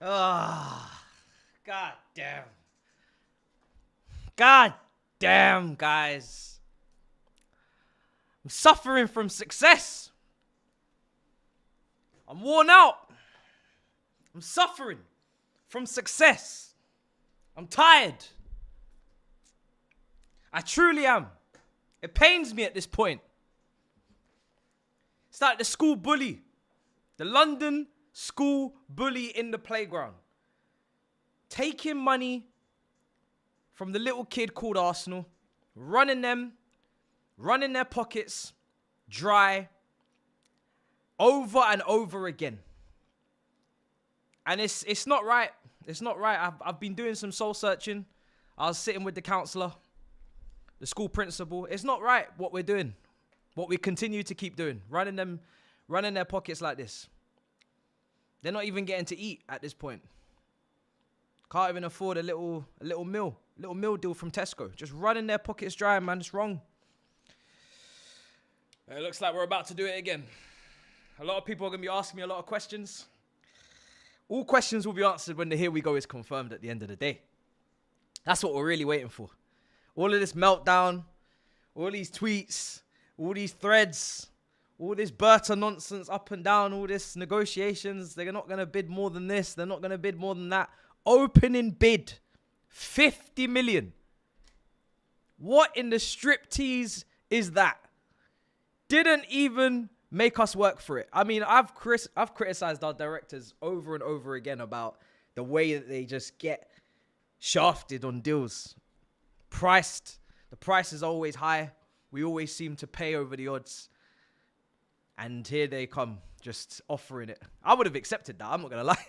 Ah, God damn. God damn, guys. I'm suffering from success. I'm worn out. I'm suffering from success. I'm tired. I truly am. It pains me at this point. It's like the school bully. The London school bully in the playground. Taking money from the little kid called Arsenal, running their pockets dry over and over again. And it's not right. It's not right. I've been doing some soul searching. I was sitting with the counselor, the school principal. It's not right what we're doing. What we continue to keep doing. Running their pockets like this. They're not even getting to eat at this point. Can't even afford a little meal deal from Tesco. Just running their pockets dry, man. It's wrong. It looks like we're about to do it again. A lot of people are going to be asking me a lot of questions. All questions will be answered when the Here We Go is confirmed at the end of the day. That's what we're really waiting for. All of this meltdown, all these tweets, all these threads, all this Berta nonsense up and down, all this negotiations. They're not going to bid more than this. They're not going to bid more than that. Opening bid, 50 million. What in the striptease is that? Didn't even make us work for it. I mean, I've criticized our directors over and over again about the way that they just get shafted on deals. The price is always high. We always seem to pay over the odds. And here they come, just offering it. I would have accepted that. I'm not going to lie.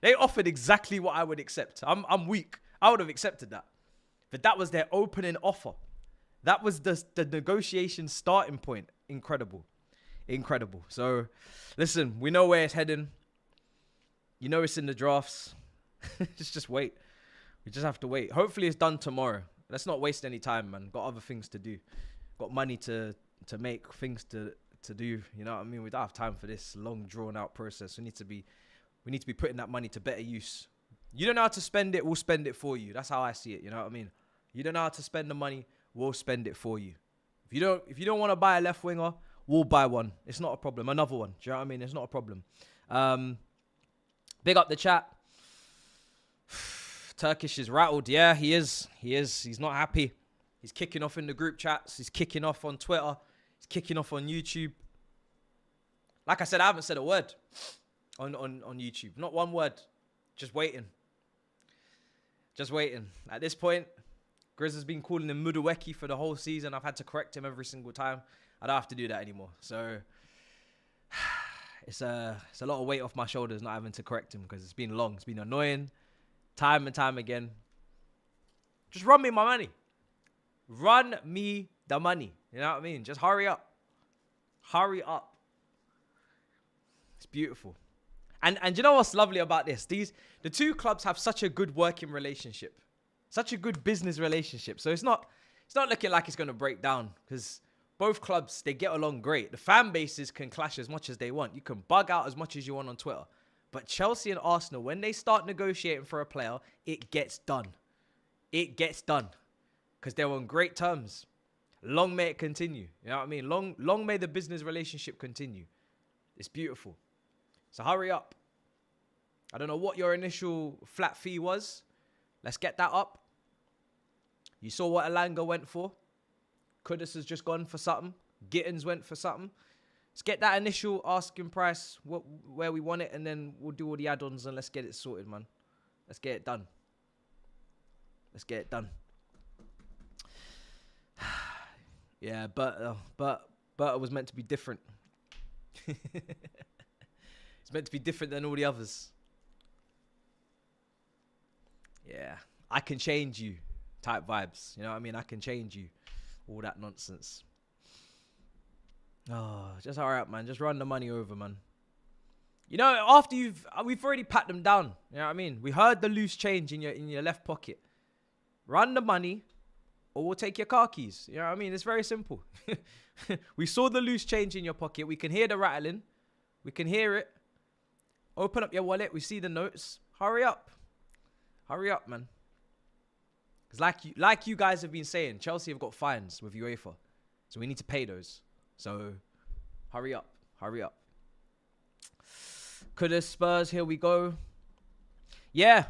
They offered exactly what I would accept. I'm weak. I would have accepted that. But that was their opening offer. That was the negotiation starting point. Incredible. Incredible. So, listen, we know where it's heading. You know it's in the drafts. just wait. We just have to wait. Hopefully it's done tomorrow. Let's not waste any time, man. Got other things to do. Got money to make, things to do. You know what I mean? We don't have time for this long, drawn-out process. We need to be putting that money to better use. You don't know how to spend it, we'll spend it for you. That's how I see it. You know what I mean? You don't know how to spend the money, we'll spend it for you. If you don't want to buy a left winger, we'll buy one. It's not a problem. Another one. Do you know what I mean? It's not a problem. Big up the chat. Turkish is rattled. Yeah, he is. He's not happy. He's kicking off in the group chats. He's kicking off on Twitter. He's kicking off on YouTube. Like I said, I haven't said a word on YouTube. Not one word. Just waiting. Just waiting. At this point, Grizz has been calling him Muduweki for the whole season. I've had to correct him every single time. I don't have to do that anymore. So it's a lot of weight off my shoulders not having to correct him because it's been long. It's been annoying. Time and time again. Just run me my money. Run me the money. You know what I mean? Just hurry up. Hurry up. It's beautiful. And you know what's lovely about this? The two clubs have such a good working relationship. Such a good business relationship. So it's not looking like it's going to break down because both clubs, they get along great. The fan bases can clash as much as they want. You can bug out as much as you want on Twitter. But Chelsea and Arsenal, when they start negotiating for a player, it gets done. It gets done. Because they're on great terms. Long may it continue. You know what I mean? Long may the business relationship continue. It's beautiful. So hurry up. I don't know what your initial flat fee was. Let's get that up. You saw what Alanga went for. Kudus has just gone for something. Gittins went for something. Let's get that initial asking price, where we want it, and then we'll do all the add-ons and let's get it sorted, man. Let's get it done. Let's get it done. Yeah, but it was meant to be different. It's meant to be different than all the others. Yeah, I can change you type vibes. You know what I mean? I can change you. All that nonsense. Oh, just hurry up, man. Just run the money over, man. You know, after we've already pat them down. You know what I mean? We heard the loose change in your left pocket. Run the money, or we'll take your car keys. You know what I mean? It's very simple. We saw the loose change in your pocket. We can hear the rattling. We can hear it. Open up your wallet. We see the notes. Hurry up. Hurry up, man. Because like you guys have been saying, Chelsea have got fines with UEFA. So we need to pay those. So hurry up. Hurry up. Could Spurs, here we go. Yeah.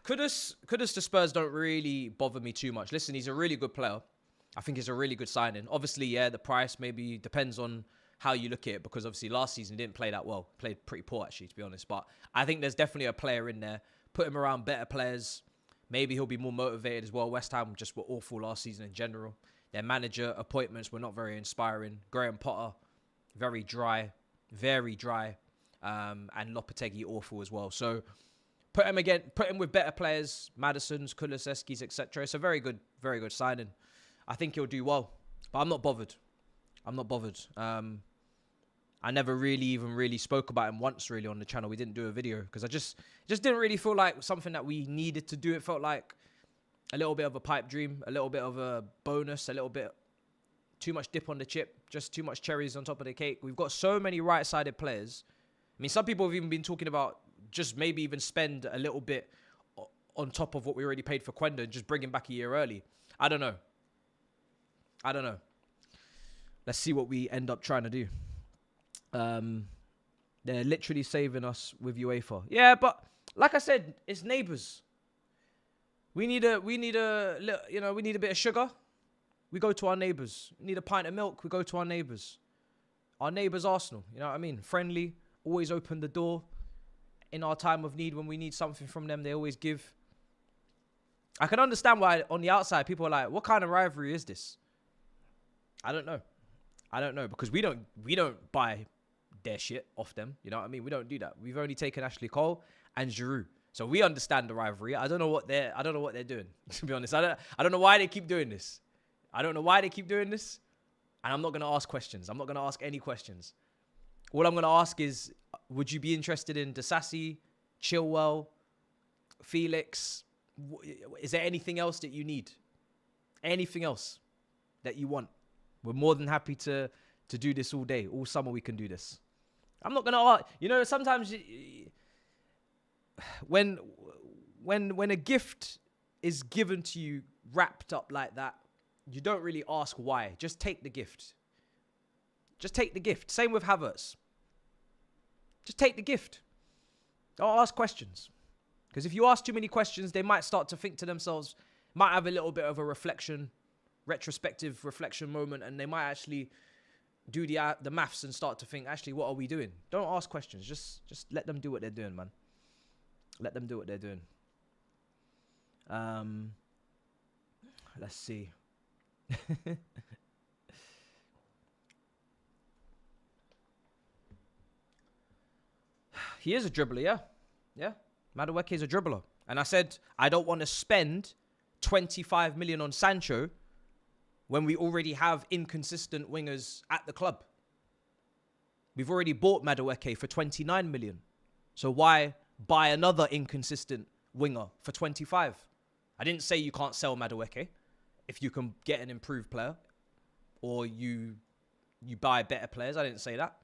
Kudus to Spurs don't really bother me too much. Listen, he's a really good player. I think he's a really good signing. Obviously, yeah, the price maybe depends on how you look at it, because obviously last season he didn't play that well. Played pretty poor, actually, to be honest. But I think there's definitely a player in there. Put him around better players. Maybe he'll be more motivated as well. West Ham just were awful last season in general. Their manager appointments were not very inspiring. Graham Potter, very dry. And Lopetegui, awful as well. So put him with better players, Madison's, Kulusevski's, etc. It's a very good signing. I think he'll do well, but I'm not bothered. I never really spoke about him once really on the channel. We didn't do a video because I just didn't really feel like something that we needed to do. It felt like a little bit of a pipe dream, a little bit of a bonus, a little bit too much dip on the chip, just too much cherries on top of the cake. We've got so many right-sided players. I mean, some people have even been talking about just maybe even spend a little bit on top of what we already paid for Quenda and just bring him back a year early. I don't know. Let's see what we end up trying to do. They're literally saving us with UEFA. Yeah, but like I said, it's neighbours. We need a bit of sugar. We go to our neighbours. We need a pint of milk. We go to our neighbours. Our neighbours Arsenal. You know what I mean? Friendly. Always open the door. In our time of need, when we need something from them, they always give. I can understand why on the outside people are like, what kind of rivalry is this? I don't know because we don't buy their shit off them. You know what I mean? We don't do that. We've only taken Ashley Cole and Giroud. So we understand the rivalry. I don't know what they're doing, to be honest. I don't know why they keep doing this. And I'm not going to ask questions. I'm not going to ask any questions. All I'm going to ask is, would you be interested in Disasi, Chilwell, Felix? Is there anything else that you need? Anything else that you want? We're more than happy to do this all day. All summer we can do this. I'm not going to ask. You know, sometimes when a gift is given to you wrapped up like that, you don't really ask why. Just take the gift. Same with Havertz. Just take the gift. Don't ask questions. Because if you ask too many questions, they might start to think to themselves, might have a little bit of a retrospective reflection moment, and they might actually do the maths and start to think, actually, what are we doing? Don't ask questions. Just let them do what they're doing, man. Let them do what they're doing. Let's see. He is a dribbler, yeah. Yeah. Madueke is a dribbler. And I said, I don't want to spend 25 million on Sancho when we already have inconsistent wingers at the club. We've already bought Madueke for 29 million. So why buy another inconsistent winger for 25? I didn't say you can't sell Madueke if you can get an improved player or you buy better players. I didn't say that.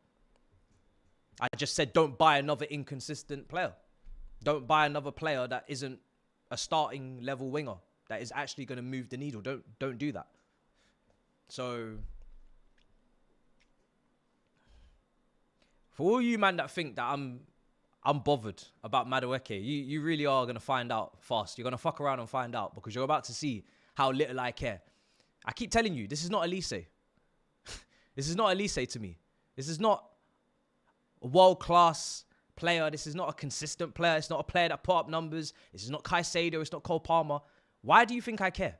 I just said don't buy another inconsistent player. Don't buy another player that isn't a starting level winger that is actually going to move the needle. Don't do that. So for all you man that think that I'm bothered about Madueke, you really are going to find out fast. You're going to fuck around and find out, because you're about to see how little I care. I keep telling you, this is not Elise. This is not Elise to me. This is not a world-class player. This is not a consistent player. It's not a player that put up numbers. This is not Caicedo. It's not Cole Palmer. Why do you think I care?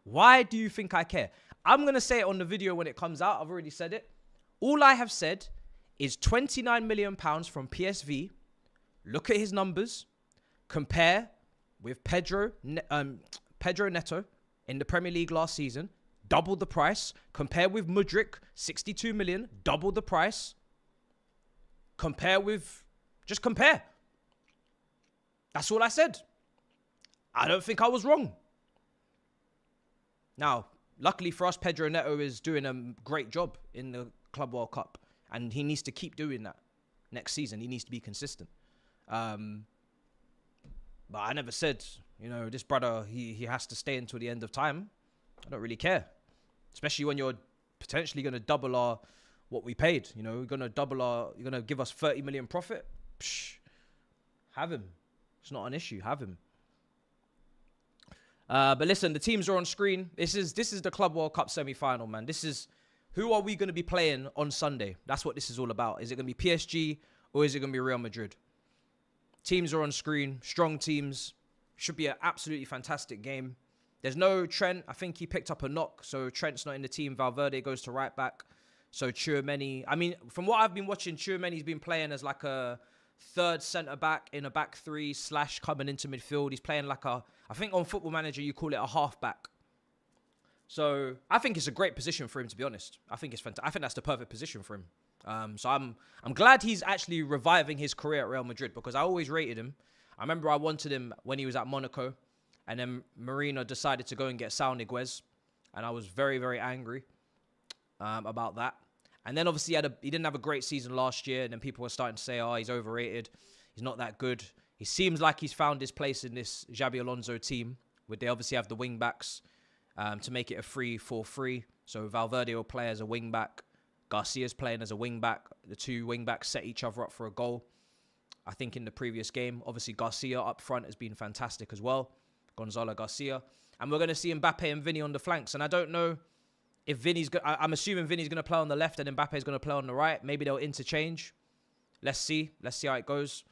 Why do you think I care? I'm going to say it on the video when it comes out. I've already said it. All I have said is £29 million from PSV. Look at his numbers. Compare with Pedro Neto in the Premier League last season. Double the price. Compare with Mudryk, 62 million. Double the price. Just compare. That's all I said. I don't think I was wrong. Now, luckily for us, Pedro Neto is doing a great job in the Club World Cup. And he needs to keep doing that next season. He needs to be consistent. But I never said, this brother, he has to stay until the end of time. I don't really care. Especially when you're potentially going to double what we paid. You're going to give us 30 million profit. Psh, have him. It's not an issue. Have him. But listen, the teams are on screen. This is the Club World Cup semi-final, man. This is, who are we going to be playing on Sunday? That's what this is all about. Is it going to be PSG or is it going to be Real Madrid? Teams are on screen. Strong teams. Should be an absolutely fantastic game. There's no Trent. I think he picked up a knock, so Trent's not in the team. Valverde goes to right back. So Tchouaméni, I mean, from what I've been watching, Tchouaméni's been playing as like a third centre-back in a back three / coming into midfield. He's playing like I think on Football Manager, you call it a half-back. So I think it's a great position for him, to be honest. I think it's fantastic. I think that's the perfect position for him. So I'm glad he's actually reviving his career at Real Madrid, because I always rated him. I remember I wanted him when he was at Monaco, and then Marino decided to go and get Saul Niguez, and I was very, very angry about that. And then obviously he didn't have a great season last year, and then people were starting to say, oh, he's overrated. He's not that good. He seems like he's found his place in this Xabi Alonso team, where they obviously have the wing backs to make it a 3-4-3. So Valverde will play as a wing back. Garcia's playing as a wing back. The two wing backs set each other up for a goal. I think in the previous game, obviously Garcia up front has been fantastic as well. Gonzalo Garcia. And we're going to see Mbappe and Vinny on the flanks. And I don't know if Vinny's... I'm assuming Vinny's going to play on the left and Mbappe's going to play on the right. Maybe they'll interchange. Let's see. Let's see how it goes.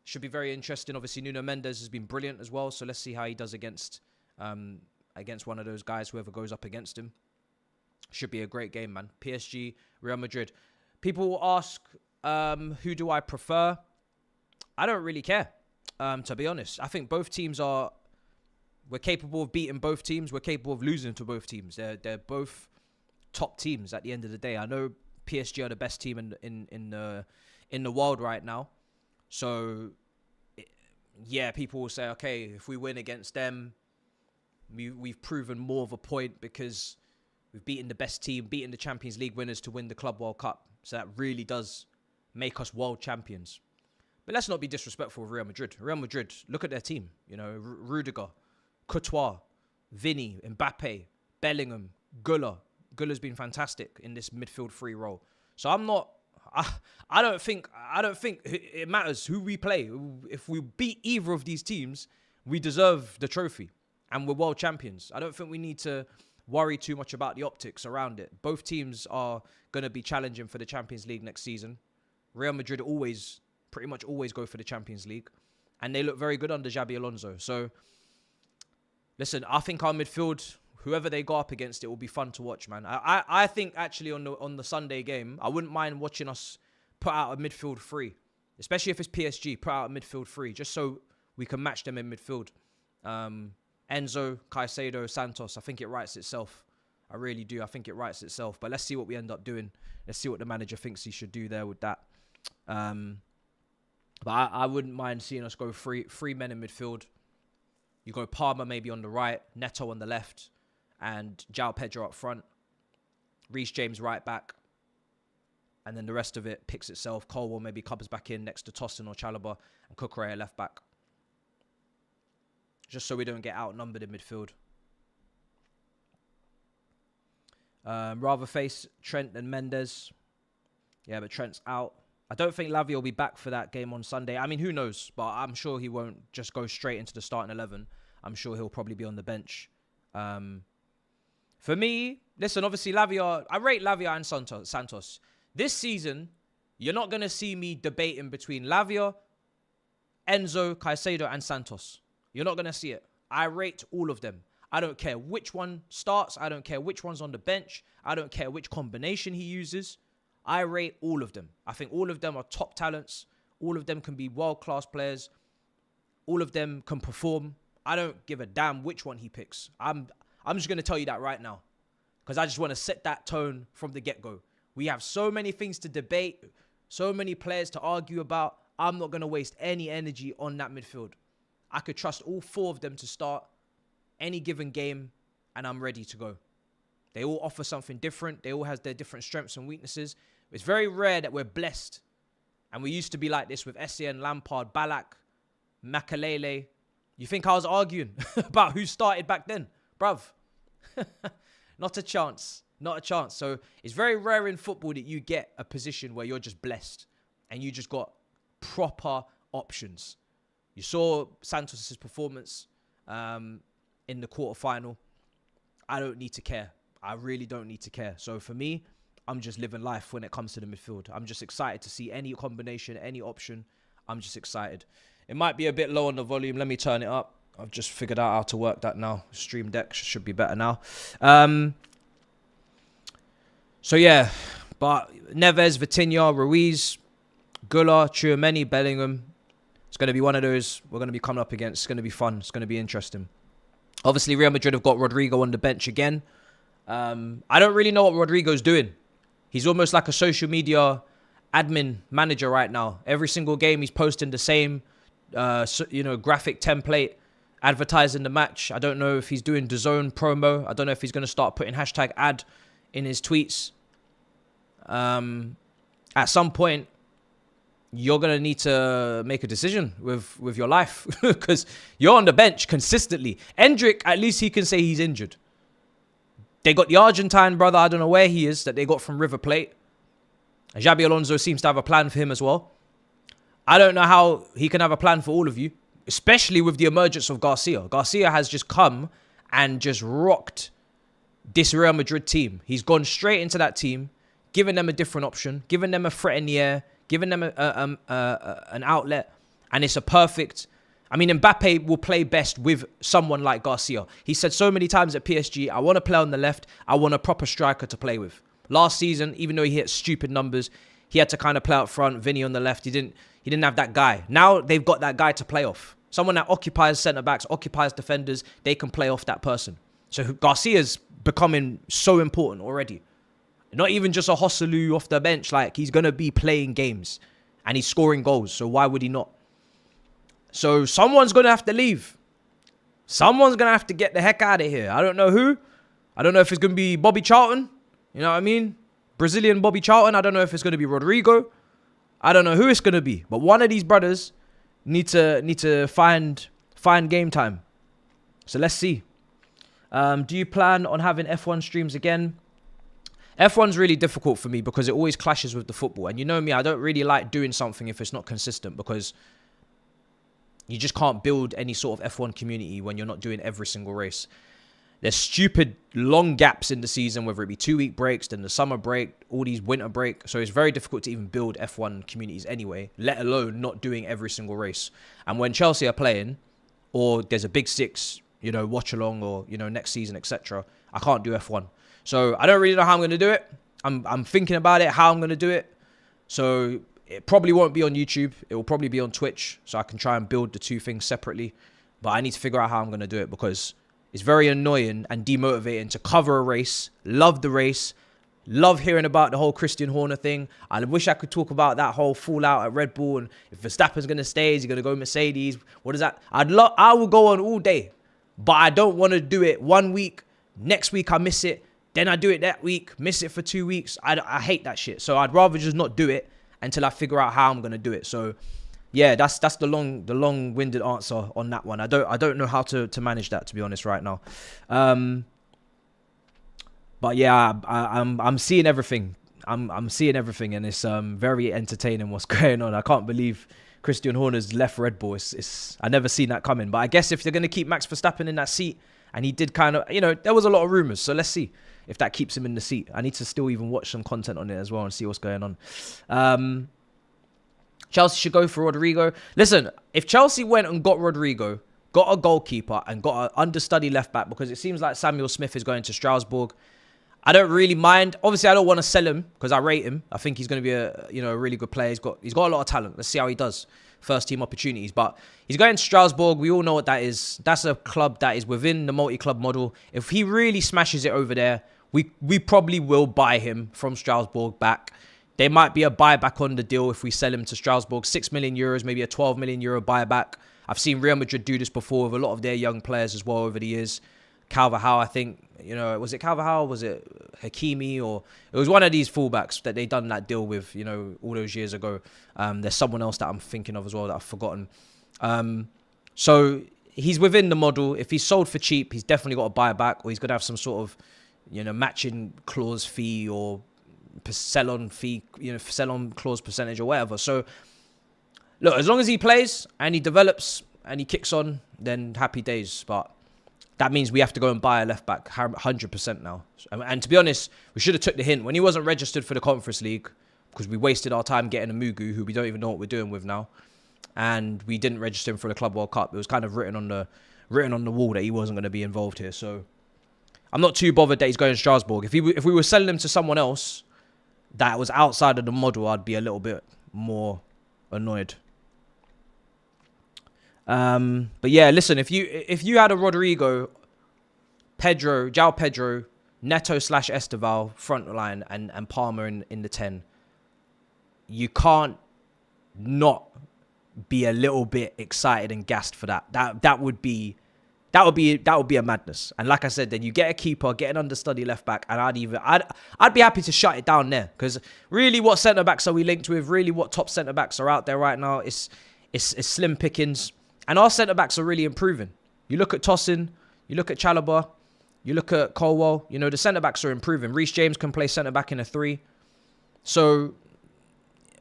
Should be very interesting. Obviously, Nuno Mendes has been brilliant as well. So let's see how he does against one of those guys, whoever goes up against him. Should be a great game, man. PSG, Real Madrid. People will ask, who do I prefer? I don't really care, to be honest. I think both teams we're capable of beating both teams. We're capable of losing to both teams. They're both top teams at the end of the day. I know PSG are the best team in the world right now. So, yeah, people will say, okay, if we win against them, we've proven more of a point because we've beaten the best team, beaten the Champions League winners to win the Club World Cup. So that really does make us world champions. But let's not be disrespectful of Real Madrid. Real Madrid, look at their team. Rudiger, Courtois, Vinny, Mbappe, Bellingham, Güller. Güller's been fantastic in this midfield free role. So I don't think it matters who we play. If we beat either of these teams, we deserve the trophy and we're world champions. I don't think we need to worry too much about the optics around it. Both teams are going to be challenging for the Champions League next season. Real Madrid pretty much always go for the Champions League, and they look very good under Xabi Alonso. So, listen, I think our midfield, whoever they go up against, it will be fun to watch, man. I think actually on the Sunday game, I wouldn't mind watching us put out a midfield three, especially if it's PSG. Put out a midfield three, just so we can match them in midfield. Enzo, Caicedo, Santos. I think it writes itself. I really do. I think it writes itself. But let's see what we end up doing. Let's see what the manager thinks he should do there with that. But I wouldn't mind seeing us go three men in midfield. You go Palmer maybe on the right, Neto on the left, and João Pedro up front. Reece James right back. And then the rest of it picks itself. Colwell maybe comes back in next to Tosin or Chalobah, and Cucurella left back. Just so we don't get outnumbered in midfield. Rather face Trent than Mendes. Yeah, but Trent's out. I don't think Lavia will be back for that game on Sunday. I mean, who knows? But I'm sure he won't just go straight into the starting 11. I'm sure he'll probably be on the bench. For me, listen, obviously Lavia, I rate Lavia and Santos. This season, you're not going to see me debating between Lavia, Enzo, Caicedo, and Santos. You're not going to see it. I rate all of them. I don't care which one starts. I don't care which one's on the bench. I don't care which combination he uses. I rate all of them. I think all of them are top talents. All of them can be world-class players. All of them can perform. I don't give a damn which one he picks. I'm just going to tell you that right now, because I just want to set that tone from the get-go. We have so many things to debate, so many players to argue about. I'm not going to waste any energy on that midfield. I could trust all four of them to start any given game, and I'm ready to go. They all offer something different. They all have their different strengths and weaknesses. It's very rare that we're blessed. And we used to be like this with Essien, Lampard, Ballack, Makalele. You think I was arguing about who started back then? Bruv. Not a chance. Not a chance. So it's very rare in football that you get a position where you're just blessed and you just got proper options. You saw Santos' performance in the quarterfinal. I don't need to care. I really don't need to care. So for me, I'm just living life when it comes to the midfield. I'm just excited to see any combination, any option. I'm just excited. It might be a bit low on the volume. Let me turn it up. I've just figured out how to work that now. Stream Deck should be better now. So yeah, but Neves, Vitinha, Ruiz, Gula, Tchouaméni, Bellingham. It's going to be one of those we're going to be coming up against. It's going to be fun. It's going to be interesting. Obviously, Real Madrid have got Rodrigo on the bench again. I don't really know what Rodrigo's doing. He's almost like a social media admin manager right now. Every single game, he's posting the same, graphic template, advertising the match. I don't know if he's doing DAZN promo. I don't know if he's going to start putting hashtag ad in his tweets. At some point, you're going to need to make a decision with your life because you're on the bench consistently. Endrick, at least he can say he's injured. They got the Argentine brother, I don't know where he is, that they got from River Plate. Xabi Alonso seems to have a plan for him as well. I don't know how he can have a plan for all of you, especially with the emergence of Garcia. Garcia has just come and just rocked this Real Madrid team. He's gone straight into that team, giving them a different option, giving them a threat in the air, giving them an outlet, and it's a perfect... I mean, Mbappe will play best with someone like Garcia. He said so many times at PSG, I want to play on the left. I want a proper striker to play with. Last season, even though he hit stupid numbers, he had to kind of play up front, Vinny on the left. He didn't have that guy. Now they've got that guy to play off. Someone that occupies centre-backs, occupies defenders, they can play off that person. So Garcia's becoming so important already. Not even just a Hosselu off the bench. Like, he's going to be playing games and he's scoring goals. So why would he not? So someone's going to have to leave. Someone's going to have to get the heck out of here. I don't know who. I don't know if it's going to be Bobby Charlton. You know what I mean? Brazilian Bobby Charlton. I don't know if it's going to be Rodrigo. I don't know who it's going to be. But one of these brothers need to find game time. So let's see. Do you plan on having F1 streams again? F1's really difficult for me because it always clashes with the football. And you know me, I don't really like doing something if it's not consistent because you just can't build any sort of F1 community when you're not doing every single race. There's stupid long gaps in the season, whether it be 2-week breaks, then the summer break, all these winter break. So it's very difficult to even build F1 communities anyway, let alone not doing every single race. And when Chelsea are playing, or there's a big six, watch along, or, next season, etc., I can't do F1. So I don't really know how I'm going to do it. I'm thinking about it, how I'm going to do it. So it probably won't be on YouTube. It will probably be on Twitch. So I can try and build the two things separately. But I need to figure out how I'm going to do it because it's very annoying and demotivating to cover a race, love the race, love hearing about the whole Christian Horner thing. I wish I could talk about that whole fallout at Red Bull and if Verstappen's going to stay, is he going to go Mercedes? What is that? I will go on all day, but I don't want to do it 1 week. Next week I miss it. Then I do it that week, miss it for 2 weeks. I hate that shit. So I'd rather just not do it until I figure out how I'm going to do it. So yeah, that's the long-winded answer on that one. I don't know how to manage that, to be honest, right now. But yeah, I'm seeing everything. I'm seeing everything, and it's very entertaining what's going on. I can't believe Christian Horner's left Red Bull. I never seen that coming. But I guess if they're going to keep Max Verstappen in that seat, and he did kind of, there was a lot of rumors. So let's see if that keeps him in the seat. I need to still even watch some content on it as well and see what's going on. Chelsea should go for Rodrigo. Listen, if Chelsea went and got Rodrigo, got a goalkeeper, and got an understudy left back, because it seems like Samuel Smith is going to Strasbourg, I don't really mind. Obviously, I don't want to sell him because I rate him. I think he's going to be a really good player. He's got a lot of talent. Let's see how he does. First team opportunities. But he's going to Strasbourg. We all know what that is. That's a club that is within the multi-club model. If he really smashes it over there, we probably will buy him from Strasbourg back. There might be a buyback on the deal if we sell him to Strasbourg. 6 million euros, maybe a 12 million euro buyback. I've seen Real Madrid do this before with a lot of their young players as well over the years. Carvajal, I think. You know, was it Carvajal? Was it Hakimi? Or it was one of these fullbacks that they done that deal with, you know, all those years ago. There's someone else that I'm thinking of as well that I've forgotten. So he's within the model. If he's sold for cheap, he's definitely got to buy back, or he's going to have some sort of, you know, matching clause fee or sell-on fee, you know, sell-on clause percentage or whatever. So, look, as long as he plays and he develops and he kicks on, then happy days. But that means we have to go and buy a left-back 100% now. And to be honest, we should have took the hint. When he wasn't registered for the Conference League, because we wasted our time getting a Mugu, who we don't even know what we're doing with now, and we didn't register him for the Club World Cup. It was kind of written on the wall that he wasn't going to be involved here. So I'm not too bothered that he's going to Strasbourg. If we were selling him to someone else that was outside of the model, I'd be a little bit more annoyed. But yeah, listen, if you had a Rodrigo, Pedro, João Pedro, Neto / Esteval front line and Palmer in the 10, you can't not be a little bit excited and gassed for that. That would be a madness. And like I said, then you get a keeper, get an understudy left back, and I'd be happy to shut it down there, because really, what centre backs are we linked with? Really, what top centre backs are out there right now? It's slim pickings, and our centre backs are really improving. You look at Tosin, you look at Chalobah, you look at Colwell. You know, the centre backs are improving. Reece James can play centre back in a 3. So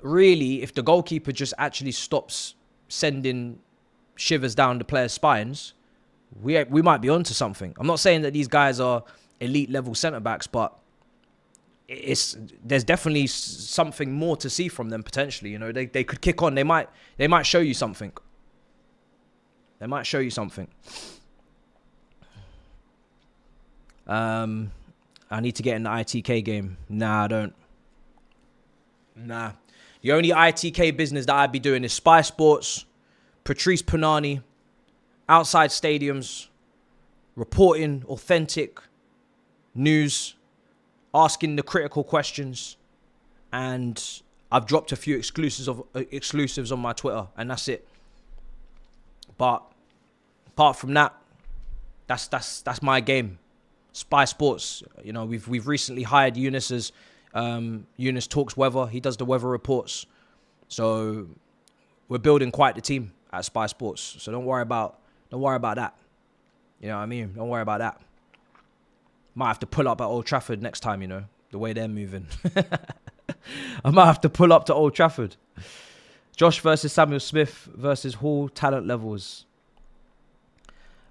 really, if the goalkeeper just actually stops sending shivers down the players' spines, we might be onto something. I'm not saying that these guys are elite level centre backs, but there's definitely something more to see from them potentially. You know, they could kick on. They might show you something. They might show you something. I need to get in the ITK game. Nah, I don't. Nah. The only ITK business that I'd be doing is Spy Sports, Patrice Punani, outside stadiums, reporting authentic news, asking the critical questions, and I've dropped a few exclusives on my Twitter, and that's it. But apart from that, that's my game. Spy Sports, you know, we've recently hired Eunice as Eunice talks weather. He does the weather reports. So we're building quite the team at Spy Sports. So don't worry about that. You know what I mean? Don't worry about that. Might have to pull up at Old Trafford next time, you know, the way they're moving. I might have to pull up to Old Trafford. Josh versus Samuel Smith versus Hall, talent levels.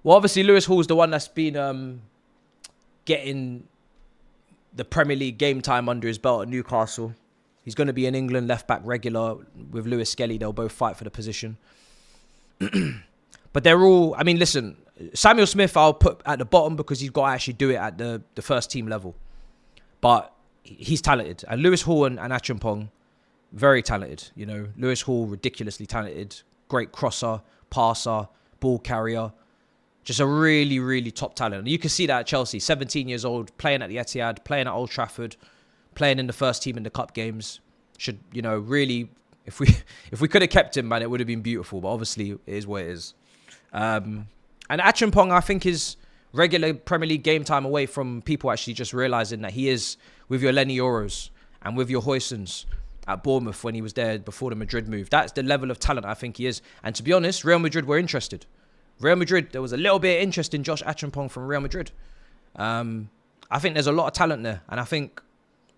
Well, obviously Lewis Hall's the one that's been getting the Premier League game time under his belt at Newcastle. He's going to be an England left-back regular with Lewis Skelly. They'll both fight for the position. But they're all... I mean, listen, Samuel Smith I'll put at the bottom because he's got to actually do it at the first team level. But he's talented. And Lewis Hall and Acheampong, very talented. You know, Lewis Hall, ridiculously talented. Great crosser, passer, ball carrier. Just a really, really top talent. And you can see that at Chelsea. 17 years old, playing at the Etihad, playing at Old Trafford, playing in the first team in the cup games. Should, you know, really, if we could have kept him, man, it would have been beautiful. But obviously, it is what it is. And Acheampong, I think, is regular Premier League game time away from people actually just realising that he is with your Lenny Yoros and with your Huijsens at Bournemouth when he was there before the Madrid move. That's the level of talent I think he is. And to be honest, Real Madrid were interested. Real Madrid, there was a little bit of interest in Josh Acheampong from Real Madrid. I think there's a lot of talent there. And I think,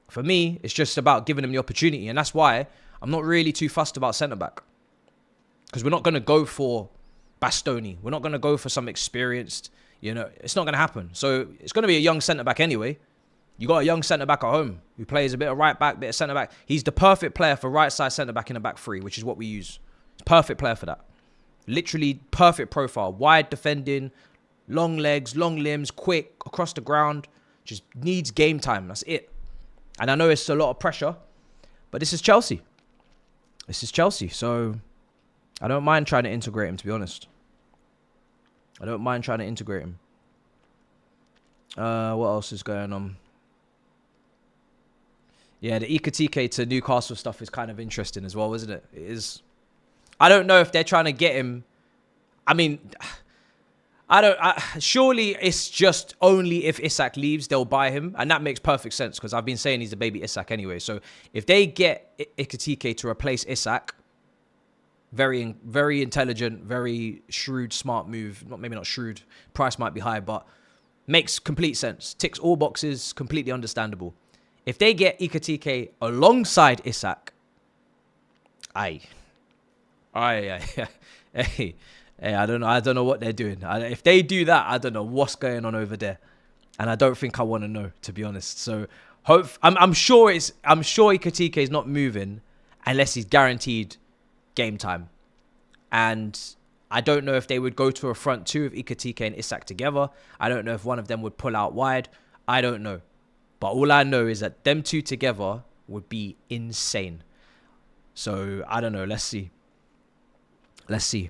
for me, it's just about giving him the opportunity. And that's why I'm not really too fussed about centre-back. Because we're not going to go for Bastoni. We're not going to go for some experienced, you know, it's not going to happen. So it's going to be a young centre-back anyway. You got a young centre-back at home who plays a bit of right-back, bit of centre-back. He's the perfect player for right-side centre-back in a back 3, which is what we use. Perfect player for that. Literally perfect profile. Wide defending, long legs, long limbs, quick, across the ground. Just needs game time. That's it. And I know it's a lot of pressure, but this is Chelsea. This is Chelsea. So I don't mind trying to integrate him, to be honest. I don't mind trying to integrate him. What else is going on? Yeah, the Ekitike to Newcastle stuff is kind of interesting as well, isn't it? It is. I don't know if they're trying to get him. I mean, Surely it's just only if Isak leaves, they'll buy him. And that makes perfect sense because I've been saying he's a baby Isak anyway. So if they get Ekitike to replace Isak, very, very intelligent, very shrewd, smart move. Maybe not shrewd. Price might be high, but makes complete sense. Ticks all boxes, completely understandable. If they get Ekitike alongside Isak, hey, I don't know what they're doing. If they do that, I don't know what's going on over there, and I don't think I want to know, to be honest. So, I'm sure Ekitike is not moving unless he's guaranteed game time, and I don't know if they would go to a front two of Ekitike and Isak together. I don't know if one of them would pull out wide. I don't know, but all I know is that them two together would be insane. So I don't know. Let's see.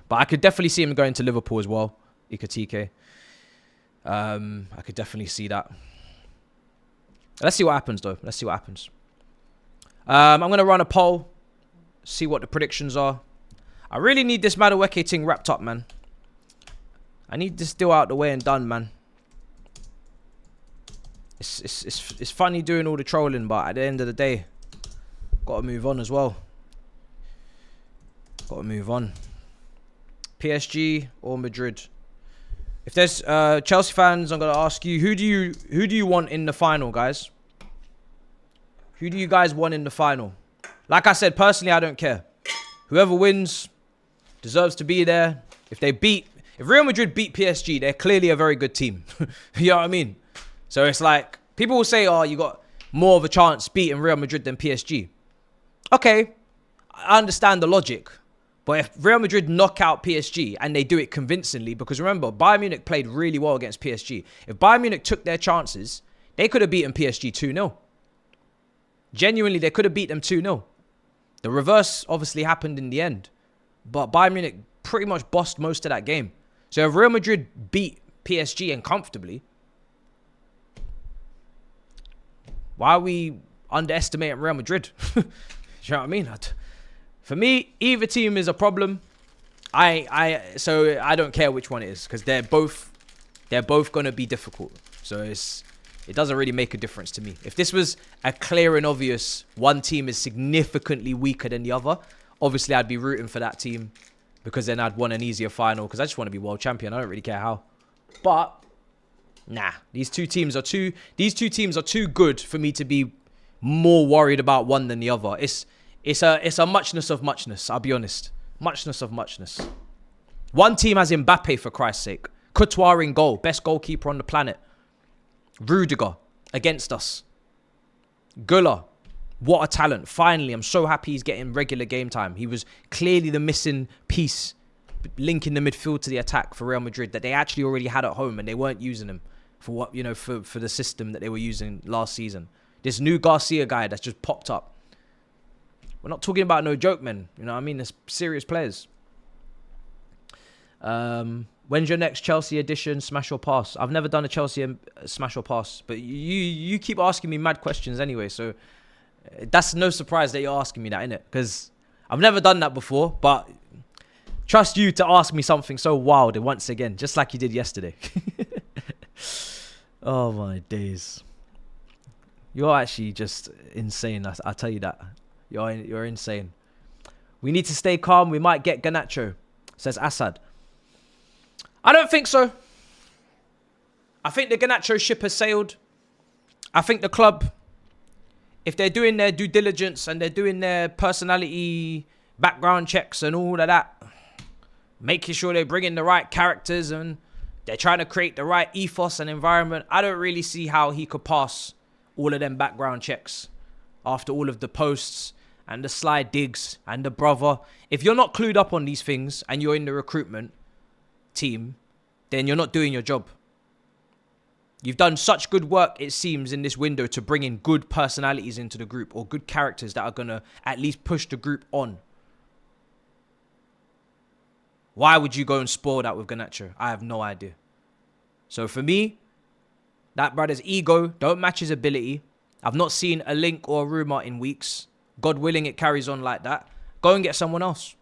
But I could definitely see him going to Liverpool as well, Ekitike. I could definitely see that. Let's see what happens, though. I'm going to run a poll, see what the predictions are. I really need this Madueke thing wrapped up, man. I need this deal out the way and done, man. It's funny doing all the trolling, but at the end of the day, got to move on as well. PSG or Madrid? If there's Chelsea fans, I'm gonna ask you, who do you want in the final, guys? Who do you guys want in the final? Like I said, personally, I don't care. Whoever wins deserves to be there. If Real Madrid beat PSG, they're clearly a very good team. You know what I mean? So it's like, people will say, oh, you got more of a chance beating Real Madrid than PSG. Okay, I understand the logic. But if Real Madrid knock out PSG and they do it convincingly, because remember, Bayern Munich played really well against PSG. If Bayern Munich took their chances, they could have beaten PSG 2-0. Genuinely, they could have beat them 2-0. The reverse obviously happened in the end. But Bayern Munich pretty much bossed most of that game. So if Real Madrid beat PSG and comfortably, why are we underestimating Real Madrid? Do you know what I mean? For me, either team is a problem. So I don't care which one it is because they're both going to be difficult. So it doesn't really make a difference to me. If this was a clear and obvious one team is significantly weaker than the other, obviously I'd be rooting for that team because then I'd want an easier final because I just want to be world champion. I don't really care how. But nah, these two teams are too good for me to be more worried about one than the other. It's a muchness of muchness, I'll be honest. Muchness of muchness. One team has Mbappe, for Christ's sake. Courtois in goal. Best goalkeeper on the planet. Rudiger against us. Guller. What a talent. Finally, I'm so happy he's getting regular game time. He was clearly the missing piece linking the midfield to the attack for Real Madrid that they actually already had at home and they weren't using him for what, you know, for the system that they were using last season. This new Garcia guy that's just popped up. We're not talking about no joke, men. You know what I mean? There's serious players. When's your next Chelsea edition, smash or pass? I've never done a Chelsea smash or pass, but you keep asking me mad questions anyway, so that's no surprise that you're asking me that, innit? Because I've never done that before, but trust you to ask me something so wild once again, just like you did yesterday. Oh my days. You're actually just insane, I tell you that. You're insane. We need to stay calm. We might get Garnacho, says Assad. I don't think so. I think the Garnacho ship has sailed. I think the club, if they're doing their due diligence and they're doing their personality background checks and all of that, making sure they bring in the right characters and they're trying to create the right ethos and environment, I don't really see how he could pass all of them background checks after all of the posts and the sly digs and the brother. If you're not clued up on these things and you're in the recruitment team, then you're not doing your job. You've done such good work, it seems, in this window to bring in good personalities into the group or good characters that are going to at least push the group on. Why would you go and spoil that with Garnacho? I have no idea. So for me, that brother's ego don't match his ability. I've not seen a link or a rumour in weeks. God willing, it carries on like that. Go and get someone else.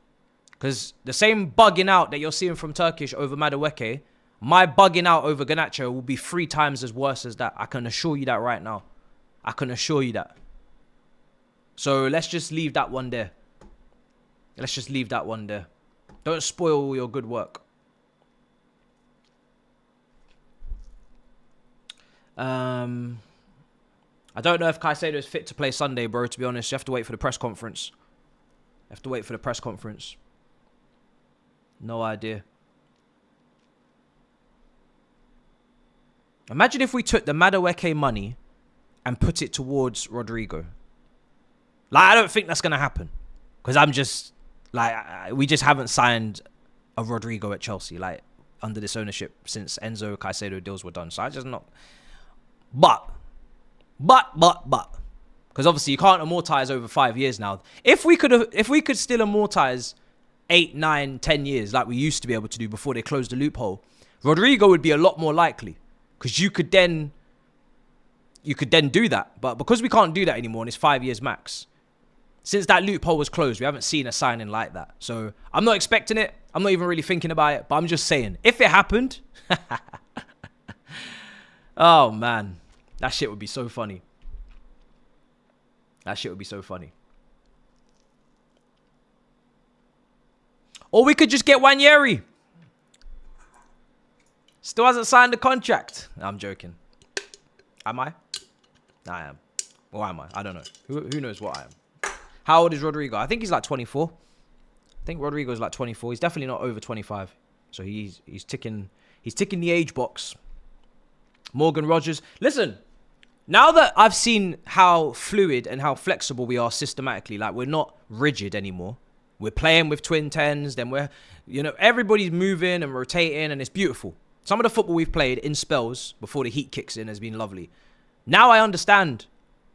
Because the same bugging out that you're seeing from Turkish over Madueke, my bugging out over Garnacho will be 3 times as worse as that. I can assure you that right now. I can assure you that. So let's just leave that one there. Let's just leave that one there. Don't spoil all your good work. I don't know if Caicedo is fit to play Sunday, bro, to be honest. You have to wait for the press conference. You have to wait for the press conference. No idea. Imagine if we took the Madueke money and put it towards Rodrigo. Like, I don't think that's going to happen. Because I'm just, like, we just haven't signed a Rodrigo at Chelsea, like, under this ownership since Enzo Caicedo deals were done. So I just not. But. Because obviously you can't amortize over 5 years now. If we could still amortize 8, 9, 10 years like we used to be able to do before they closed the loophole, Rodrigo would be a lot more likely. Because you could then do that. But because we can't do that anymore and it's 5 years max, since that loophole was closed, we haven't seen a signing like that. So I'm not expecting it. I'm not even really thinking about it. But I'm just saying, if it happened, oh man, that shit would be so funny. That shit would be so funny. Or we could just get Wanyeri. Still hasn't signed the contract. No, I'm joking. Am I? No, I am. Or am I? I don't know. Who knows what I am? How old is Rodrigo? I think he's like 24. I think Rodrigo's like 24. He's definitely not over 25. So he's ticking the age box. Morgan Rogers. Listen, now that I've seen how fluid and how flexible we are systematically, like we're not rigid anymore. We're playing with twin 10s, then we're, everybody's moving and rotating and it's beautiful. Some of the football we've played in spells before the heat kicks in has been lovely. Now I understand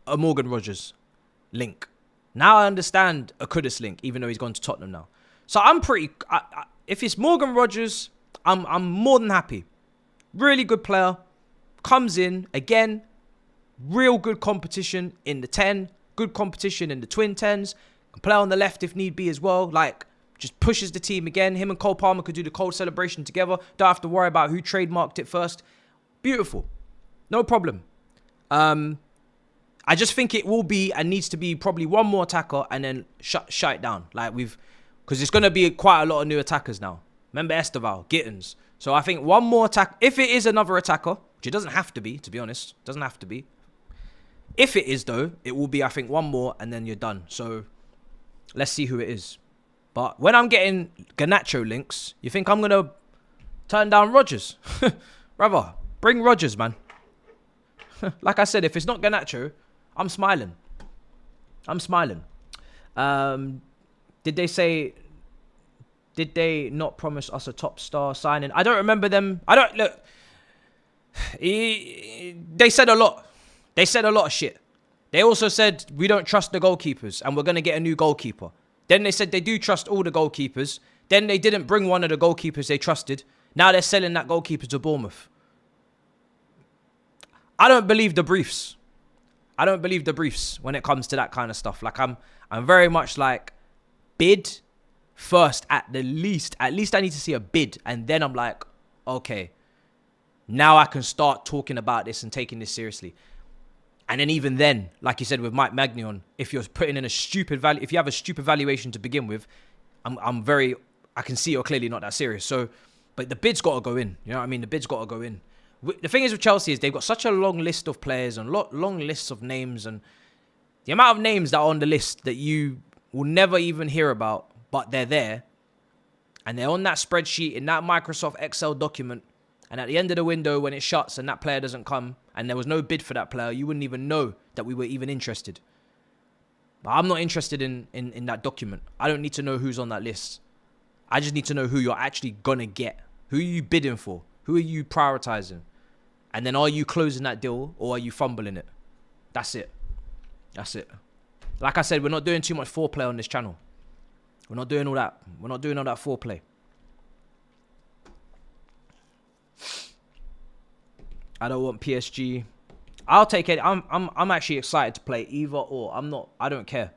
a Morgan Rogers link. Now I understand a Kudus link, even though he's gone to Tottenham now. So I'm pretty, if it's Morgan Rogers, I'm more than happy. Really good player. Comes in, again, real good competition in the 10. Good competition in the twin 10s. Can play on the left if need be as well. Like, just pushes the team again. Him and Cole Palmer could do the cold celebration together. Don't have to worry about who trademarked it first. Beautiful. No problem. I just think it will be and needs to be probably one more attacker and then shut it down. Like because it's going to be quite a lot of new attackers now. Remember Esteval, Gittins. So I think one more attack. If it is another attacker, which it doesn't have to be, to be honest. Doesn't have to be. If it is though, it will be, I think, one more and then you're done. So let's see who it is. But when I'm getting Garnacho links, you think I'm going to turn down Rodgers? Brother, bring Rodgers, man. Like I said, if it's not Garnacho, I'm smiling. I'm smiling. Did they not promise us a top star signing? I don't remember them. Look. They said a lot. They said a lot of shit. They also said, we don't trust the goalkeepers and we're going to get a new goalkeeper. Then they said they do trust all the goalkeepers. Then they didn't bring one of the goalkeepers they trusted. Now they're selling that goalkeeper to Bournemouth. I don't believe the briefs. I don't believe the briefs when it comes to that kind of stuff. Like I'm very much like bid first at the least. At least I need to see a bid. And then I'm like, okay, now I can start talking about this and taking this seriously. And then even then, like you said with Mike Magnion, if you're putting in a stupid value, if you have a stupid valuation to begin with, I can see you're clearly not that serious. So, but the bid's got to go in. You know what I mean? The bid's got to go in. The thing is with Chelsea is they've got such a long list of players and long lists of names, and the amount of names that are on the list that you will never even hear about, but they're there. And they're on that spreadsheet in that Microsoft Excel document. And at the end of the window, when it shuts and that player doesn't come and there was no bid for that player, you wouldn't even know that we were even interested. But I'm not interested in that document. I don't need to know who's on that list. I just need to know who you're actually going to get. Who are you bidding for? Who are you prioritizing? And then are you closing that deal or are you fumbling it? That's it. That's it. Like I said, we're not doing too much foreplay on this channel. We're not doing all that. We're not doing all that foreplay. I don't want PSG. I'll take it. I'm actually excited to play either or. I don't care.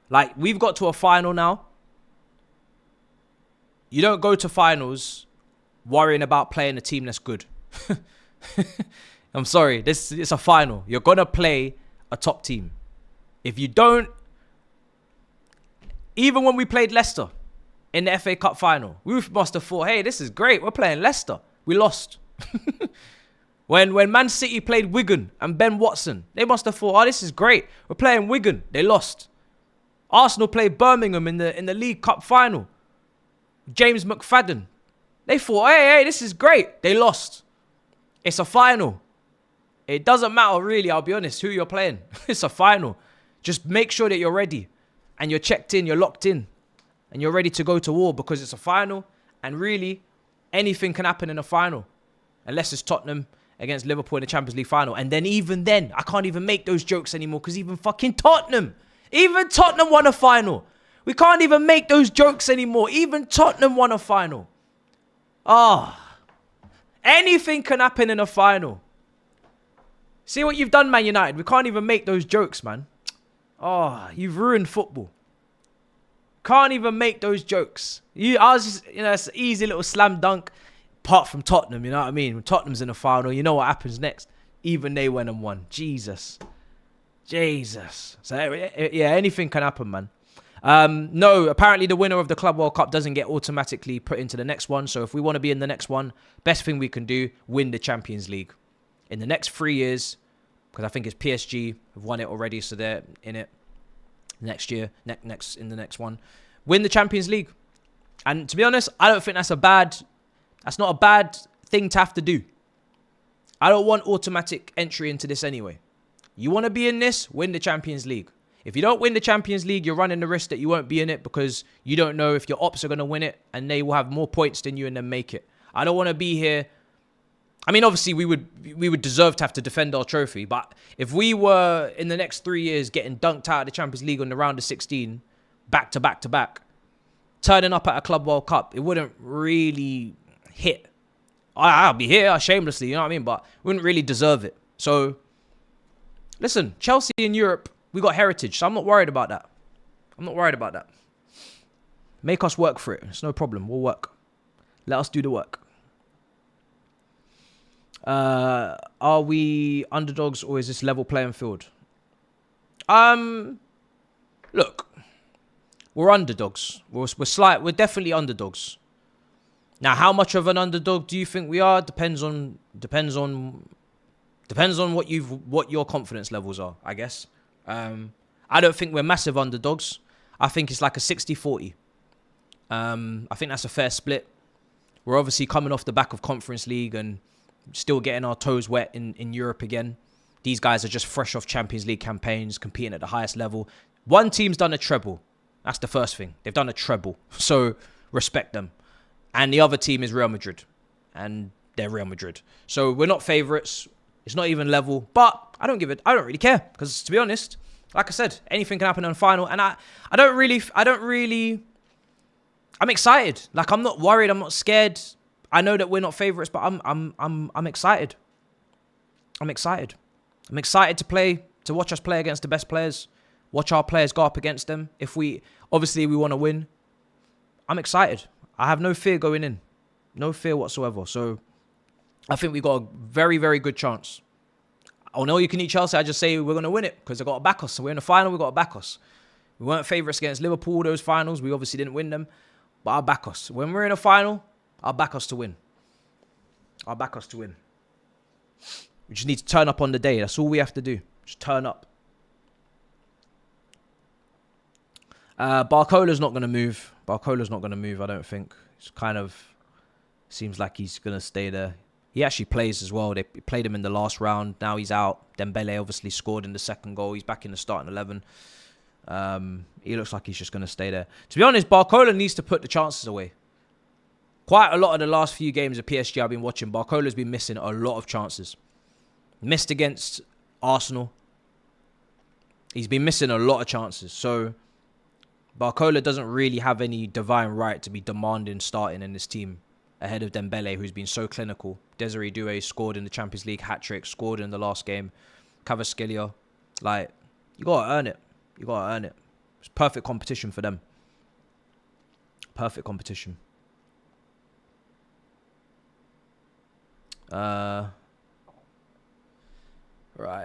Like, we've got to a final now. You don't go to finals worrying about playing a team that's good. I'm sorry. It's a final. You're going to play a top team. If you don't, even when we played Leicester in the FA Cup final, we must have thought, hey, this is great. We're playing Leicester. We lost. When Man City played Wigan and Ben Watson, they must have thought, oh, this is great. We're playing Wigan. They lost. Arsenal played Birmingham in the League Cup final. James McFadden. They thought, hey, this is great. They lost. It's a final. It doesn't matter really, I'll be honest, who you're playing. It's a final. Just make sure that you're ready and you're checked in, you're locked in, and you're ready to go to war because it's a final. And really, anything can happen in a final. Unless it's Tottenham against Liverpool in the Champions League final. And then even then, I can't even make those jokes anymore because even fucking Tottenham won a final. We can't even make those jokes anymore. Even Tottenham won a final. Anything can happen in a final. See what you've done, Man United. We can't even make those jokes, man. You've ruined football. Can't even make those jokes. It's an easy little slam dunk. Apart from Tottenham, you know what I mean? When Tottenham's in the final, you know what happens next. Even they went and won. Jesus. So, yeah, anything can happen, man. No, apparently the winner of the Club World Cup doesn't get automatically put into the next one. So if we want to be in the next one, best thing we can do, win the Champions League. In the next 3 years, because I think it's PSG have won it already, so they're in it next year, in the next one. Win the Champions League. And to be honest, I don't think that's not a bad thing to have to do. I don't want automatic entry into this anyway. You want to be in this, win the Champions League. If you don't win the Champions League, you're running the risk that you won't be in it because you don't know if your ops are going to win it and they will have more points than you and then make it. I don't want to be here. I mean, obviously, we would deserve to have to defend our trophy. But if we were, in the next 3 years, getting dunked out of the Champions League on the round of 16, back to back to back, turning up at a Club World Cup, it wouldn't really hit. I'll be here shamelessly, you know what I mean? But wouldn't really deserve it. So, listen, Chelsea in Europe, we got heritage. So I'm not worried about that. Make us work for it. It's no problem. We'll work. Let us do the work. Are we underdogs or is this level playing field? Look, we're underdogs. We're definitely underdogs. Now, how much of an underdog do you think we are? Depends on what your confidence levels are, I guess. I don't think we're massive underdogs. I think it's like a 60-40. I think that's a fair split. We're obviously coming off the back of Conference League and still getting our toes wet in Europe again. These guys are just fresh off Champions League campaigns, competing at the highest level. One team's done a treble. That's the first thing. They've done a treble. So respect them. And the other team is Real Madrid. And they're Real Madrid. So we're not favourites. It's not even level. But I don't really care. Because to be honest, like I said, anything can happen in the final. And I'm excited. Like, I'm not worried. I'm not scared. I know that we're not favourites, but I'm excited. I'm excited. I'm excited to watch us play against the best players. Watch our players go up against them. Obviously we want to win. I'm excited. I have no fear going in. No fear whatsoever. So I think we got a very, very good chance. On All You Can Eat Chelsea, I just say we're going to win it because they've got to back us. So we're in the final, we've got to back us. We weren't favourites against Liverpool, those finals. We obviously didn't win them. But I'll back us. When we're in a final, I'll back us to win. We just need to turn up on the day. That's all we have to do. Just turn up. Barcola's not going to move. I don't think. It's kind of seems like he's going to stay there. He actually plays as well. They played him in the last round. Now he's out. Dembele obviously scored in the second goal. He's back in the starting 11. He looks like he's just going to stay there. To be honest, Barcola needs to put the chances away. Quite a lot of the last few games of PSG I've been watching, Barcola's been missing a lot of chances. Missed against Arsenal. He's been missing a lot of chances. So Barcola doesn't really have any divine right to be demanding starting in this team ahead of Dembele, who's been so clinical. Desiree Doué scored in the Champions League hat-trick, scored in the last game. Kvaratskhelia, like, you got to earn it. It's perfect competition for them. Perfect competition. Right,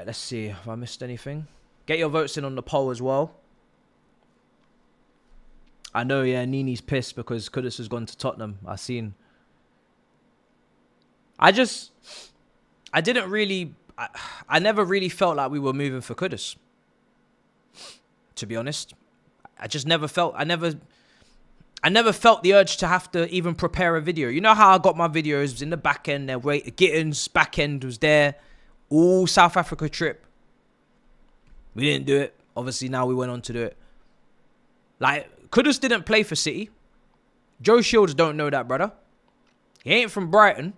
let's see. Have I missed anything? Get your votes in on the poll as well. I know, yeah, Nini's pissed because Kudus has gone to Tottenham. I never really felt like we were moving for Kudus. To be honest. I never felt the urge to have to even prepare a video. You know how I got my videos in the back end there. Gittins back end was there. All South Africa trip. We didn't do it. Obviously, now we went on to do it. Like, Kudus didn't play for City. Joe Shields don't know that, brother. He ain't from Brighton.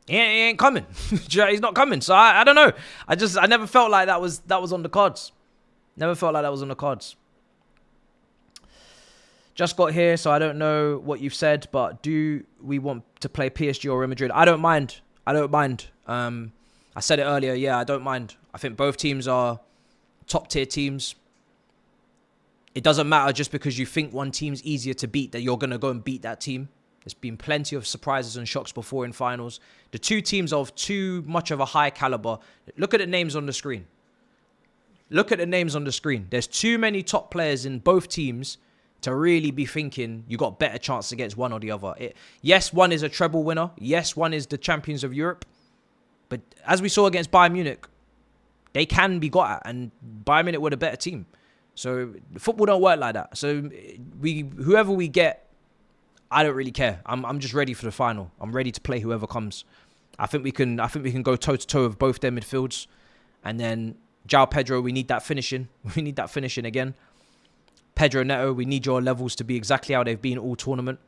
He ain't coming. He's not coming. So I don't know. I never felt like that was on the cards. Never felt like that was on the cards. Just got here, so I don't know what you've said, but do we want to play PSG or Real Madrid? I don't mind. I said it earlier. Yeah, I don't mind. I think both teams are top tier teams. It doesn't matter just because you think one team's easier to beat that you're going to go and beat that team. There's been plenty of surprises and shocks before in finals. The two teams are of too much of a high caliber. Look at the names on the screen. There's too many top players in both teams to really be thinking you got better chance against one or the other. Yes, one is a treble winner. Yes, one is the champions of Europe. But as we saw against Bayern Munich, they can be got at. And Bayern Munich were the better team. So football don't work like that. So whoever we get, I don't really care. I'm just ready for the final. I'm ready to play whoever comes. I think we can go toe to toe with both their midfields. And then João Pedro, we need that finishing. We need that finishing again. Pedro Neto, we need your levels to be exactly how they've been all tournament.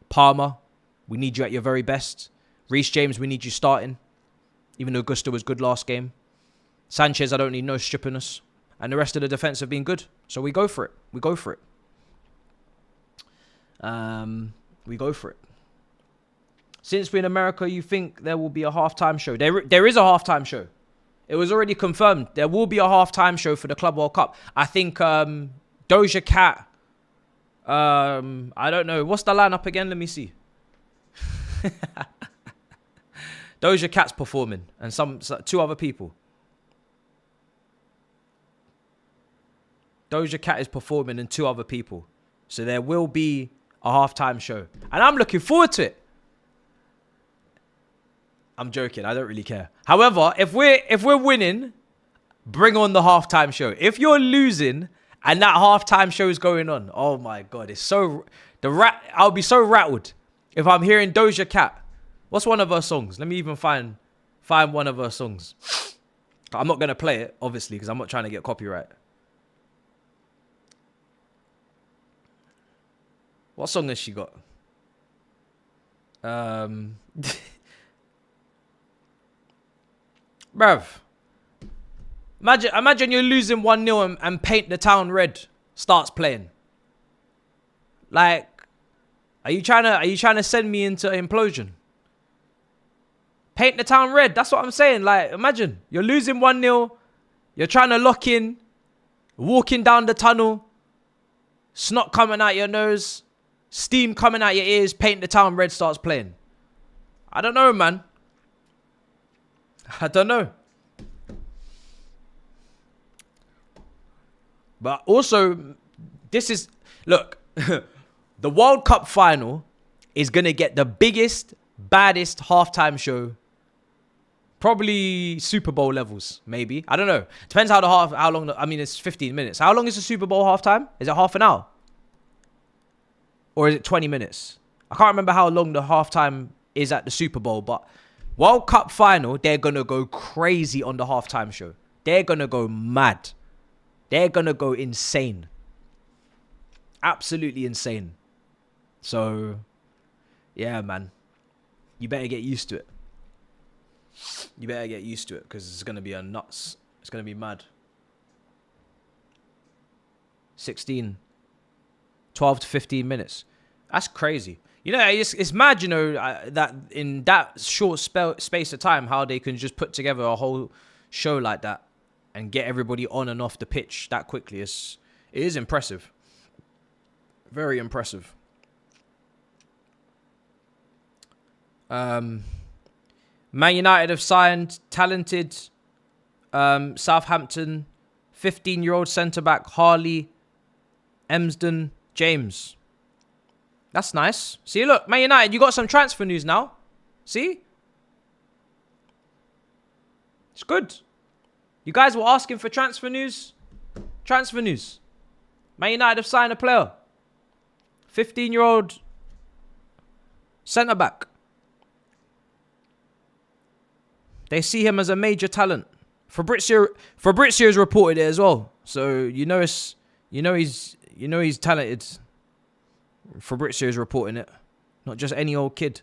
Palmer, we need you at your very best. Reece James, we need you starting. Even though Gusto was good last game. Sanchez, I don't need no stripping us. And the rest of the defense have been good. So we go for it. We go for it. Since we're in America, you think there will be a halftime show? There is a halftime show. It was already confirmed. There will be a halftime show for the Club World Cup. I think Doja Cat. I don't know. What's the lineup again? Let me see. Doja Cat's performing. And two other people. Doja Cat is performing and two other people. So there will be a halftime show. And I'm looking forward to it. I'm joking. I don't really care. However, if we're winning, bring on the halftime show. If you're losing and that halftime show is going on, oh my God, I'll be so rattled if I'm hearing Doja Cat. What's one of her songs? Let me even find one of her songs. I'm not gonna play it, obviously, because I'm not trying to get copyright. What song has she got? Bruv. Imagine you're losing 1-0 and Paint the Town Red starts playing. Like, are you trying to send me into implosion? Paint the Town Red, that's what I'm saying. Like, imagine you're losing 1-0, you're trying to lock in, walking down the tunnel, snot coming out your nose, steam coming out your ears, Paint the Town Red starts playing. I don't know, man. I don't know. But also, look, the World Cup final is going to get the biggest, baddest halftime show. Probably Super Bowl levels, maybe. I don't know. Depends how long, it's 15 minutes. How long is the Super Bowl halftime? Is it half an hour? Or is it 20 minutes? I can't remember how long the halftime is at the Super Bowl, but World Cup final, they're going to go crazy on the halftime show. They're going to go mad. They're going to go insane. Absolutely insane. So, yeah, man. You better get used to it. You better get used to it because it's going to be a nuts. It's going to be mad. 12 to 15 minutes. That's crazy. You know, it's mad, you know, that in that short space of time, how they can just put together a whole show like that and get everybody on and off the pitch that quickly. It is impressive. Very impressive. Man United have signed talented Southampton 15-year-old centre-back Harley Emsden James. That's nice. See, look, Man United, you got some transfer news now. See? It's good. You guys were asking for transfer news. Transfer news. Man United have signed a player. 15-year-old centre-back. They see him as a major talent. Fabrizio's reported it as well. So he's talented. Fabrizio's reporting it. Not just any old kid.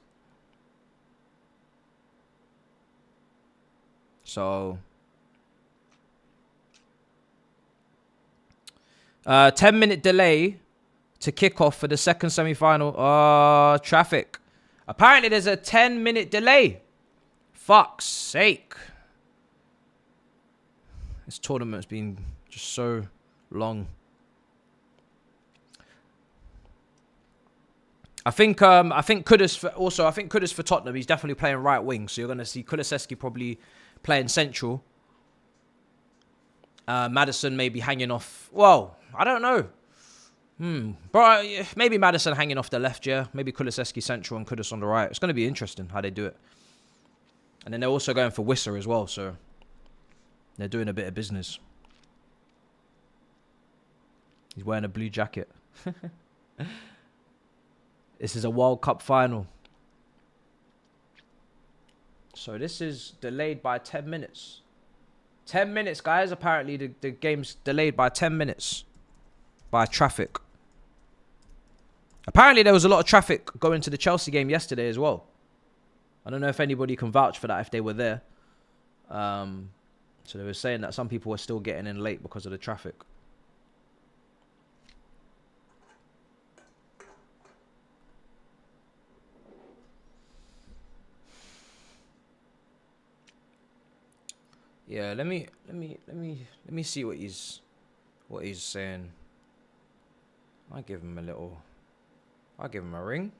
So 10-minute delay to kick off for the second semi-final. Traffic. Apparently there's a 10-minute delay. Fuck's sake. This tournament's been just so long. I think Kudus for Tottenham, he's definitely playing right wing. So you're gonna see Kulusevski probably playing central. Maddison maybe hanging off. Well, I don't know. But maybe Maddison hanging off the left, yeah. Maybe Kulusevski central and Kudus on the right. It's gonna be interesting how they do it. And then they're also going for Wissa as well, so they're doing a bit of business. He's wearing a blue jacket. This is a World Cup final. So this is delayed by 10 minutes. 10 minutes, guys. Apparently the game's delayed by 10 minutes. By traffic. Apparently there was a lot of traffic going to the Chelsea game yesterday as well. I don't know if anybody can vouch for that if they were there. So they were saying that some people were still getting in late because of the traffic. Yeah, let me see what he's saying. I'll give him a ring.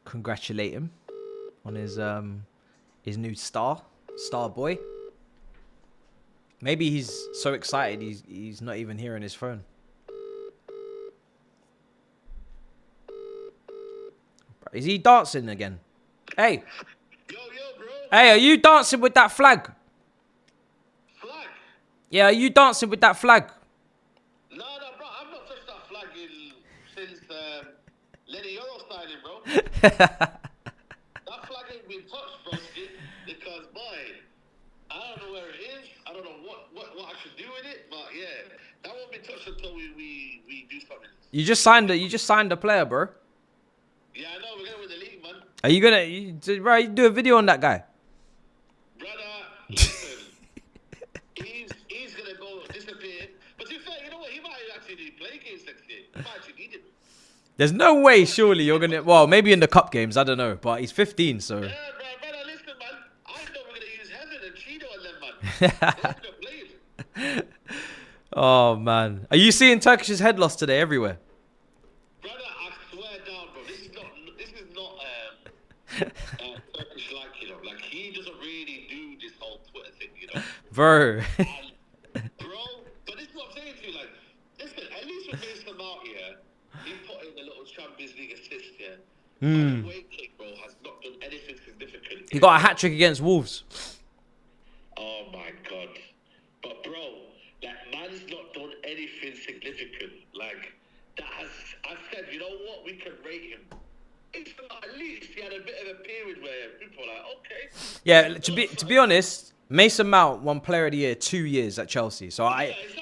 Congratulate him on his new star boy. Maybe he's so excited he's not even hearing his phone. Is he dancing again? Hey. Yo, bro. Hey, are you dancing with that flag? Flag? Yeah, are you dancing with that flag? No, bro. I've not touched that flag since Lenny Euro styling, bro. That flag ain't been touched, bro. Because, boy, I don't know where it is. I don't know what I should do with it. But, yeah, that won't be touched until we do something. You just signed a player, bro. Yeah, I know. We're going to win the league, man. Are you gonna, you do a video on that guy? Brother, listen. he's going to go disappear. But to be fair, you know what? He might actually play games next year. He might actually need him. There's no way, surely, you're gonna, well, maybe in the cup games, I don't know. But he's 15, so. Yeah, brother, listen, man. I know we're going to use Heaven and Cheeto on them, man. They're going to play it. Oh, man. Are you seeing Turkish's head loss today everywhere? Brother, I swear down, bro. This is not Turkish like, you know. Like, he doesn't really do this whole Twitter thing, you know. Bro. Bro, but this is what I'm saying to you, like, listen, at least with Mason Mount here, he put in a little Champions League assist here. But weight kick, bro, has not done anything significant. He got a hat-trick against Wolves. Oh, my God. But, bro, that man's not done anything significant. Like, that has, I said, you know what, we can rate him. It's not, at least he had a bit of a period where people were like, okay. Yeah, to be honest, Mason Mount won Player of the Year 2 years at Chelsea. So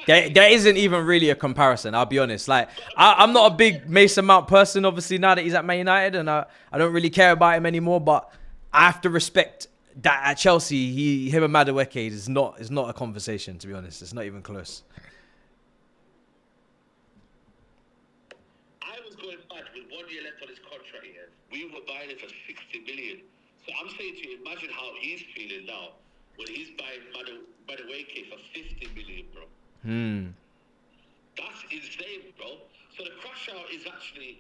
there isn't even really a comparison, I'll be honest. Like, I'm not a big Mason Mount person, obviously, now that he's at Man United, and I don't really care about him anymore, but I have to respect that at Chelsea, him and Madueke is not a conversation, to be honest. It's not even close. I was going mad with 1 year left on his contract here. We were buying it for 60 million. So So I'm saying to you, imagine how he's feeling now when he's buying Madueke for 50 million, bro. That's insane, bro. So the crash out is actually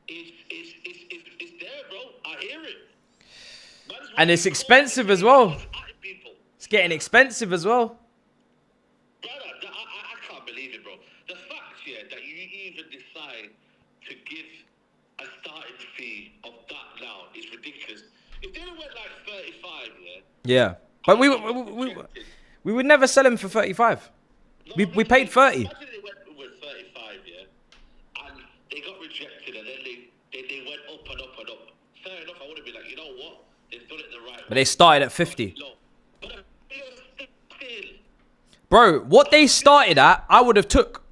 is there, bro. I hear it. And it's expensive as well. It's getting expensive as well. Brother, I can't believe it, bro. The fact, yeah, that you even decide to give a starting fee of that now is ridiculous. If they went like 35, yeah. But we would never sell him for 35. No, we paid 30. Imagine they went with 35, yeah, and they got rejected, and then they went up and up and up. Fair enough, I would have been like, you know what? They've done it the right way. But they started at 50. No. But still. Bro, what they started at, I would have took.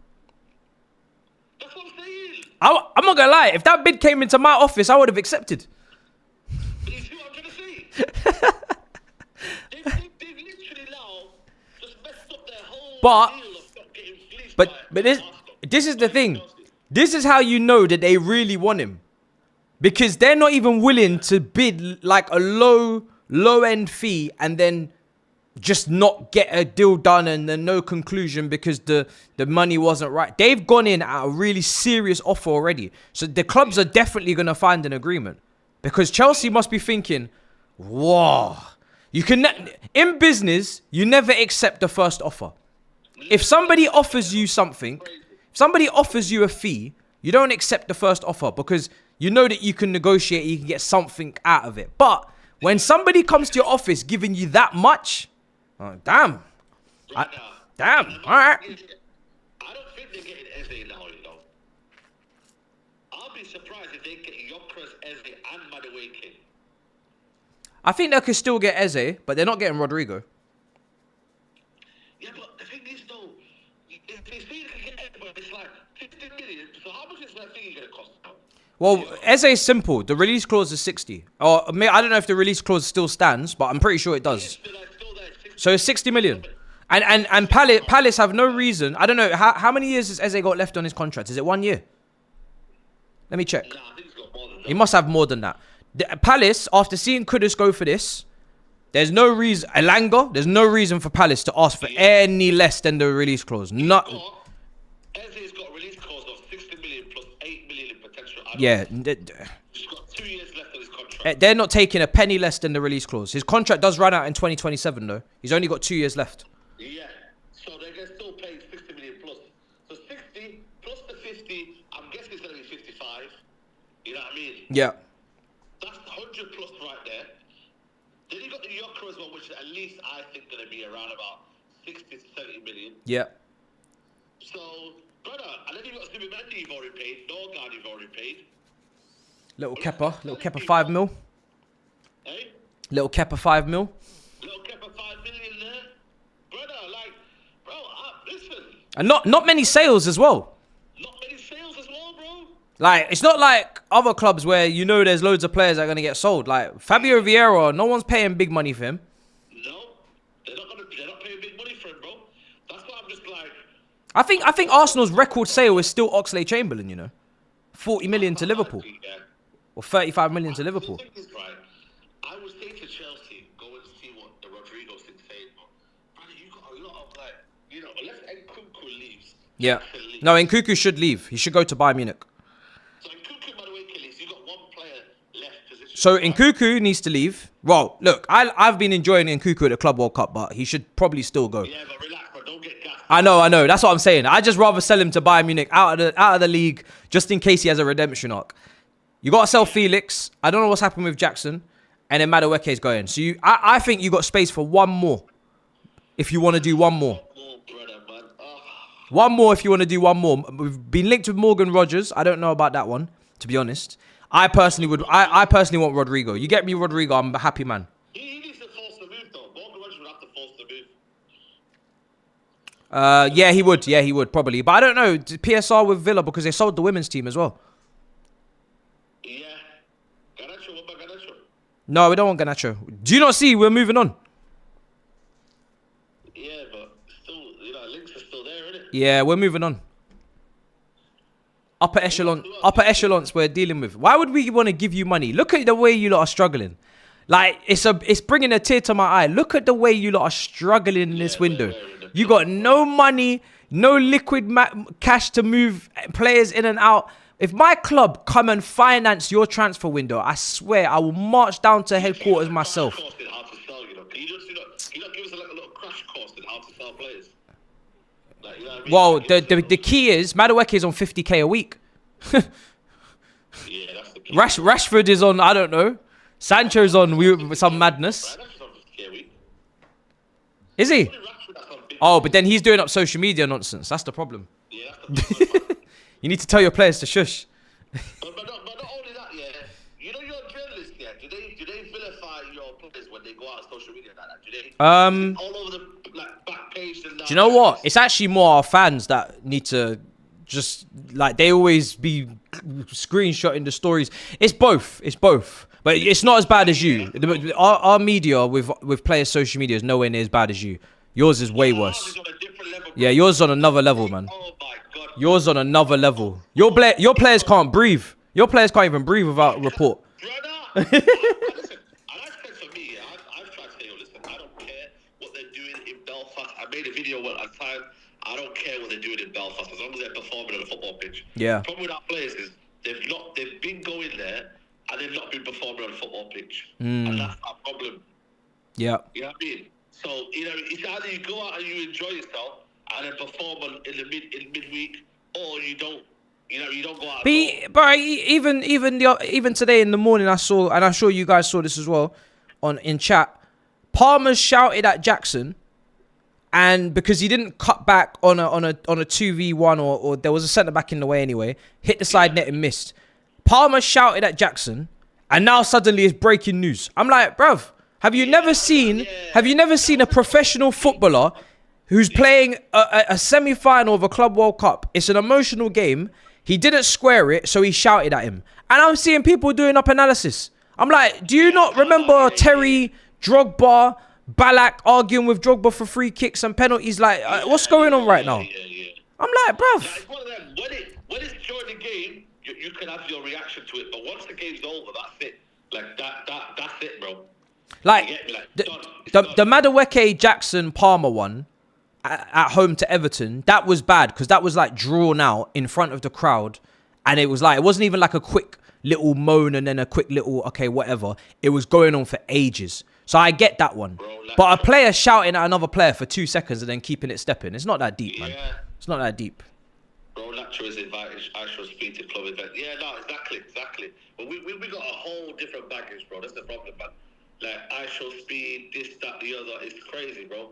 That's what I'm saying. I'm not gonna lie. If that bid came into my office, I would have accepted. You see what I'm trying to say? they've literally now just messed up their whole deal of not getting fleeced but by this is the thing. This is how you know that they really want him. Because they're not even willing to bid like a low end fee and then just not get a deal done and then no conclusion because the money wasn't right. They've gone in at a really serious offer already. So the clubs are definitely going to find an agreement. Because Chelsea must be thinking, whoa, you can in business, you never accept the first offer. If somebody offers you something, if somebody offers you a fee, you don't accept the first offer because you know that you can negotiate, you can get something out of it. But when somebody comes to your office giving you that much, damn. Damn, all right. I don't think they're getting Eze now, you know. I'll be surprised if they get Gyökeres, Eze, and Madueke. I think they could still get Eze, but they're not getting Rodrigo. Yeah, but the thing is, though, if they say they can get Eze, but it's like 50 million, so how much is that thing going to cost now? Well, Eze is simple. The release clause is 60. Or I don't know if the release clause still stands, but I'm pretty sure it does. So it's 60 million. And Palace have no reason. I don't know. How many years has Eze got left on his contract? Is it 1 year? Let me check. Nah, I think he's got more than that. He must have more than that. Palace, after seeing Kudus go for this, there's no reason. Elanga, there's no reason for Palace to ask for any less than the release clause. Not. Eze's got a release clause of 60 million plus 8 million in potential. Yeah. He's got 2 years left on his contract. They're not taking a penny less than the release clause. His contract does run out in 2027 though. He's only got 2 years left. Yeah. So they're going to still pay 60 million plus. So 60 plus the 50, I'm guessing it's going to be 55. You know what I mean? Yeah. That's 100 plus right there. Then you got the Gyökeres one, which at least I think going to be around about 60 to 70 million. Yeah. So, brother, and then you got Zubimendi you've already paid, Norgard you've already paid. Little Kepa 5 mil. Hey? Little Kepa 5 mil. Little Kepa 5 million there. Brother, like, bro, listen. And not many sales as well. Not many sales as well, bro. Like, it's not like other clubs where you know there's loads of players that are going to get sold. Like, Fabio Vieira, no one's paying big money for him. No, they're not paying big money for him, bro. That's why I'm just like... I think Arsenal's record sale is still Oxlade-Chamberlain, you know. 40 million to Liverpool. Yeah. Or 35 million to Liverpool. The thing is, right, I would say to Chelsea, go and see what the Rodrigo thing saying. Brother, you got a lot of, like, you know, unless Nkunku leaves. Yeah. No, Nkunku should leave. He should go to Bayern Munich. So Nkunku, by the way, leaves. You got one player left. So Nkunku needs to leave. Well, look, I've been enjoying Nkunku at the Club World Cup, but he should probably still go. Yeah, but relax, bro. Don't get gassed. I know. That's what I'm saying. I just rather sell him to Bayern Munich out of the league, just in case he has a redemption arc. You got to sell Felix. I don't know what's happened with Jackson. And then Madueke is going. So I think you got space for one more. If you want to do one more. One more if you want to do one more. We've been linked with Morgan Rogers. I don't know about that one, to be honest. I personally want Rodrigo. You get me Rodrigo, I'm a happy man. He needs to force the move, though. Morgan Rogers would have to force the move. Yeah, he would. Yeah, he would, probably. But I don't know. PSR with Villa because they sold the women's team as well. Yeah. Garnacho, what about Garnacho? No, we don't want Garnacho. Do you not see? We're moving on. Yeah, but still, you know, links are still there, isn't it? Yeah, we're moving on. Upper echelons we're dealing with. Why would we want to give you money? Look at the way you lot are struggling. Like, it's bringing a tear to my eye. Look at the way you lot are struggling in this window. You got no money, no liquid cash to move players in and out. If my club come and finance your transfer window, I swear I will march down to headquarters myself. Can you just give us like a little crash course in how to sell players? Like, you know what I mean? Well, Like, the key is Madueke is on 50k a week. yeah, that's the key. Rashford is on, I don't know. Sancho's on some madness. Right, Rashford's on 50K a week. Is he? Only Rashford that's on big Oh, but then he's doing up social media nonsense. That's the problem. Yeah, that's the problem. You need to tell your players to shush. But not only that, yeah. You know you're a journalist, yeah. Do they vilify your players when they go out on social media like that? Do they? All over the back page and that. Do you know what? It's actually more our fans that need to just like they always be screenshotting the stories. It's both. But it's not as bad as you. Our media with players' social media is nowhere near as bad as you. Yours is way worse. Ours is on a different level, bro. Yeah, yours is on another level, man. Oh my God. Yours on another level. Your players can't breathe. Your players can't even breathe without a report. Brother, listen, and I said for me, I've tried to say, listen, I don't care what they're doing in Belfast. I made a video at the time. I don't care what they're doing in Belfast as long as they're performing on a football pitch. Yeah. The problem with our players is they've been going there and they've not been performing on a football pitch, and that's our problem. Yeah. You know what I mean? So it's either you go out and you enjoy yourself and then perform in midweek, or you don't. You don't go out. But even today in the morning, I saw, and I'm sure you guys saw this as well, in chat. Palmer's shouted at Jackson, and because he didn't cut back on a 2v1 or there was a centre back in the way anyway, hit the side net and missed. Palmer shouted at Jackson, and now suddenly it's breaking news. I'm like, bruv, have you never seen a professional footballer who's playing a semi-final of a Club World Cup? It's an emotional game. He didn't square it, so he shouted at him. And I'm seeing people doing up analysis. I'm like, do you not remember Terry, Drogba, Ballack arguing with Drogba for free kicks and penalties? Like, what's going on right now? I'm like, bruv. It's one of them. When it's during the game, you can have your reaction to it. But once the game's over, that's it. Like, that's it, bro. Like, done. the Madueke Jackson Palmer one at home to Everton, that was bad because that was like drawn out in front of the crowd, and it wasn't even like a quick little moan and then a quick little okay whatever. It was going on for ages. So I get that one. But a player shouting at another player for 2 seconds and then keeping it stepping, it's not that deep, man. It's not that deep. Bro, Nacho is invited. I shall speak to club event. Yeah, no, exactly. But we got a whole different baggage, bro. That's the problem, man. Like, I shall speed, this, that, the other. It's crazy, bro.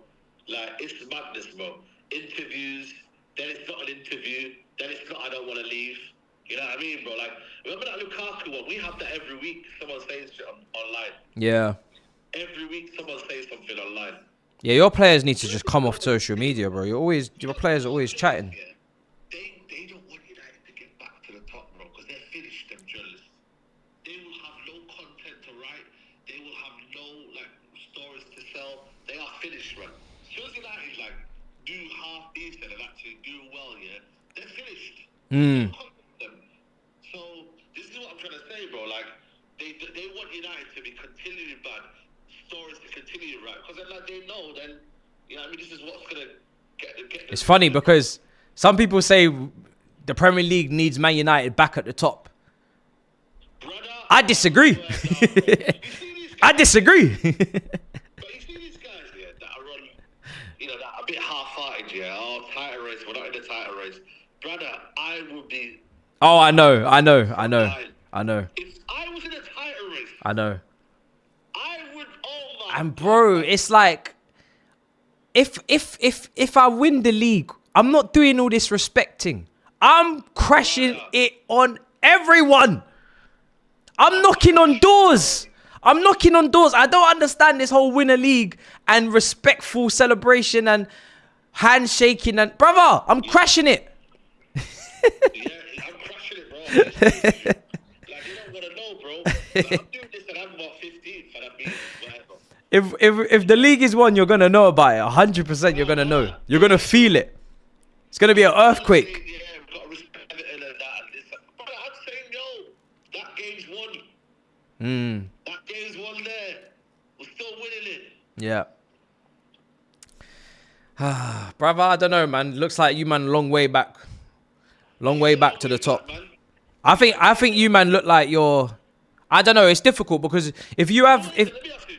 Like, it's madness, bro. Interviews, then it's not an interview, then it's not I don't want to leave. You know what I mean, bro? Like, remember that Lukaku one? We have that every week. Someone says shit online. Yeah. Every week, someone says something online. Yeah, your players need to just come off social media, bro. Your players are always chatting. Yeah. They don't want United to get back to the top, bro, because they're finished, them journalists. They will have no content to write. They will have no, stories to sell. They are finished, bro. As soon as United, do half decent and actually do well, yeah, they're finished. So, this is what I'm trying to say, bro. Like, they want United to be continually bad, stories to continue right, because then, they know, then, you know what I mean, this is what's going to get them. It's funny because some people say the Premier League needs Man United back at the top. Brother, I disagree. I disagree. But you see these guys, yeah, that are on, that are a bit half-hearted, yeah. Oh, title race, we're not in the title race. Brother, I would be... Oh, I know. If I was in a title race... I know. I would... Oh, my... And, bro, it's like... If I win the league, I'm not doing all this respecting. I'm crashing it on everyone. I'm knocking on doors. I don't understand this whole win a league and respectful celebration and handshaking and brother, I'm crashing it. Yeah, I'm crashing it, bro. You don't want to know, bro. I'm doing this and I'm about 15 for that meeting, whatever. If the league is won, you're gonna know about it. 100%, you're gonna know. You're gonna feel it. It's gonna be an earthquake. Yeah, we've got to respect it and that. But I'm saying, that game's won. That games won there. We're still winning it. Yeah. Brother, I don't know, man. Looks like you, man, long way back. Long way back to the top. I think you, man, look like you're... I don't know. It's difficult because if you have... Let me ask you.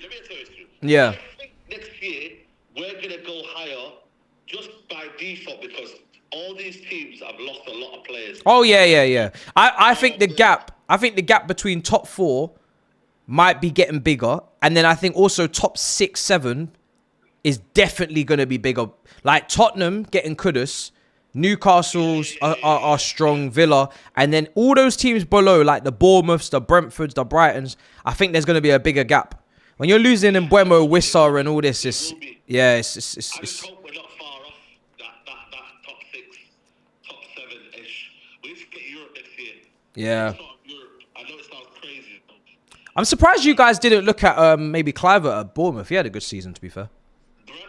Yeah. I think next year, we're going to go higher just by default because all these teams have lost a lot of players. Oh, yeah. I think the gap... I think the gap between top 4 might be getting bigger. And then I think also top 6, 7 is definitely going to be bigger. Like Tottenham getting Kudus, Newcastle's are strong, Villa. And then all those teams below, like the Bournemouths, the Brentfords, the Brightons, I think there's going to be a bigger gap. When you're losing in Mbeumo, Wissa and all this, it's... Yeah, I just hope we're not far off that top 6, top 7-ish. We need to get Europe next year. Yeah. I know it sounds crazy. I'm surprised you guys didn't look at maybe Cliver at Bournemouth. He had a good season, to be fair. Brother,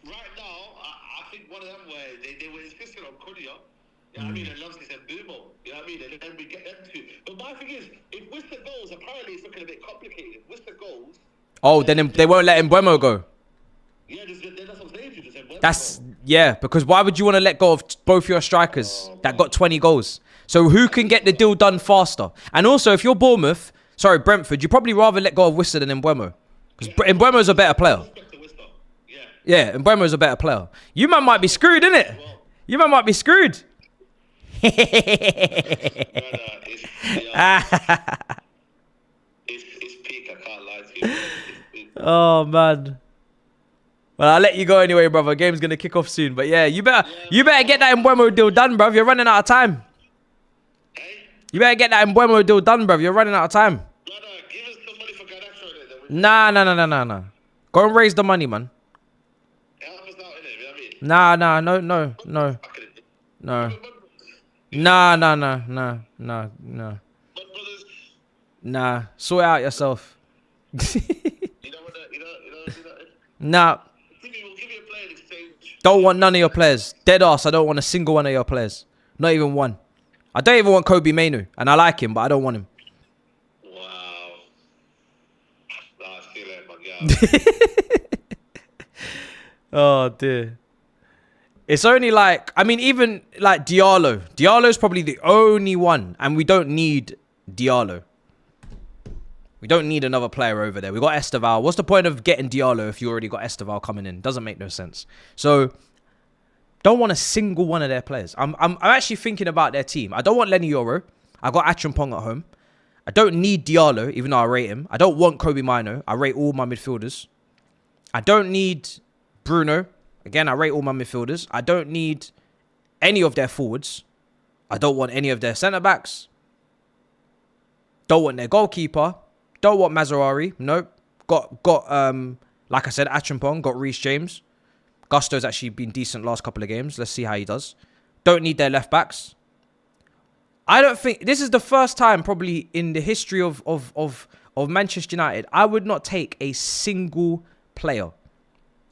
right now, I think one of them where they were insisting on Cunha. You know what I mean? And obviously said Bumo. You know what I mean? And then we get them two. But my thing is, if Wissa goes, apparently it's looking a bit complicated. If Wissa goes... Oh, then they won't let Mbeumo go. Yeah, that's what I'm saying to you. That's... Yeah, because why would you want to let go of both your strikers that got 20 goals? So who can get the deal done faster? And also, if you're Brentford, you'd probably rather let go of Wissa than Mbeumo. Because Mbeumo's a better player. Yeah, Mbeumo's a better player. You man might be screwed, innit? You man might be screwed. It's peak, I can't lie to you. Oh, man. Well, I'll let you go anyway, brother. Game's going to kick off soon. But yeah, you better get that Mbeumo deal done, bruv. You're running out of time. You better get that Mbeumo deal done, bruv. You're running out of time. Brother, give us some money for Garnacho. Nah. Go and raise the money, man. Help us out, innit? You know what I mean? No. Nah. Sort it out yourself. You don't want to, Nah. We'll give you a player in exchange. Don't want none of your players. Dead ass, I don't want a single one of your players. Not even one. I don't even want Kobe Mainu. And I like him, but I don't want him. Wow. Nah, still there, my guy. Oh, dear. It's only like... I mean, even like Diallo. Diallo's probably the only one. And we don't need Diallo. We don't need another player over there. We got Esteval. What's the point of getting Diallo if you already got Esteval coming in? Doesn't make no sense. So... Don't want a single one of their players. I'm actually thinking about their team. I don't want Lenny Yoro. I got Achampong at home. I don't need Diallo, even though I rate him. I don't want Kobe Mino. I rate all my midfielders. I don't need Bruno. Again, I rate all my midfielders. I don't need any of their forwards. I don't want any of their centre-backs. Don't want their goalkeeper. Don't want Mazzarari. Nope. Got like I said, Achampong. Got Reece James. Gusto's actually been decent last couple of games. Let's see how he does. Don't need their left backs. I don't think... This is the first time probably in the history of Manchester United. I would not take a single player.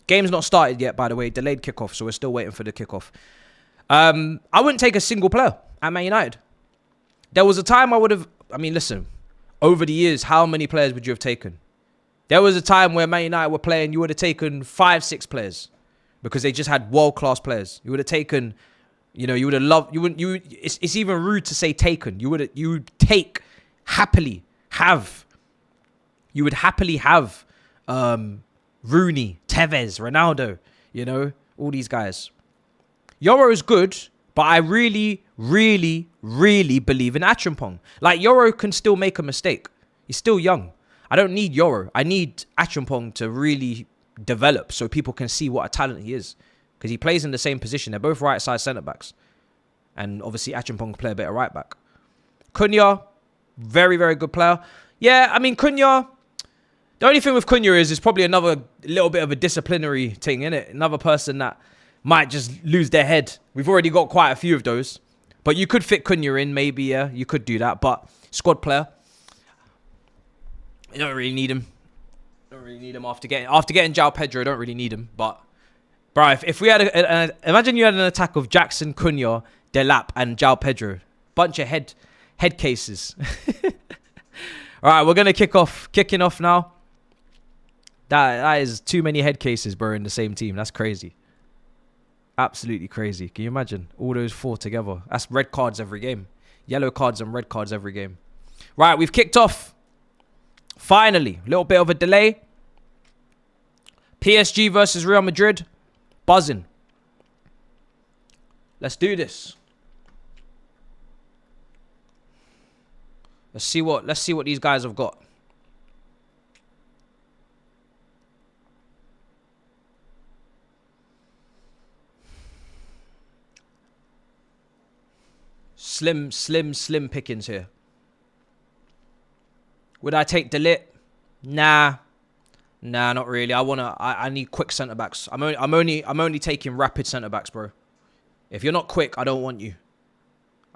Game's not started yet, by the way. Delayed kickoff, so we're still waiting for the kickoff. I wouldn't take a single player at Man United. There was a time I would have... I mean, listen. Over the years, how many players would you have taken? There was a time where Man United were playing, you would have taken 5, 6 players. Because they just had world-class players. You would have taken, you know, you would have loved, it's even rude to say taken. You would happily have Rooney, Tevez, Ronaldo, you know, all these guys. Yoro is good, but I really believe in Achampong. Like, Yoro can still make a mistake. He's still young. I don't need Yoro. I need Achampong to really develop so people can see what a talent he is, because he plays in the same position. They're both right side centre backs, and obviously Achampong can play a better right back. Cunha, very good player. Yeah, I mean Cunha. The only thing with Cunha is probably another little bit of a disciplinary thing, isn't it? Another person that might just lose their head. We've already got quite a few of those, but you could fit Cunha in, maybe. Yeah, you could do that, but squad player. You don't really need him. Don't really need him after getting João Pedro. Don't really need him. But, bro, if we had imagine you had an attack of Jackson, Cunha, Delap, and João Pedro, bunch of head cases. All right, we're gonna kicking off now. That is too many head cases, bro, in the same team. That's crazy. Absolutely crazy. Can you imagine all those 4 together? That's red cards every game. Yellow cards and red cards every game. Right, we've kicked off. Finally, a little bit of a delay. PSG versus Real Madrid. Buzzing. Let's do this. Let's see what these guys have got. Slim pickings here. Would I take Delit? Nah, not really. I need quick centre backs. I'm only taking rapid centre backs, bro. If you're not quick, I don't want you.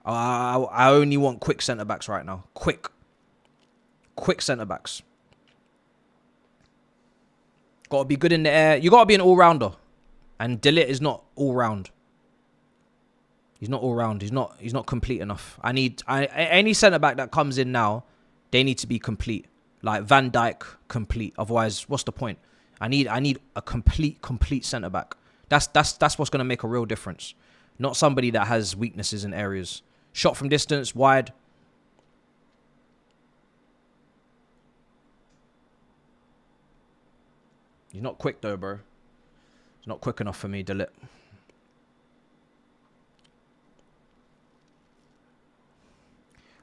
I only want quick centre backs right now. Quick centre backs. Got to be good in the air. You got to be an all rounder, and Delit is not all round. He's not all round. He's not complete enough. Any centre back that comes in now, they need to be complete. Like Van Dijk, complete. Otherwise, what's the point? I need a complete centre back. That's what's gonna make a real difference. Not somebody that has weaknesses in areas. Shot from distance, wide. He's not quick though, bro. He's not quick enough for me, Delit.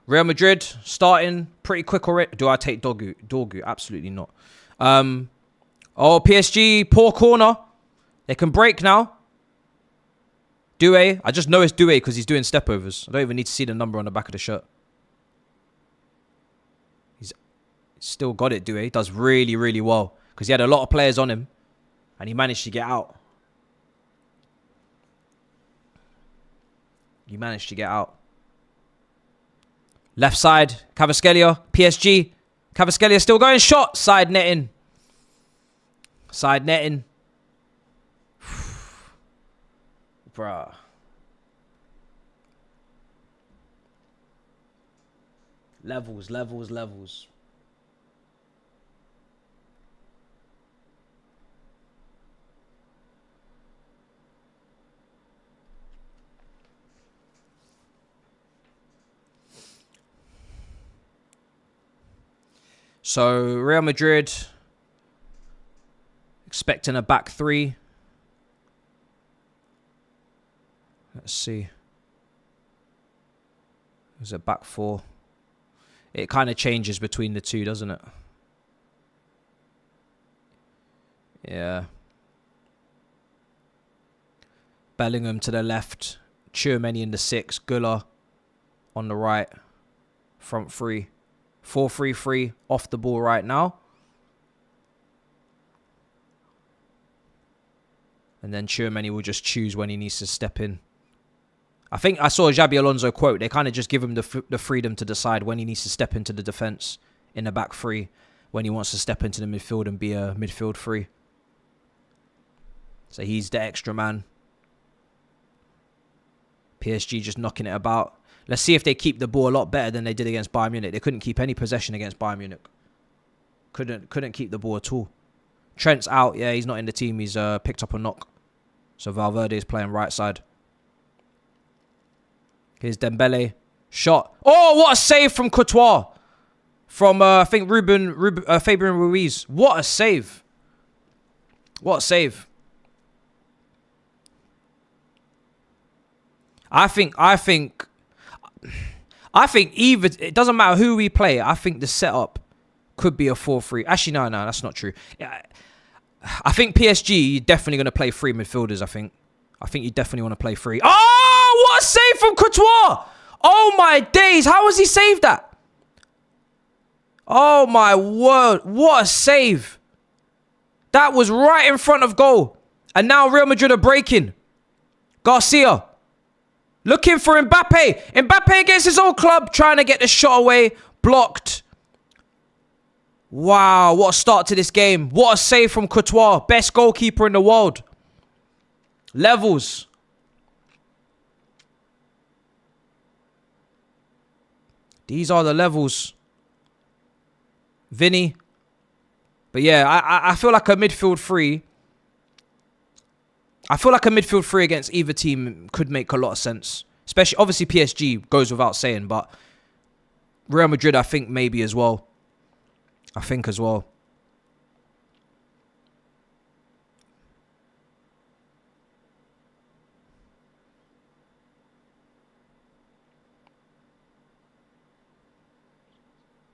Real Madrid starting pretty quick already. Do I take Dorgu? Dorgu, absolutely not. PSG, poor corner. They can break now. Doué. I just know it's Doué because he's doing stepovers. I don't even need to see the number on the back of the shirt. He's still got it, Doué. He does really, really well because he had a lot of players on him and he managed to get out. He managed to get out. Left side, Kvaratskhelia, PSG. Kvaratskhelia still going. Shot. Side netting. Side netting. Bruh. Levels. So, Real Madrid expecting a back 3. Let's see. Is it back 4? It kind of changes between the two, doesn't it? Yeah. Bellingham to the left. Tchouaméni in the 6. Güler on the right. Front 3. 4-3-3 off the ball right now. And then Tchouaméni will just choose when he needs to step in. I think I saw a Xabi Alonso quote. They kind of just give him the freedom to decide when he needs to step into the defence in the back 3, when he wants to step into the midfield and be a midfield 3. So he's the extra man. PSG just knocking it about. Let's see if they keep the ball a lot better than they did against Bayern Munich. They couldn't keep any possession against Bayern Munich. Couldn't keep the ball at all. Trent's out. Yeah, he's not in the team. He's picked up a knock. So Valverde is playing right side. Here's Dembele. Shot. Oh, what a save from Courtois. From, I think, Fabian Ruiz. What a save. What a save. I think either, it doesn't matter who we play. I think the setup could be a 4-3. Actually, no, that's not true. I think PSG, you're definitely going to play 3 midfielders, I think you definitely want to play 3. Oh, what a save from Courtois. Oh, my days. How has he saved that? Oh, my word. What a save. That was right in front of goal. And now Real Madrid are breaking. Garcia. Looking for Mbappe. Mbappe against his old club. Trying to get the shot away. Blocked. Wow. What a start to this game. What a save from Courtois. Best goalkeeper in the world. Levels. These are the levels. Vinny. But yeah, I feel like a midfield three. I feel like a midfield three against either team could make a lot of sense. Especially, obviously, PSG goes without saying, but Real Madrid, I think maybe as well. I think as well.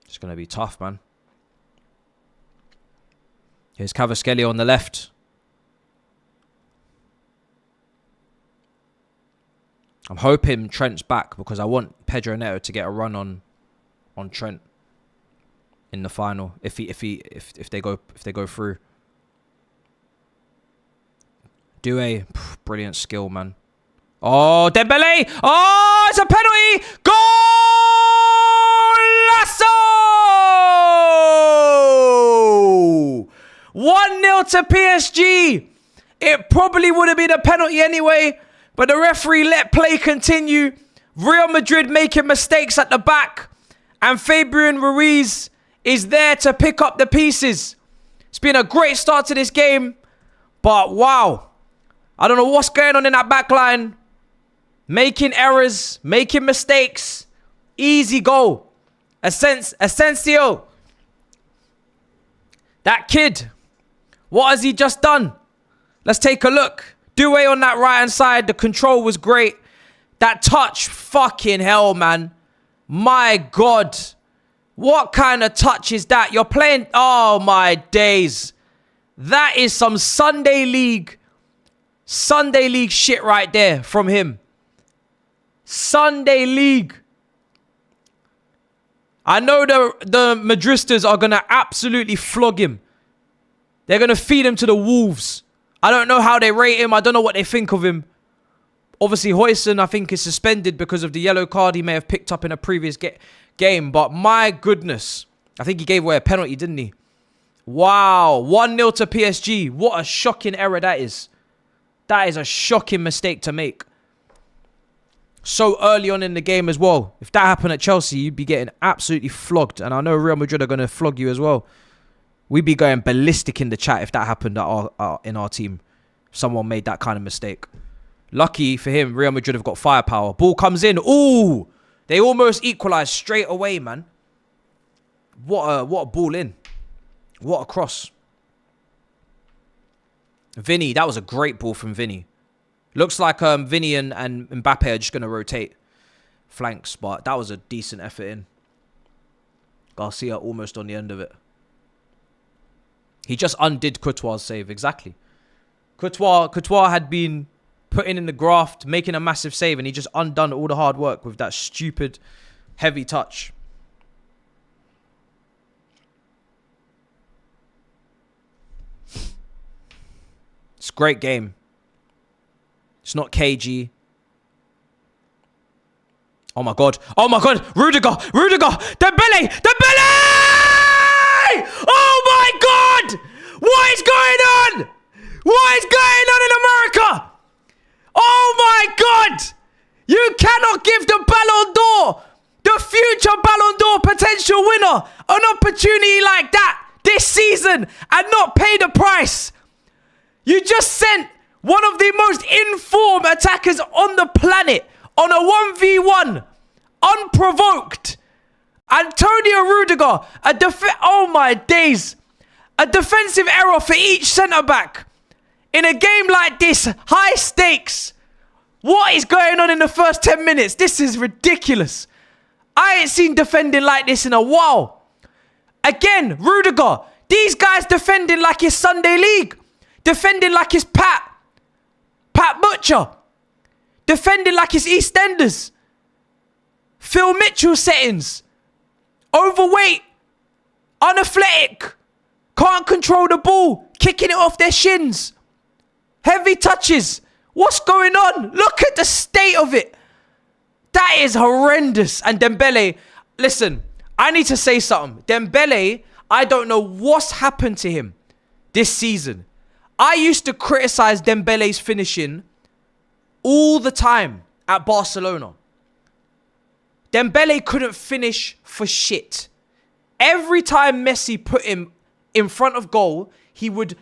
It's going to be tough, man. Here's Kvaratskhelia on the left. I'm hoping Trent's back because I want Pedro Neto to get a run on Trent in the final if they go through. Doué, brilliant skill, man. Oh, Dembele! Oh, it's a penalty! Golazo! 1-0 to PSG. It probably would have been a penalty anyway, but the referee let play continue. Real Madrid making mistakes at the back, and Fabian Ruiz is there to pick up the pieces. It's been a great start to this game, but wow. I don't know what's going on in that back line. Making errors, making mistakes. Easy goal. Asensio. That kid. What has he just done? Let's take a look. Doué on that right-hand side. The control was great. That touch. Fucking hell, man. My God. What kind of touch is that? You're playing... Oh, my days. That is some Sunday League shit right there from him. Sunday League. I know the Madristas are going to absolutely flog him. They're going to feed him to the wolves. I don't know how they rate him. I don't know what they think of him. Obviously, Huijsen, I think, is suspended because of the yellow card he may have picked up in a previous game. But my goodness. I think he gave away a penalty, didn't he? Wow. 1-0 to PSG. What a shocking error that is. That is a shocking mistake to make. So early on in the game as well. If that happened at Chelsea, you'd be getting absolutely flogged. And I know Real Madrid are going to flog you as well. We'd be going ballistic in the chat if that happened at in our team. If someone made that kind of mistake. Lucky for him, Real Madrid have got firepower. Ball comes in. Ooh! They almost equalised straight away, man. What a ball in. What a cross. Vinny, that was a great ball from Vinny. Looks like Vinny and Mbappe are just going to rotate flanks, but that was a decent effort in. Garcia almost on the end of it. He just undid Courtois' save, exactly. Courtois had been putting in the graft, making a massive save, and he just undone all the hard work with that stupid, heavy touch. It's a great game. It's not cagey. Oh my God. Oh my God. Rudiger. Dembele. Oh my God. What is going on? What is going on in America? Oh my God. You cannot give the Ballon d'Or, the future Ballon d'Or potential winner, an opportunity like that this season and not pay the price. You just sent one of the most informed attackers on the planet on a 1v1, unprovoked. Antonio Rudiger, oh my days, a defensive error for each centre-back. In a game like this, high stakes. What is going on in the first 10 minutes? This is ridiculous. I ain't seen defending like this in a while. Again, Rudiger, these guys defending like it's Sunday League. Defending like it's Pat Butcher. Defending like it's EastEnders. Phil Mitchell settings. Overweight. Unathletic. Can't control the ball. Kicking it off their shins. Heavy touches. What's going on? Look at the state of it. That is horrendous. And Dembele, listen, I need to say something. Dembele, I don't know what's happened to him this season. I used to criticize Dembele's finishing all the time at Barcelona. Dembele couldn't finish for shit. Every time Messi put him in front of goal, he would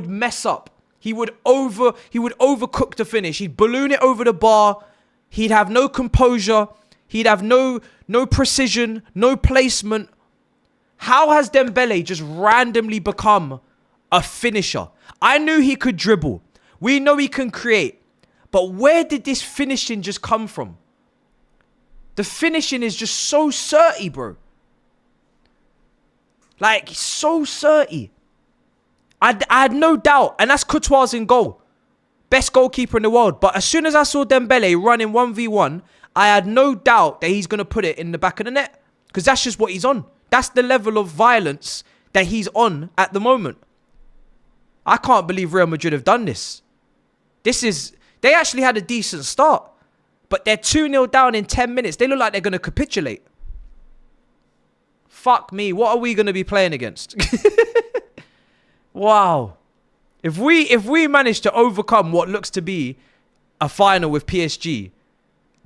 mess up. He would overcook the finish. He'd balloon it over the bar. He'd have no composure. He'd have no precision, no placement. How has Dembele just randomly become a finisher? I knew he could dribble. We know he can create. But where did this finishing just come from? The finishing is just so certy, bro. Like, so certy. I had no doubt. And that's Courtois in goal. Best goalkeeper in the world. But as soon as I saw Dembele running 1v1, I had no doubt that he's going to put it in the back of the net. Because that's just what he's on. That's the level of violence that he's on at the moment. I can't believe Real Madrid have done this. They actually had a decent start. But they're 2-0 down in 10 minutes. They look like they're going to capitulate. Fuck me. What are we going to be playing against? Wow. If we manage to overcome what looks to be a final with PSG,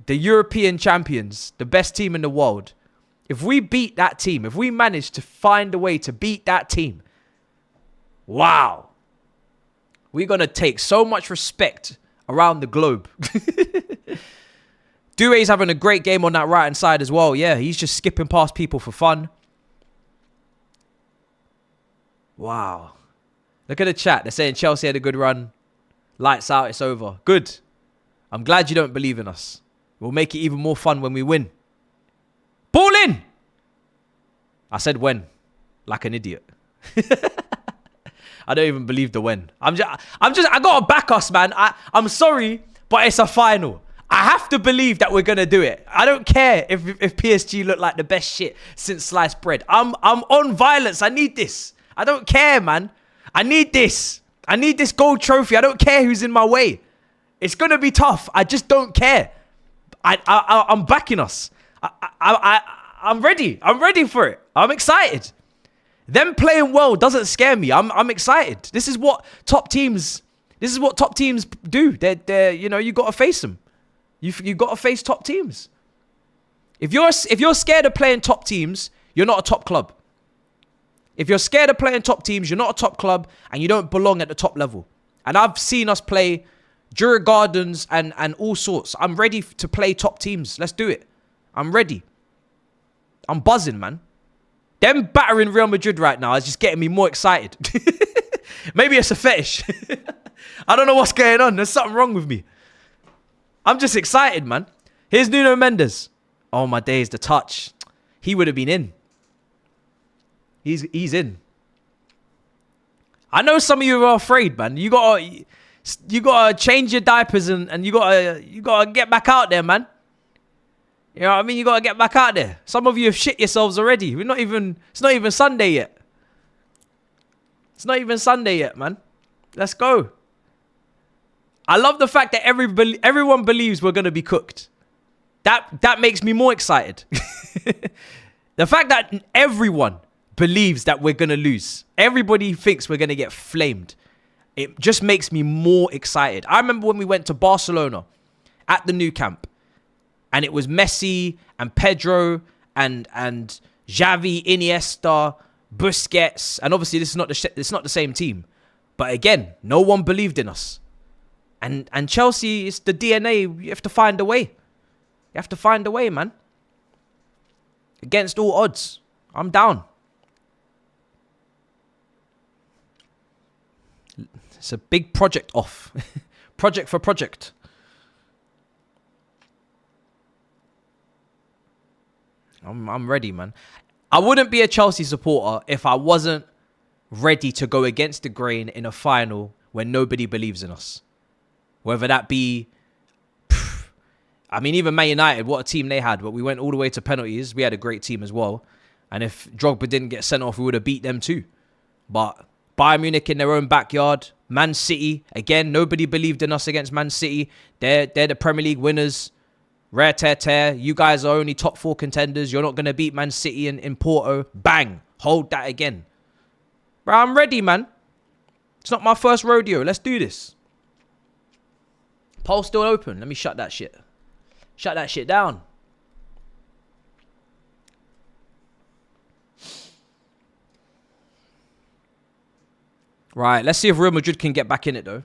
the European champions, the best team in the world, if we beat that team, if we manage to find a way to beat that team, wow. We're going to take so much respect around the globe. Doué's having a great game on that right-hand side as well. Yeah, he's just skipping past people for fun. Wow. Look at the chat. They're saying Chelsea had a good run. Lights out, it's over. Good. I'm glad you don't believe in us. We'll make it even more fun when we win. Ball in! I said when. Like an idiot. I don't even believe the when. I gotta back us, man. I'm sorry, but it's a final. I have to believe that we're gonna do it. I don't care if PSG look like the best shit since sliced bread. I'm on violence. I need this. I don't care, man. I need this. I need this gold trophy. I don't care who's in my way. It's gonna be tough. I just don't care. I'm backing us. I'm ready. I'm ready for it. I'm excited. Them playing well doesn't scare me. I'm excited. This is what top teams do. They're you got to face them. You got to face top teams. If you're scared of playing top teams, you're not a top club. If you're scared of playing top teams, you're not a top club and you don't belong at the top level. And I've seen us play Jura Gardens and all sorts. I'm ready to play top teams. Let's do it. I'm ready. I'm buzzing, man. Them battering Real Madrid right now is just getting me more excited. Maybe it's a fetish. I don't know what's going on. There's something wrong with me. I'm just excited, man. Here's Nuno Mendes. Oh, my days, the touch. He would have been in. He's in. I know some of you are afraid, man. You gotta change your diapers and you gotta get back out there, man. You know what I mean? You gotta get back out there. Some of you have shit yourselves already. It's not even Sunday yet. It's not even Sunday yet, man. Let's go. I love the fact that everyone believes we're gonna be cooked. That makes me more excited. The fact that everyone believes that we're gonna lose. Everybody thinks we're gonna get flamed. It just makes me more excited. I remember when we went to Barcelona at the new camp. And it was Messi and Pedro and Xavi, Iniesta, Busquets. And obviously, it's not the same team. But again, no one believed in us. And Chelsea, it's the DNA. You have to find a way. You have to find a way, man. Against all odds. I'm down. It's a big project off. Project for project. I'm ready, man. I wouldn't be a Chelsea supporter if I wasn't ready to go against the grain in a final when nobody believes in us. Whether that be... I mean, even Man United, what a team they had. But we went all the way to penalties. We had a great team as well. And if Drogba didn't get sent off, we would have beat them too. But Bayern Munich in their own backyard. Man City, again, nobody believed in us against Man City. They're the Premier League winners. Rare tear. You guys are only top 4 contenders. You're not going to beat Man City in Porto. Bang. Hold that again. Bro, I'm ready, man. It's not my first rodeo. Let's do this. Poll's still open. Let me shut that shit. Shut that shit down. Right, let's see if Real Madrid can get back in it, though.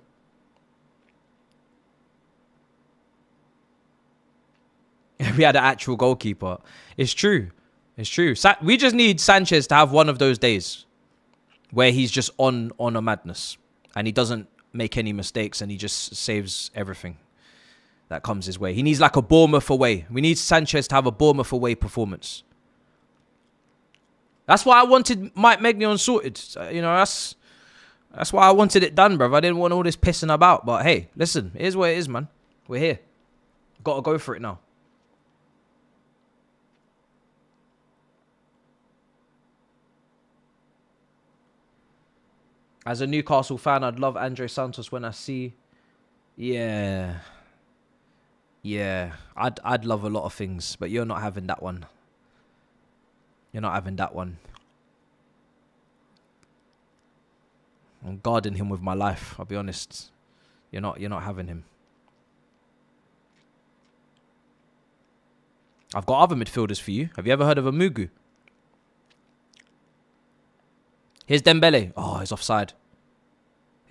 We had an actual goalkeeper. It's true. It's true. We just need Sanchez to have one of those days where he's just on a madness and he doesn't make any mistakes and he just saves everything that comes his way. He needs like a Bournemouth away. We need Sanchez to have a Bournemouth away performance. That's why I wanted Mike Maignan sorted. You know, that's why I wanted it done, bruv. I didn't want all this pissing about. But hey, listen, it is what it is, man. We're here. Got to go for it now. As a Newcastle fan, I'd love Andre Santos when I see... Yeah. Yeah. I'd love a lot of things, but you're not having that one. You're not having that one. I'm guarding him with my life, I'll be honest. You're not having him. I've got other midfielders for you. Have you ever heard of a Mugu? Here's Dembele. Oh, he's offside.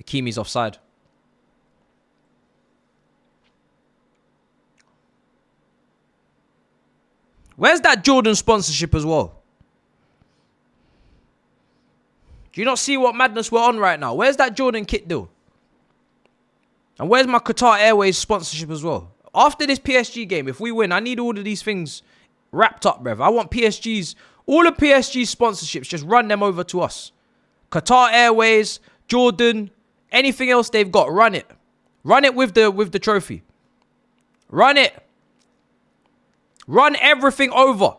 Hakimi's offside. Where's that Jordan sponsorship as well? Do you not see what madness we're on right now? Where's that Jordan kit deal? And where's my Qatar Airways sponsorship as well? After this PSG game, if we win, I need all of these things wrapped up, bruv. I want all of PSG's sponsorships, just run them over to us. Qatar Airways, Jordan, anything else they've got, run it. Run it with the trophy. Run it. Run everything over.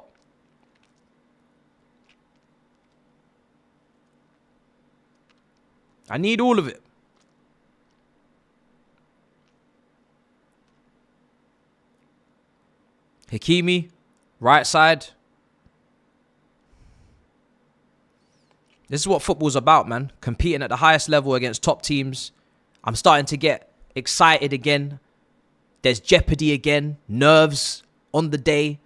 I need all of it. Hakimi, right side. This is what football's about, man. Competing at the highest level against top teams. I'm starting to get excited again. There's jeopardy again. Nerves on the day.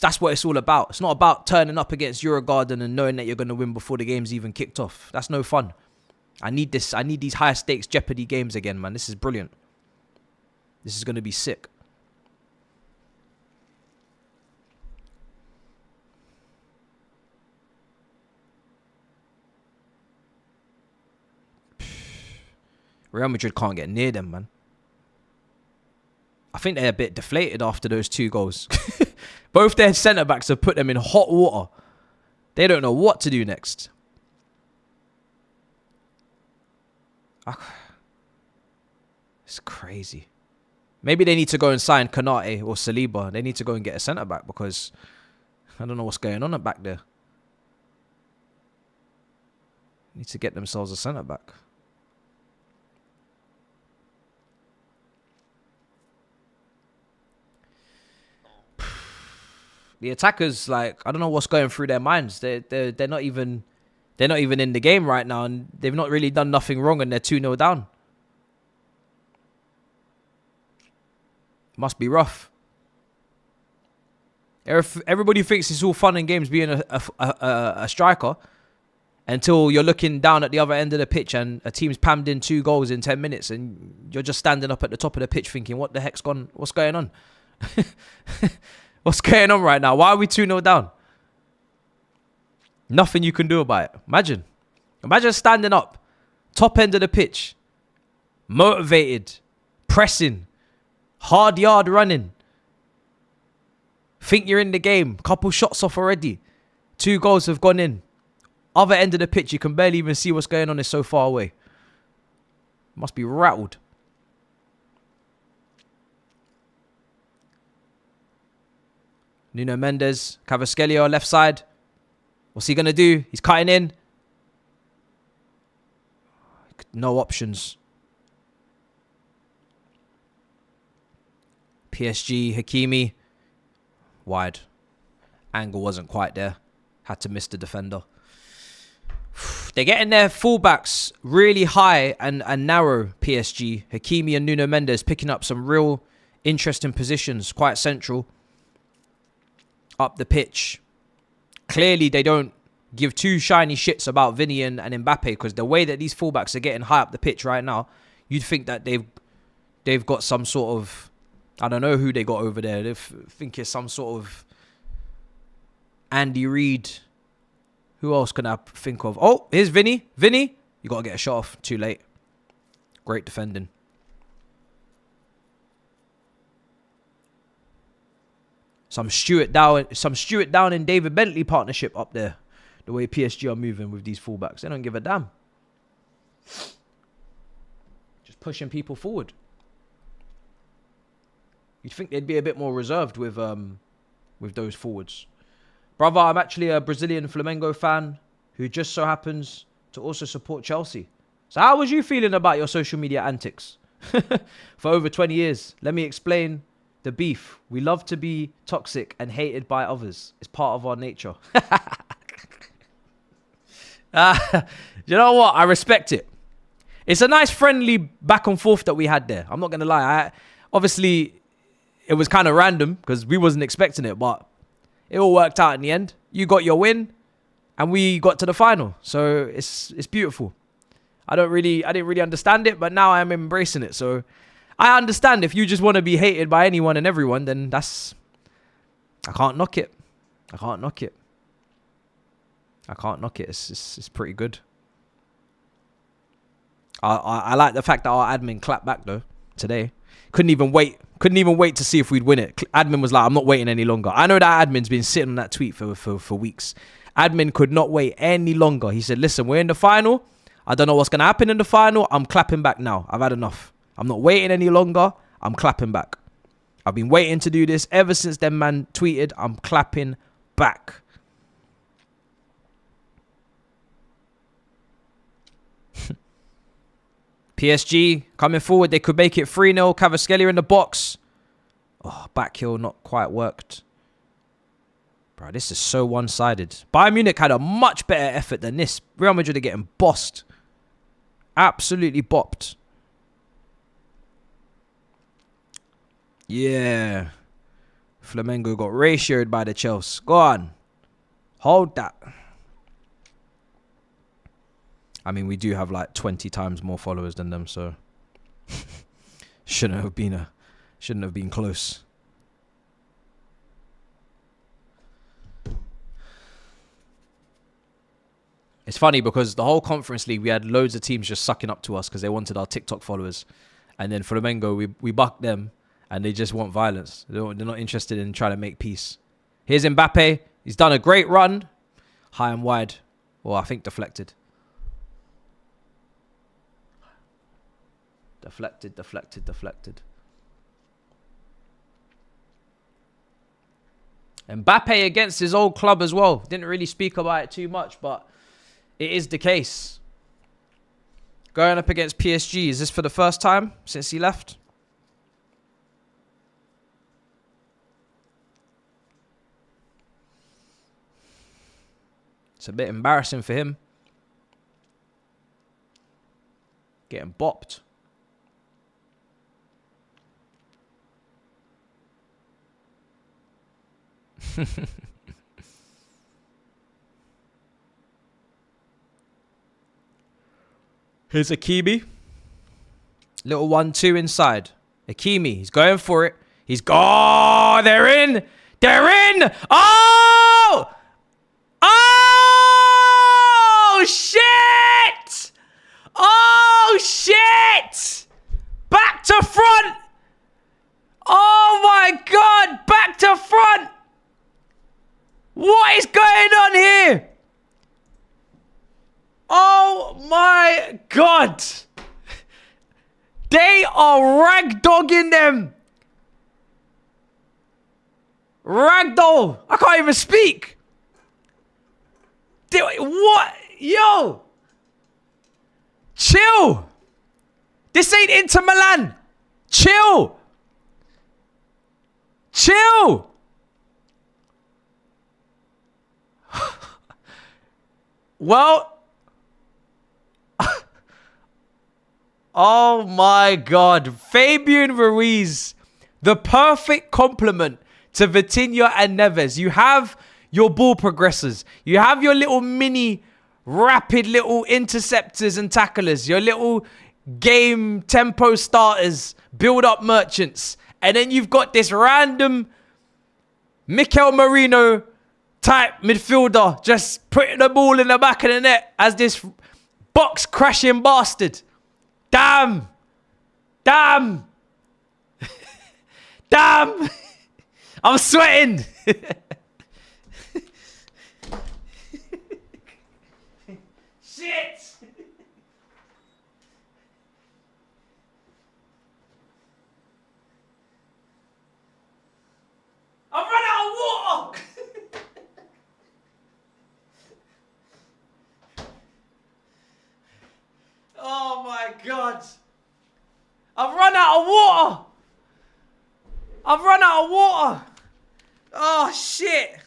That's what it's all about. It's not about turning up against Eurogarden and knowing that you're going to win before the game's even kicked off. That's no fun. I need this. I need these higher stakes jeopardy games again, man. This is brilliant. This is going to be sick. Real Madrid can't get near them, man. I think they're a bit deflated after those 2 goals. Both their centre-backs have put them in hot water. They don't know what to do next. It's crazy. Maybe they need to go and sign Konate or Saliba. They need to go and get a centre-back because I don't know what's going on back there. Need to get themselves a centre-back. The attackers, like, I don't know what's going through their minds. They're not even in the game right now, and they've not really done nothing wrong, and they're 2-0 down. Must be rough. Everybody thinks it's all fun and games being a striker until you're looking down at the other end of the pitch and a team's pammed in 2 goals in 10 minutes, and you're just standing up at the top of the pitch thinking, what the heck's gone? What's going on? What's going on right now? Why are we 2-0 down? Nothing you can do about it. Imagine standing up, top end of the pitch, motivated, pressing, hard yard running. Think you're in the game. Couple shots off already. 2 goals have gone in. Other end of the pitch, you can barely even see what's going on. It's so far away. Must be rattled. Nuno Mendes, Cavasquelia, left side. What's he going to do? He's cutting in. No options. PSG, Hakimi. Wide. Angle wasn't quite there. Had to miss the defender. They're getting their fullbacks really high and narrow, PSG. Hakimi and Nuno Mendes picking up some real interesting positions, quite central. Up the pitch. Clearly, they don't give two shiny shits about Vinny and Mbappe, because the way that these fullbacks are getting high up the pitch right now, you'd think that they've got some sort of, I don't know who they got over there. They think it's some sort of Andy Reid. Who else can I think of? Oh, here's Vinny. Vinny, you got to get a shot off. Too late. Great defending. Some Stuart Down and David Bentley partnership up there. The way PSG are moving with these fullbacks. They don't give a damn. Just pushing people forward. You'd think they'd be a bit more reserved with those forwards. Brother, I'm actually a Brazilian Flamengo fan who just so happens to also support Chelsea. So how was you feeling about your social media antics? For over 20 years. Let me explain the beef. We love to be toxic and hated by others. It's part of our nature. You know what? I respect it. It's a nice friendly back and forth that we had there. I'm not going to lie. Obviously, it was kind of random because we wasn't expecting it, but it all worked out in the end. You got your win and we got to the final. So it's beautiful. I didn't really understand it, but now I am embracing it. So I understand if you just want to be hated by anyone and everyone, then I can't knock it. I can't knock it. It's pretty good. I like the fact that our admin clapped back though today. Couldn't even wait to see if we'd win it. Admin was like, I'm not waiting any longer. I know that admin's been sitting on that tweet for weeks. Admin could not wait any longer. He said, listen, we're in the final. I don't know what's going to happen in the final. I'm clapping back now. I've had enough. I'm not waiting any longer. I'm clapping back. I've been waiting to do this ever since them man tweeted. I'm clapping back. PSG coming forward. They could make it 3-0. Kvaratskhelia in the box. Oh, back heel not quite worked. Bro, this is so one-sided. Bayern Munich had a much better effort than this. Real Madrid are getting bossed. Absolutely bopped. Yeah. Flamengo got ratioed by the Chelsea. Go on. Hold that. I mean, we do have like 20 times more followers than them, so shouldn't have been close. It's funny because the whole Conference League, we had loads of teams just sucking up to us because they wanted our TikTok followers. And then Flamengo, we bucked them and they just want violence. They're not interested in trying to make peace. Here's Mbappe. He's done a great run. High and wide. Well, I think deflected. Deflected. Mbappe against his old club as well. Didn't really speak about it too much, but it is the case. Going up against PSG. Is this for the first time since he left? It's a bit embarrassing for him. Getting bopped. Here's Hakimi. Little 1-2 inside. Hakimi, he's going for it. He's gone. They're in. Oh! Oh, shit! Oh, shit! Back to front! Oh, my God! Back to front! What is going on here? Oh my God. They are ragdogging them. Ragdoll. I can't even speak. What? Yo. Chill. This ain't Inter Milan. Chill. Well, oh my God. Fabian Ruiz, the perfect complement to Vitinha and Neves. You have your ball progressors. You have your little mini rapid little interceptors and tacklers, your little game tempo starters, build up merchants. And then you've got this random Mikel Merino type midfielder just putting the ball in the back of the net as this box crashing bastard. Damn. Damn. Damn. I'm sweating. Shit. I've run out of water. Oh my God. I've run out of water. I've run out of water. Oh shit.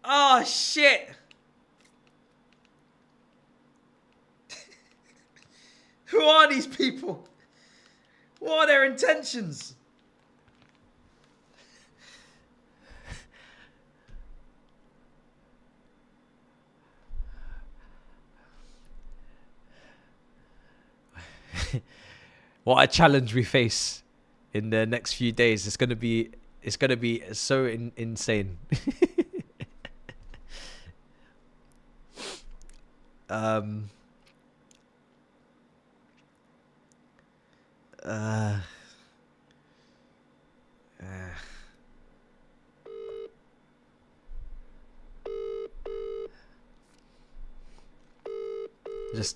Oh shit. Who are these people? What are their intentions? What a challenge we face in the next few days. It's gonna be so insane.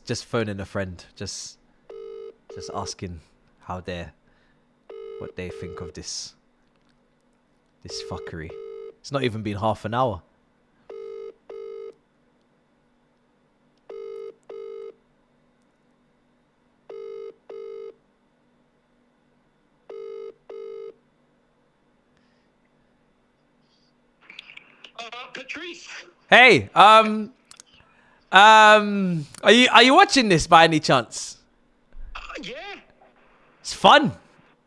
Just phoning a friend, just asking what they think of this fuckery. It's not even been half an hour. Patrice. Hey, are you watching this by any chance? Yeah. It's fun.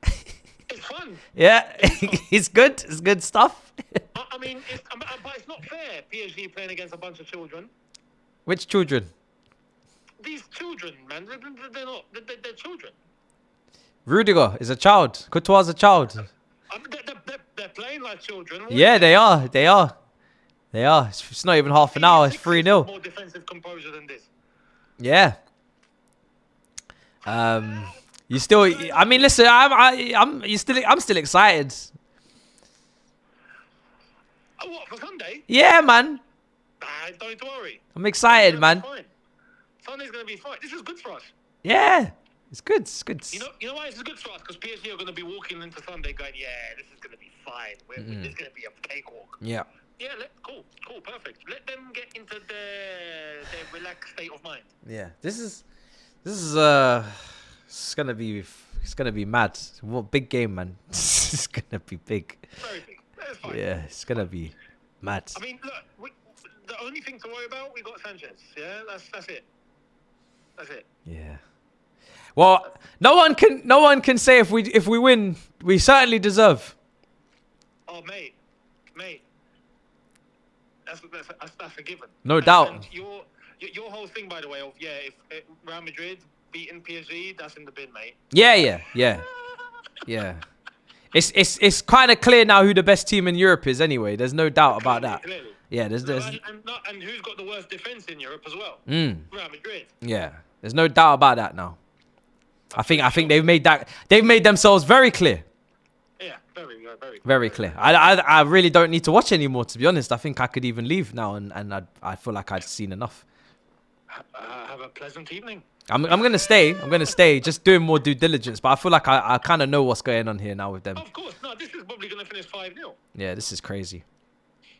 It's fun. Yeah, it's good. It's good stuff. I mean, but it's not fair. PSG playing against a bunch of children. Which children? These children, man, they're not. They're children. Rudiger is a child. Courtois is a child. They're playing like children. Yeah, they are. They are. They are. It's not even half an hour. It's 3-0. More defensive composure than this. Yeah. You still. I mean, listen. I'm still excited. Oh, what, for Sunday? Yeah, man. Don't worry. I'm excited, man. Sunday's gonna be fine. This is good for us. Yeah, it's good. It's good. You know why this is good for us? Because PSG are gonna be walking into Sunday going, yeah, this is gonna be fine. This is gonna be a cakewalk. Yeah. Yeah, cool, perfect. Let them get into their relaxed state of mind. Yeah, this is it's gonna be mad. What big game, man? It's gonna be big. Very big. That's fine. Yeah, it's gonna be mad. I mean, look, the only thing to worry about, we got Sanchez. Yeah, that's it. That's it. Yeah. Well, no one can say if we win, we certainly deserve. Oh, mate. That's a given. No doubt. And your whole thing, by the way, of if Real Madrid beating PSG, that's in the bin, mate. Yeah. It's kind of clear now who the best team in Europe is. Anyway, there's no doubt about that. Clearly. Yeah, and who's got the worst defense in Europe as well? Real Madrid. Yeah, there's no doubt about that now. I think they've made themselves very clear. Yeah, very clear. I really don't need to watch anymore, to be honest. I think I could even leave now, and I feel like I'd seen enough. Have a pleasant evening. I'm gonna stay. Just doing more due diligence, but I feel like I kind of know what's going on here now with them. Of course, no. This is probably gonna finish 5-0. Yeah, this is crazy.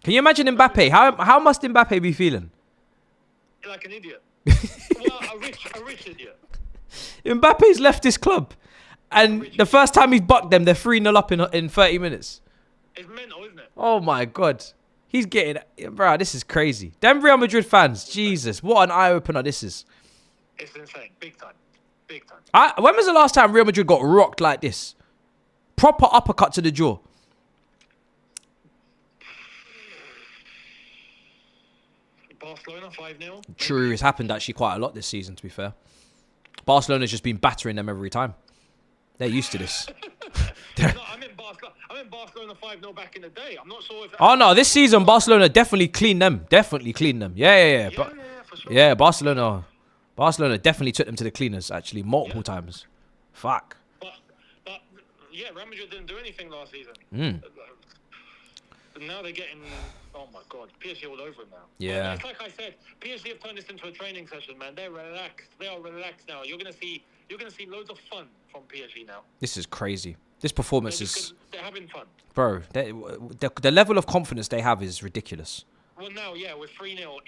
Can you imagine Mbappe? How must Mbappe be feeling? Like an idiot. Well, a rich idiot. Mbappe's left this club, and the first time he's bucked them, they're 3-0 up in 30 minutes. It's mental, isn't it? Oh my God. He's getting... Bro, this is crazy. Them Real Madrid fans, Jesus, what an eye-opener this is. It's insane. Big time. When was the last time Real Madrid got rocked like this? Proper uppercut to the jaw. Barcelona 5-0. True, it's happened actually quite a lot this season, to be fair. Barcelona's just been battering them every time. They're used to this. No, I meant Barcelona 5-0 back in the day. I'm not sure if... Oh, no, this season, Barcelona definitely cleaned them. Definitely cleaned them. Yeah. For sure. Yeah, Barcelona definitely took them to the cleaners, actually, multiple times. Fuck. But yeah, Real Madrid didn't do anything last season. And now they're getting... Oh, my God. PSG all over them now. Yeah. It's like I said, PSG have turned this into a training session, man. They're relaxed. They are relaxed now. You're going to see loads of fun from PSG now. This is crazy. This performance They're having fun. Bro, the level of confidence they have is ridiculous. Well, now, yeah, with 3-0,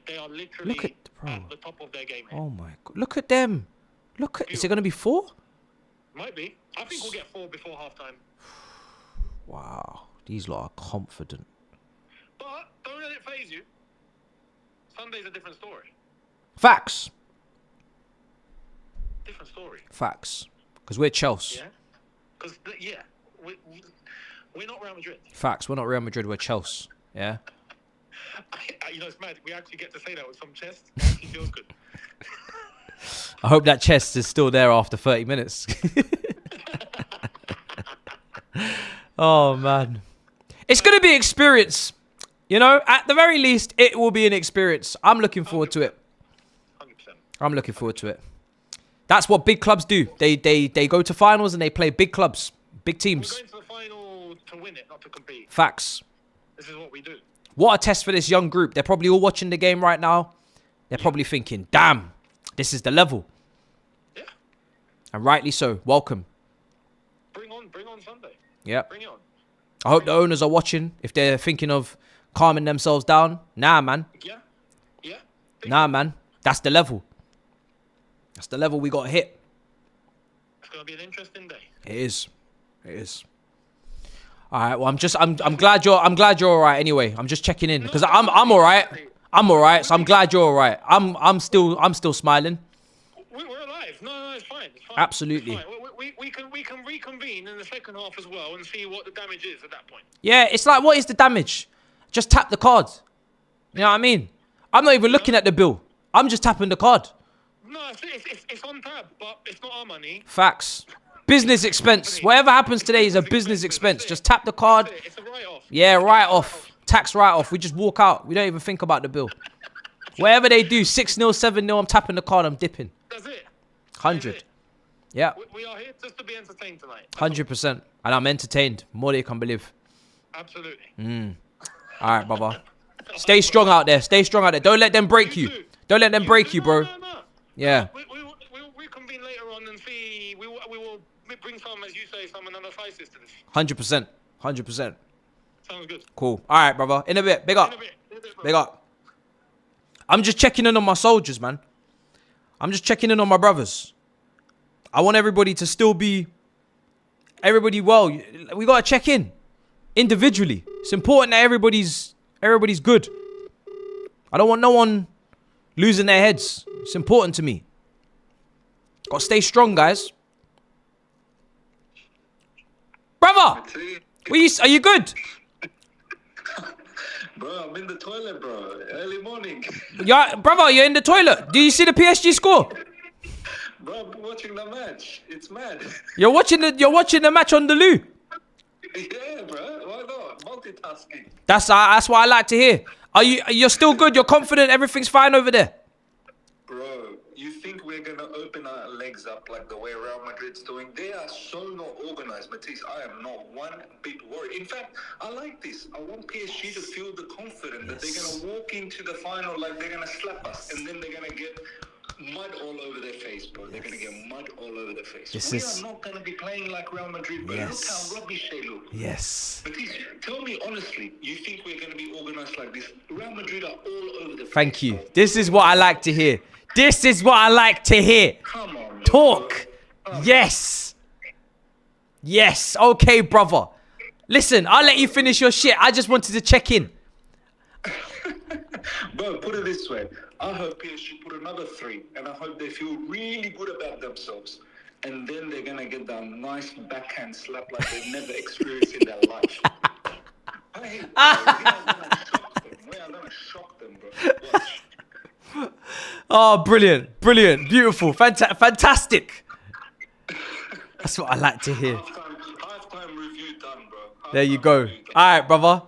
they are literally at the top of their game here. Oh, my God. Look at them. Is it going to be 4? Might be. I think we'll get 4 before halftime. Wow. These lot are confident. But don't let it phase you. Sunday's a different story. Facts. Different story. Facts. Because we're Chelsea. Yeah? Because, we're not Real Madrid. Facts. We're not Real Madrid. We're Chelsea. Yeah? You know, it's mad. We actually get to say that with some chest. It actually feels good. I hope that chest is still there after 30 minutes. Oh, man. It's going to be experience. You know, at the very least, it will be an experience. I'm looking forward to it. 100%. I'm looking forward to it. That's what big clubs do. They go to finals and they play big clubs, big teams. We're going to the final to win it, not to compete. Facts. This is what we do. What a test for this young group. They're probably all watching the game right now. They're probably thinking, damn, this is the level. Yeah. And rightly so. Welcome. Bring on Sunday. Yeah. Bring it on. I hope the owners are watching. If they're thinking of calming themselves down. Nah, man. Yeah. Nah, man. That's the level. That's the level we got to hit. It's gonna be an interesting day. It is. All right. Well, I'm glad you're all right. Anyway, I'm just checking in because I'm all right. I'm all right. So I'm glad you're all right. I'm still smiling. We're alive. No, it's fine. It's fine. Absolutely. It's fine. We can reconvene in the second half as well and see what the damage is at that point. Yeah, it's like, what is the damage? Just tap the card. You know what I mean? I'm not even looking at the bill. I'm just tapping the card. No, it's on tab, but it's not our money. Facts. Business expense. Whatever happens today is a business expense. Just tap the card. It's a write-off. Yeah, write-off. Tax write-off. We just walk out. We don't even think about the bill. Whatever they do, 6-0, 7-0, I'm tapping the card. I'm dipping. That's it. 100. Yeah. We are here just to be entertained tonight. 100%. And I'm entertained. More than you can believe. Absolutely. All right, brother. Stay strong out there. Don't let them break you. Don't let them break you, bro. No. Yeah. We'll reconvene later on and see. We will bring some, as you say, some analysis to this. 100%. 100%. Sounds good. Cool. All right, brother. In a bit. Big up. In a bit, bro. Big up. I'm just checking in on my soldiers, man. I'm just checking in on my brothers. I want everybody to still be... Everybody well. We got to check in. Individually. It's important that everybody's good. I don't want no one losing their heads. It's important to me. Got to stay strong, guys. Brother! Are you good? Bro, I'm in the toilet, bro. Early morning. Yeah, brother, you're in the toilet. Do you see the PSG score? Bro, I'm watching the match. It's mad. You're watching the match on the loo. Yeah, bro. Why not? Multitasking. That's what I like to hear. You're still good? You're confident? Everything's fine over there? Bro, you think we're going to open our legs up like the way Real Madrid's doing? They are so not organized, Matisse. I am not one bit worried. In fact, I like this. I want PSG to feel the confidence that they're going to walk into the final like they're going to slap us. And then they're going to get mud all over their face, bro. They're going to get mud all over their face. We are not going to be playing like Real Madrid, but look how rubbish they look. Yes. Matisse, tell me honestly, you think we're going to be organized like this? Real Madrid are all over the place. Thank you. This is what I like to hear. This is what I like to hear. Come on. Talk. Yes. Yes. Okay, brother. Listen, I'll let you finish your shit. I just wanted to check in. Bro, put it this way. I hope PSG put another 3, and I hope they feel really good about themselves. And then they're going to get that nice backhand slap like they've never experienced in their life. We are going to shock them, bro. Watch. Oh, brilliant, brilliant, beautiful, fantastic. That's what I like to hear. Halftime review done, bro. There you go. All right, brother.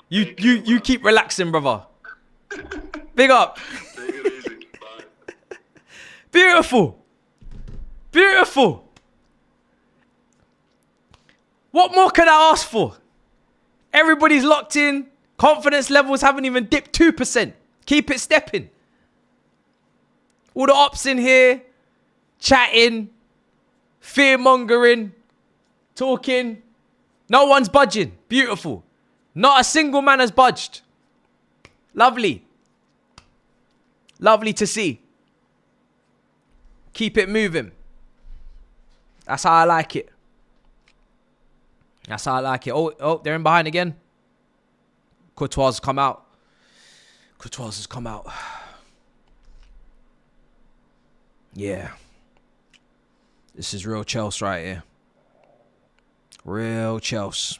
You keep relaxing, brother. Big up. Take it easy. Bye. Beautiful. Beautiful. What more could I ask for? Everybody's locked in. Confidence levels haven't even dipped 2%. Keep it stepping. All the ops in here, chatting, fear-mongering, talking. No one's budging. Beautiful. Not a single man has budged. Lovely. Lovely to see. Keep it moving. That's how I like it. That's how I like it. Oh, they're in behind again. Courtois has come out. Courtois has come out. Yeah. This is real Chelsea right here. Real Chelsea.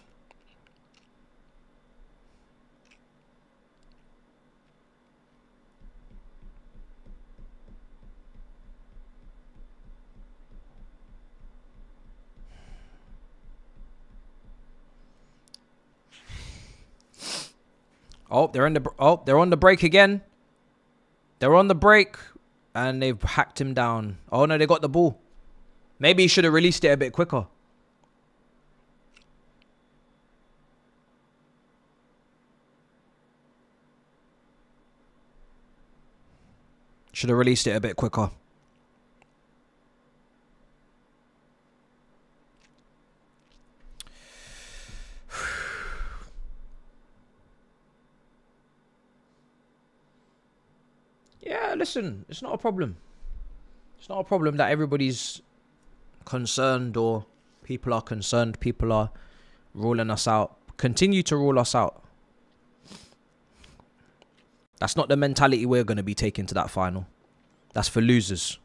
Oh, they're on the break again. They're on the break and they've hacked him down. Oh no, they got the ball. Maybe he should have released it a bit quicker. Should have released it a bit quicker. Yeah, listen, it's not a problem. It's not a problem that everybody's concerned or people are concerned. People are ruling us out. Continue to rule us out. That's not the mentality we're going to be taking to that final. That's for losers.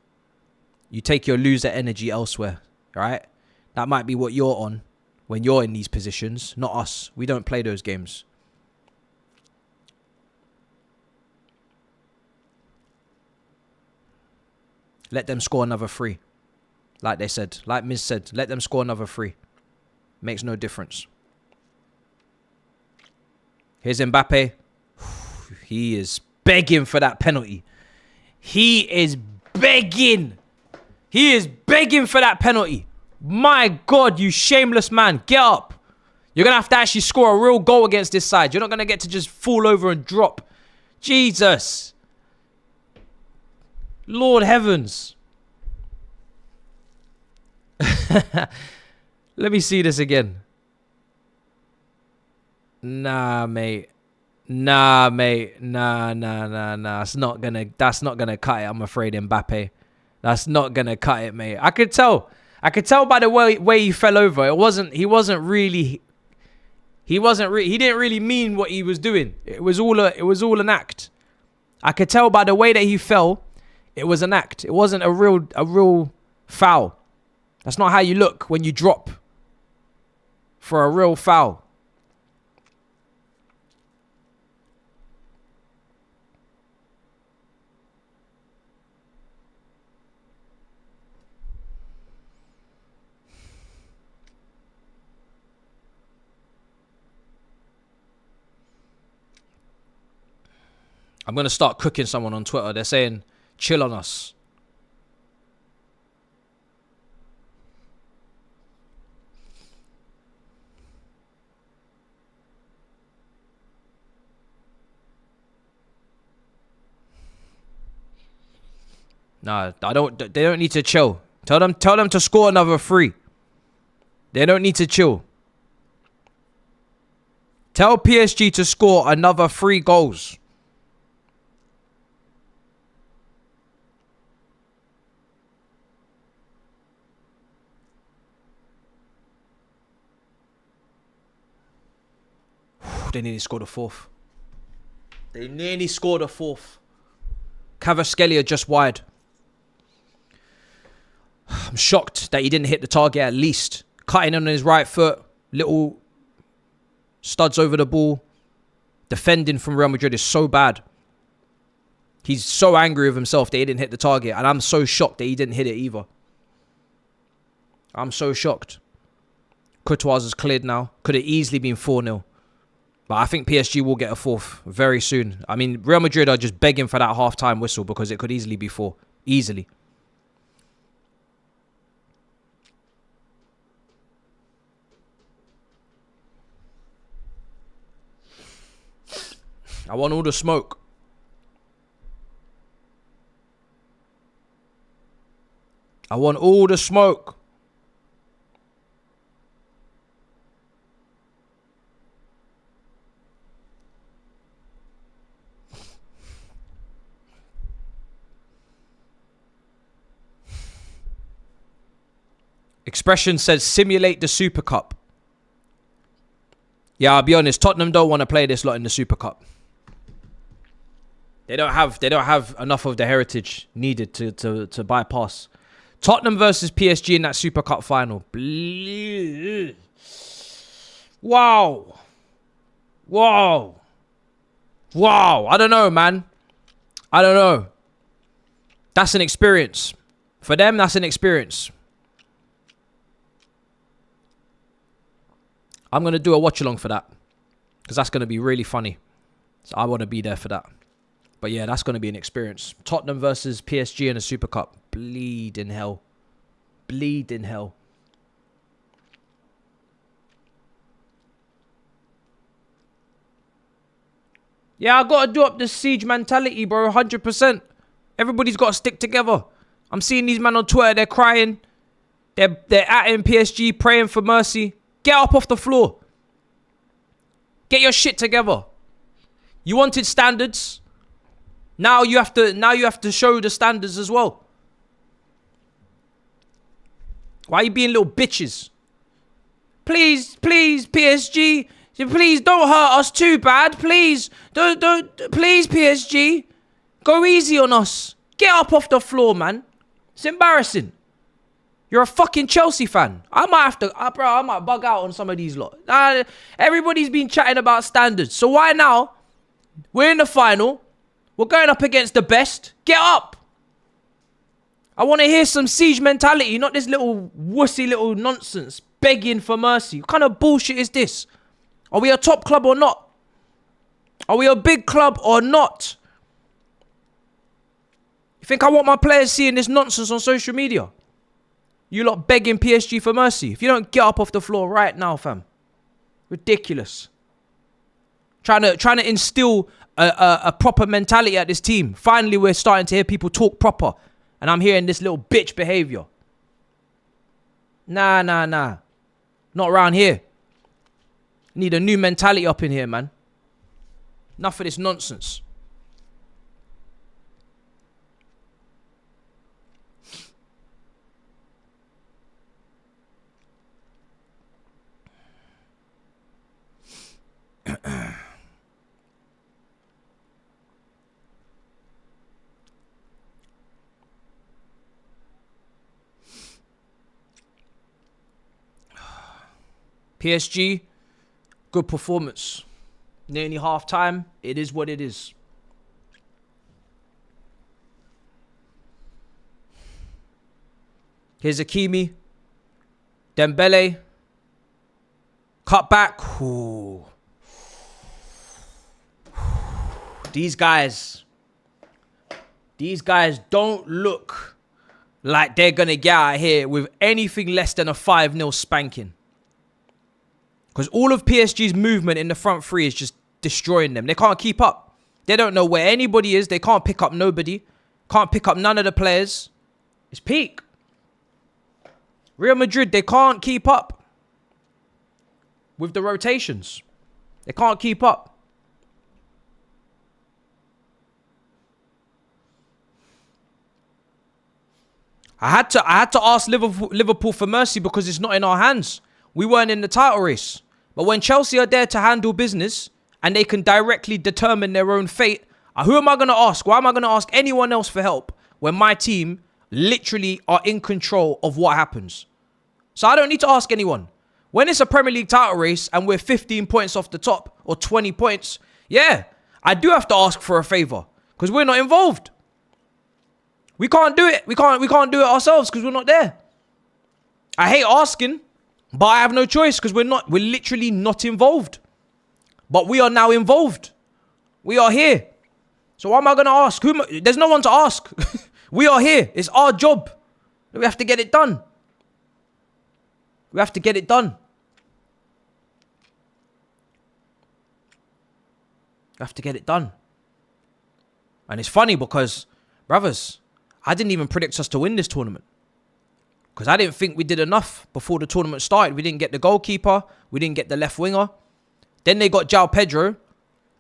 You take your loser energy elsewhere, right? That might be what you're on when you're in these positions, not us. We don't play those games. Let them score another three. Like they said, like Miz said, let them score another three. Makes no difference. Here's Mbappe. He is begging for that penalty. He is begging. He is begging for that penalty. My God, you shameless man. Get up. You're going to have to actually score a real goal against this side. You're not going to get to just fall over and drop. Jesus. Lord heavens. Let me see this again. Nah, mate. Nah, mate. Nah. That's not gonna cut it, I'm afraid, Mbappe. That's not gonna cut it, mate. I could tell by the way he fell over. He didn't really mean what he was doing. It was all an act. I could tell by the way that he fell. It was an act. It wasn't a real foul. That's not how you look when you drop for a real foul. I'm going to start cooking someone on Twitter. They're saying, chill on us. Nah, they don't need to chill. Tell them to score another three. They don't need to chill. Tell PSG to score another 3 goals. They nearly scored a 4th. They nearly scored a 4th. Kvaratskhelia just wide. I'm shocked that he didn't hit the target at least. Cutting on his right foot. Little studs over the ball. defending from Real Madrid is so bad. He's so angry with himself that he didn't hit the target. And I'm so shocked that he didn't hit it either. I'm so shocked. Courtois is cleared now. Could have easily been 4-0. But I think PSG will get a fourth very soon. I mean, Real Madrid are just begging for that half-time whistle because it could easily be 4. Easily. I want all the smoke. I want all the smoke. Expression says simulate the Super Cup. Yeah, I'll be honest. Tottenham don't want to play this lot in the Super Cup. They don't have enough of the heritage needed to bypass. Tottenham versus PSG in that Super Cup final. Wow. Wow. Wow. I don't know, man. I don't know. That's an experience. For them, that's an experience. I'm going to do a watch-along for that. Because that's going to be really funny. So I want to be there for that. But yeah, that's going to be an experience. Tottenham versus PSG in a Super Cup. Bleeding hell. Bleeding hell. Yeah, I got to do up the siege mentality, bro. 100%. Everybody's got to stick together. I'm seeing these men on Twitter. They're crying. They're at in PSG, praying for mercy. Get up off the floor. Get your shit together. You wanted standards. Now you have to show the standards as well. Why are you being little bitches? Please, PSG. Please don't hurt us too bad. Please. Please, PSG. Go easy on us. Get up off the floor, man. It's embarrassing. You're a fucking Chelsea fan. I might have to, I might bug out on some of these lot. Everybody's been chatting about standards. So why now? We're in the final. We're going up against the best. Get up. I want to hear some siege mentality, not this little wussy little nonsense begging for mercy. What kind of bullshit is this? Are we a top club or not? Are we a big club or not? You think I want my players seeing this nonsense on social media? You lot begging PSG for mercy. If you don't get up off the floor right now, fam. Ridiculous. Trying to instill a proper mentality at this team. Finally, we're starting to hear people talk proper. And I'm hearing this little bitch behavior. Nah. Not around here. Need a new mentality up in here, man. Enough of this nonsense. PSG, good performance. Nearly half time. It is what it is. Here's Hakimi. Dembele. Cut back. Ooh. These guys don't look like they're going to get out of here with anything less than a 5-0 spanking. Because all of PSG's movement in the front three is just destroying them. They can't keep up. They don't know where anybody is. They can't pick up nobody. Can't pick up none of the players. It's peak. Real Madrid, they can't keep up with the rotations. They can't keep up. I had to ask Liverpool for mercy because it's not in our hands. We weren't in the title race. But when Chelsea are there to handle business and they can directly determine their own fate, who am I going to ask? Why am I going to ask anyone else for help when my team literally are in control of what happens? So I don't need to ask anyone. When it's a Premier League title race and we're 15 points off the top or 20 points, Yeah, I do have to ask for a favor because we're not involved. We can't do it. We can't do it ourselves because we're not there. I hate asking, but I have no choice because we're literally not involved. But we are now involved. We are here. So why am I going to ask? There's no one to ask. We are here. It's our job. We have to get it done. We have to get it done. We have to get it done. And it's funny because, brothers, I didn't even predict us to win this tournament. Because I didn't think we did enough before the tournament started. We didn't get the goalkeeper. We didn't get the left winger. Then they got João Pedro.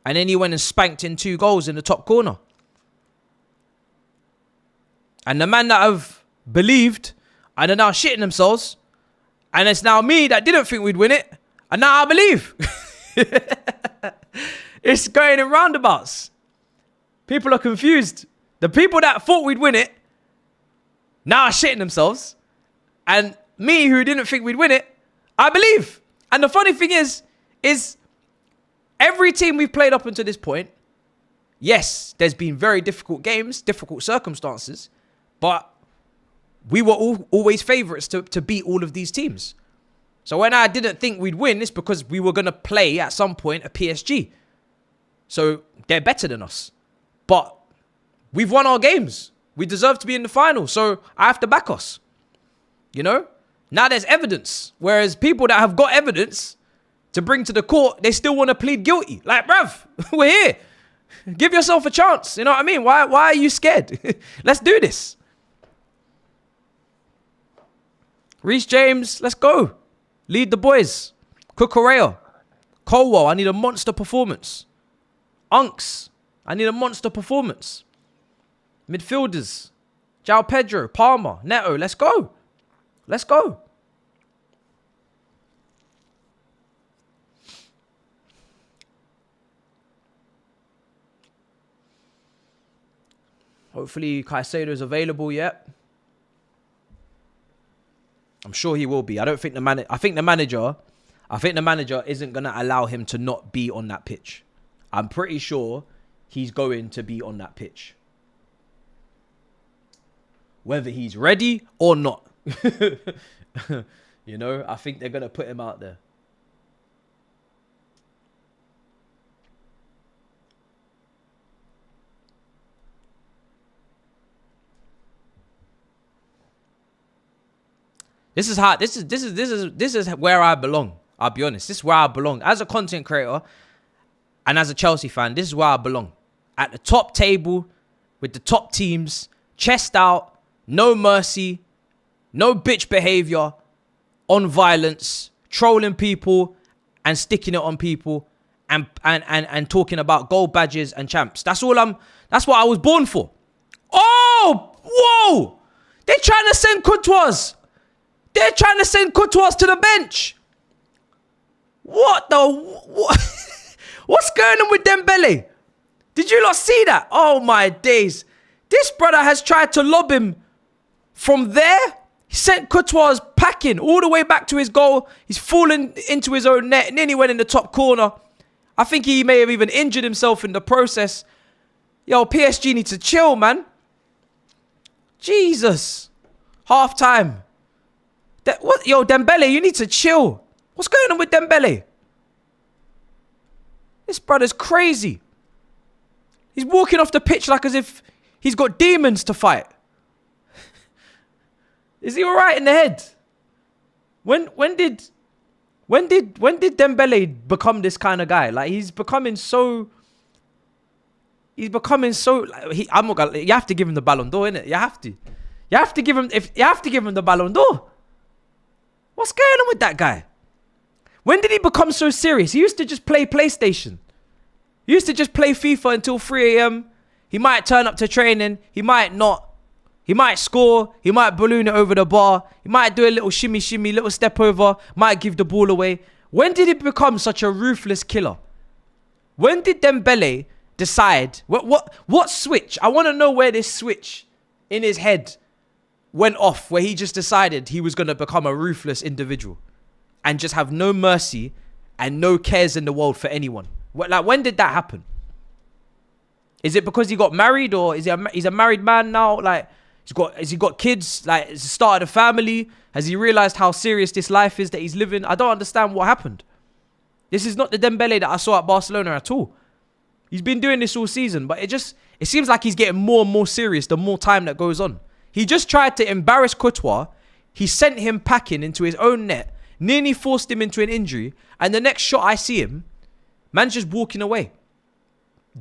And then he went and spanked in 2 goals in the top corner. And the man that have believed and are now shitting themselves. And it's now me that didn't think we'd win it. And now I believe. It's going in roundabouts. People are confused. The people that thought we'd win it now are shitting themselves. And me, who didn't think we'd win it, I believe. And the funny thing is every team we've played up until this point, yes, there's been very difficult games, difficult circumstances, but we were always favourites to beat all of these teams. So when I didn't think we'd win, it's because we were going to play at some point a PSG. So they're better than us. But we've won our games. We deserve to be in the final. So I have to back us. You know? Now there's evidence. Whereas people that have got evidence to bring to the court, they still want to plead guilty. Like, bruv, we're here. Give yourself a chance. You know what I mean? Why are you scared? Let's do this. Reece James, let's go. Lead the boys. Cucurella. Colwell, I need a monster performance. Unks, I need a monster performance. Midfielders. João Pedro, Palmer, Neto, let's go. Let's go. Hopefully Caicedo's available yet. I'm sure he will be. I think the manager isn't going to allow him to not be on that pitch. I'm pretty sure he's going to be on that pitch. Whether he's ready or not. You know, I think they're going to put him out there. This is where I belong. I'll be honest. This is where I belong. As a content creator and as a Chelsea fan, this is where I belong. At the top table with the top teams, chest out, no mercy, no bitch behavior, on violence, trolling people and sticking it on people and talking about gold badges and champs. That's what I was born for. Oh, whoa! They're trying to send Courtois. They're trying to send Courtois to the bench. What? What's going on with Dembele? Did you not see that? Oh my days. This brother has tried to lob him from there. He sent Courtois packing all the way back to his goal. He's fallen into his own net and then he went in the top corner. I think he may have even injured himself in the process. Yo, PSG need to chill, man. Jesus. Half time. Yo, Dembele, you need to chill. What's going on with Dembele? This brother's crazy. He's walking off the pitch like as if he's got demons to fight. Is he all right in the head? When did Dembele become this kind of guy? Like he's becoming so. You have to give him the Ballon d'Or, innit? You have to give him the Ballon d'Or. What's going on with that guy? When did he become so serious? He used to just play PlayStation. He used to just play FIFA until 3 a.m. He might turn up to training. He might not. He might score. He might balloon it over the bar. He might do a little shimmy, little step over. Might give the ball away. When did he become such a ruthless killer? When did Dembele decide? What switch? I want to know where this switch in his head went off, where he just decided he was going to become a ruthless individual and just have no mercy and no cares in the world for anyone. Like, when did that happen? Is it because he got married, or is he's a married man now? Like, has he got kids? Like, has he started a family? Has he realized how serious this life is that he's living? I don't understand what happened. This is not the Dembele that I saw at Barcelona at all. He's been doing this all season, but it seems like he's getting more and more serious the more time that goes on. He just tried to embarrass Courtois. He sent him packing into his own net, nearly forced him into an injury, and the next shot I see him, man's just walking away.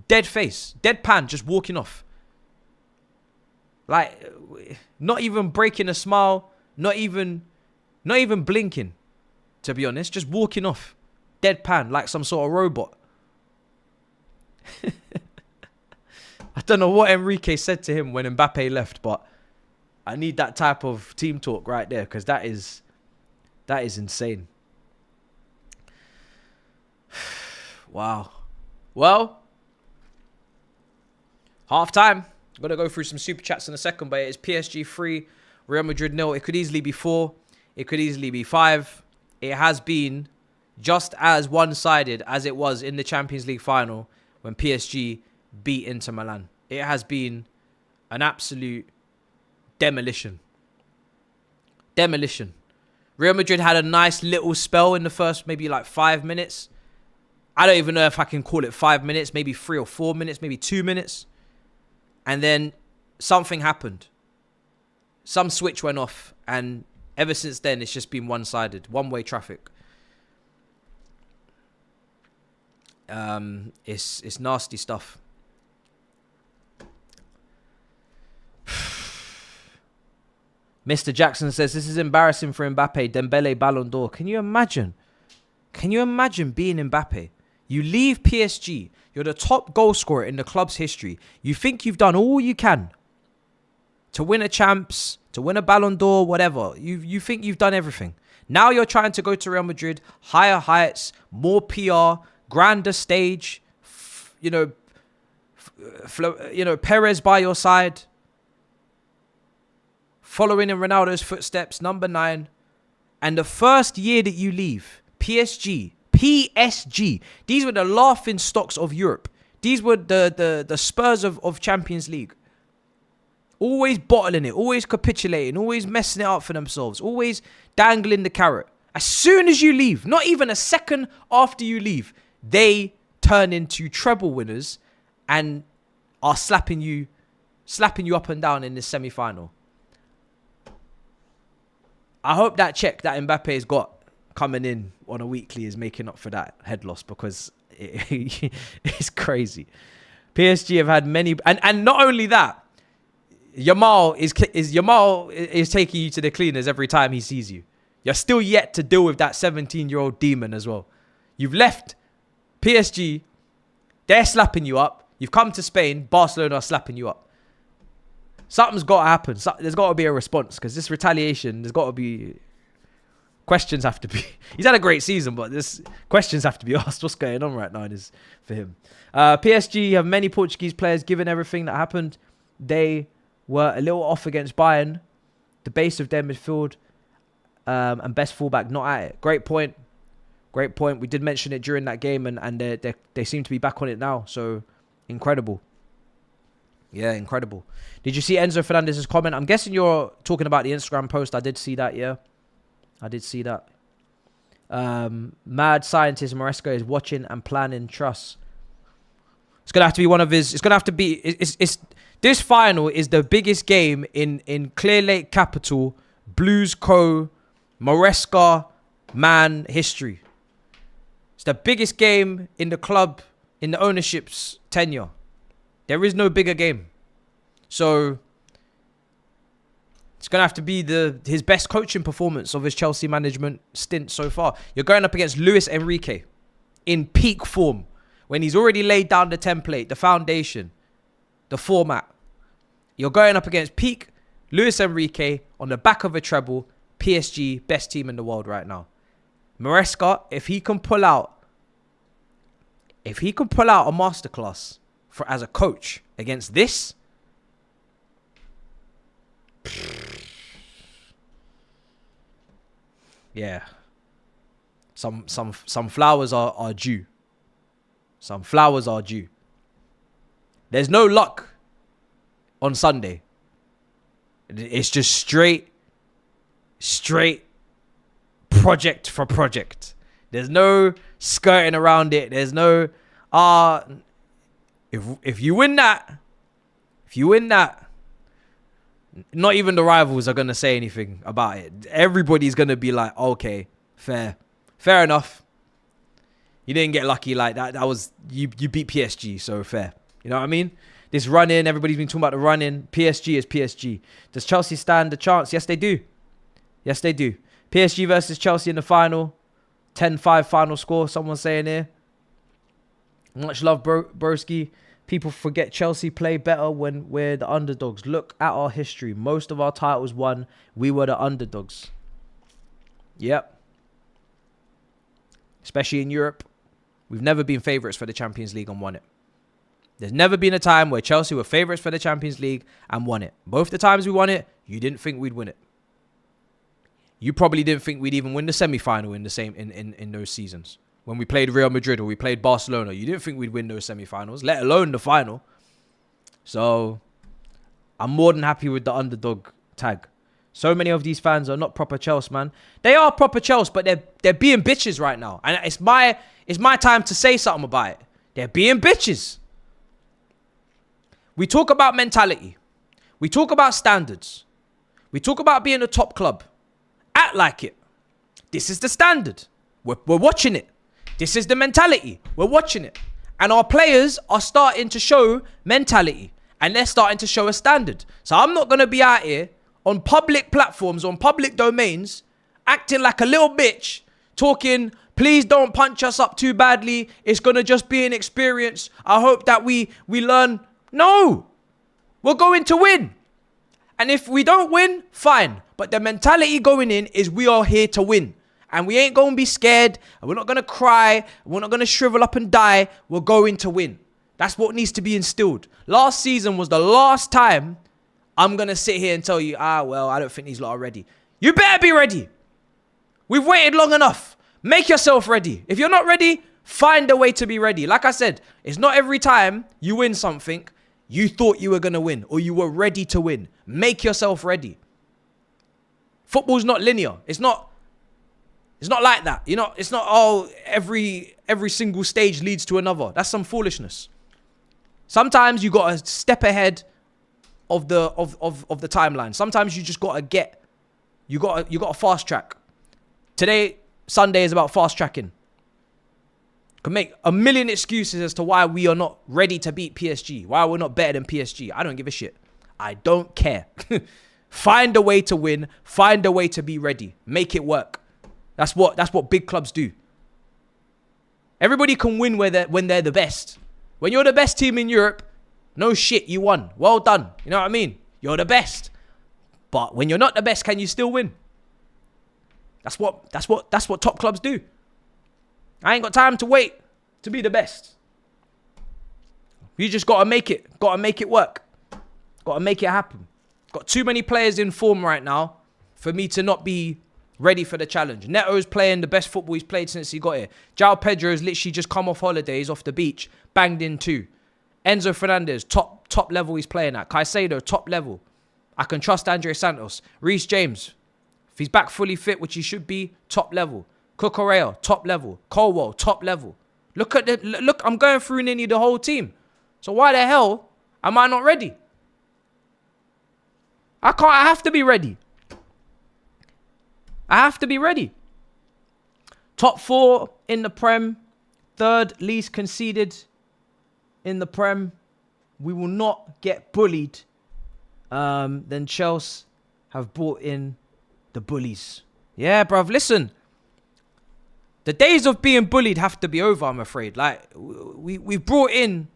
Dead face, deadpan, just walking off. Like, not even breaking a smile, not even blinking, to be honest, just walking off. Deadpan, like some sort of robot. I don't know what Enrique said to him when Mbappe left, but I need that type of team talk right there, because that is insane. Wow. Well, half time. I'm going to go through some super chats in a second, but it's PSG 3, Real Madrid 0. It could easily be 4. It could easily be 5. It has been just as one-sided as it was in the Champions League final when PSG beat Inter Milan. It has been an absolute demolition. Demolition. Real Madrid had a nice little spell in the first maybe like 5 minutes. I don't even know if I can call it 5 minutes, maybe 3 or 4 minutes, maybe 2 minutes. And then something happened. Some switch went off. And ever since then, it's just been one-sided. One-way traffic. It's nasty stuff. Mr. Jackson says, this is embarrassing for Mbappe. Dembele Ballon d'Or. Can you imagine? Can you imagine being Mbappe? You leave PSG. You're the top goal scorer in the club's history. You think you've done all you can to win a champs, to win a Ballon d'Or, whatever. You think you've done everything. Now you're trying to go to Real Madrid, higher heights, more PR, grander stage. Perez by your side, following in Ronaldo's footsteps, number 9. And the first year that you leave, PSG. These were the laughing stocks of Europe. These were the Spurs of Champions League. Always bottling it, always capitulating, always messing it up for themselves, always dangling the carrot. As soon as you leave, not even a second after you leave, they turn into treble winners and are slapping you up and down in this semi-final. I hope that check that Mbappe's got coming in on a weekly is making up for that head loss, because it's crazy. PSG have had many, and not only that, Yamal is taking you to the cleaners every time he sees you. You're still yet to deal with that 17-year-old demon as well. You've left PSG, they're slapping you up. You've come to Spain, Barcelona are slapping you up. Something's got to happen. There's got to be a response, because this retaliation, there's got to be... Questions have to be... He's had a great season, but this questions have to be asked. What's going on right now is for him. PSG have many Portuguese players. Given everything that happened, they were a little off against Bayern. The base of their midfield and best fullback not at it. Great point. Great point. We did mention it during that game, and they seem to be back on it now. So, incredible. Yeah, incredible. Did you see Enzo Fernandez's comment? I'm guessing you're talking about the Instagram post. I did see that, yeah. I did see that. Mad scientist Maresca is watching and planning truss. It's going to have to be one of his... It's going to have to be... It's this final is the biggest game in Clear Lake capital, Blues Co, Maresca, man history. It's the biggest game in the club, in the ownership's tenure. There is no bigger game. So... It's going to have to be his best coaching performance of his Chelsea management stint so far. You're going up against Luis Enrique in peak form, when he's already laid down the template, the foundation, the format. You're going up against peak Luis Enrique on the back of a treble. PSG, best team in the world right now. Maresca, if he can pull out a masterclass as a coach against this... Yeah. Some flowers are due. some flowers are due. There's no luck on Sunday. It's just straight project for project. There's no skirting around it. There's no, if you win that, not even the rivals are going to say anything about it. Everybody's going to be like, okay, fair enough. You didn't get lucky like that. That was, you beat PSG, so fair. You know what I mean? This run-in, everybody's been talking about the run-in. PSG is PSG. Does Chelsea stand a chance? Yes, they do. Yes, they do. PSG versus Chelsea in the final. 10-5 final score, someone's saying here. Much love, broski. People forget Chelsea play better when we're the underdogs. Look at our history. Most of our titles won. We were the underdogs. Yep. Especially in Europe. We've never been favourites for the Champions League and won it. There's never been a time where Chelsea were favourites for the Champions League and won it. Both the times we won it, you didn't think we'd win it. You probably didn't think we'd even win the semi-final in those seasons. When we played Real Madrid or we played Barcelona, you didn't think we'd win those semi-finals, let alone the final. So, I'm more than happy with the underdog tag. So many of these fans are not proper Chelsea, man. They are proper Chelsea, but they're being bitches right now. And it's my time to say something about it. They're being bitches. We talk about mentality. We talk about standards. We talk about being a top club. Act like it. This is the standard. We're watching it. This is the mentality. We're watching it. And our players are starting to show mentality. And they're starting to show a standard. So I'm not going to be out here on public platforms, on public domains, acting like a little bitch, talking, please don't punch us up too badly. It's going to just be an experience. I hope that we learn. No. We're going to win. And if we don't win, fine. But the mentality going in is we are here to win. And we ain't going to be scared. And we're not going to cry. We're not going to shrivel up and die. We're going to win. That's what needs to be instilled. Last season was the last time I'm going to sit here and tell you, well, I don't think these lot are ready. You better be ready. We've waited long enough. Make yourself ready. If you're not ready, find a way to be ready. Like I said, it's not every time you win something you thought you were going to win or you were ready to win. Make yourself ready. Football's not linear. It's not like that. You know, it's not, every single stage leads to another. That's some foolishness. Sometimes you got to step ahead of the timeline. Sometimes you just got to you got to fast track. Today, Sunday, is about fast tracking. Can make a million excuses as to why we are not ready to beat PSG. Why we're not better than PSG. I don't give a shit. I don't care. Find a way to win. Find a way to be ready. Make it work. That's what big clubs do. Everybody can win when they're the best. When you're the best team in Europe, no shit, you won. Well done. You know what I mean? You're the best. But when you're not the best, can you still win? That's what top clubs do. I ain't got time to wait to be the best. You just got to make it. Got to make it work. Got to make it happen. Got too many players in form right now for me to not be ready for the challenge. Neto's playing the best football he's played since he got here. João Pedro has literally just come off holidays, off the beach, banged in 2. Enzo Fernandez, top level he's playing at. Caicedo, top level. I can trust Andre Santos. Reece James, if he's back fully fit, which he should be, top level. Cucurella, top level. Colwell, top level. Look, I'm going through nearly the whole team. So why the hell am I not ready? I have to be ready. I have to be ready. Top 4 in the Prem. 3rd least conceded in the Prem. We will not get bullied. Then Chelsea have brought in the bullies. Yeah, bruv, listen. The days of being bullied have to be over, I'm afraid. Like, we've brought in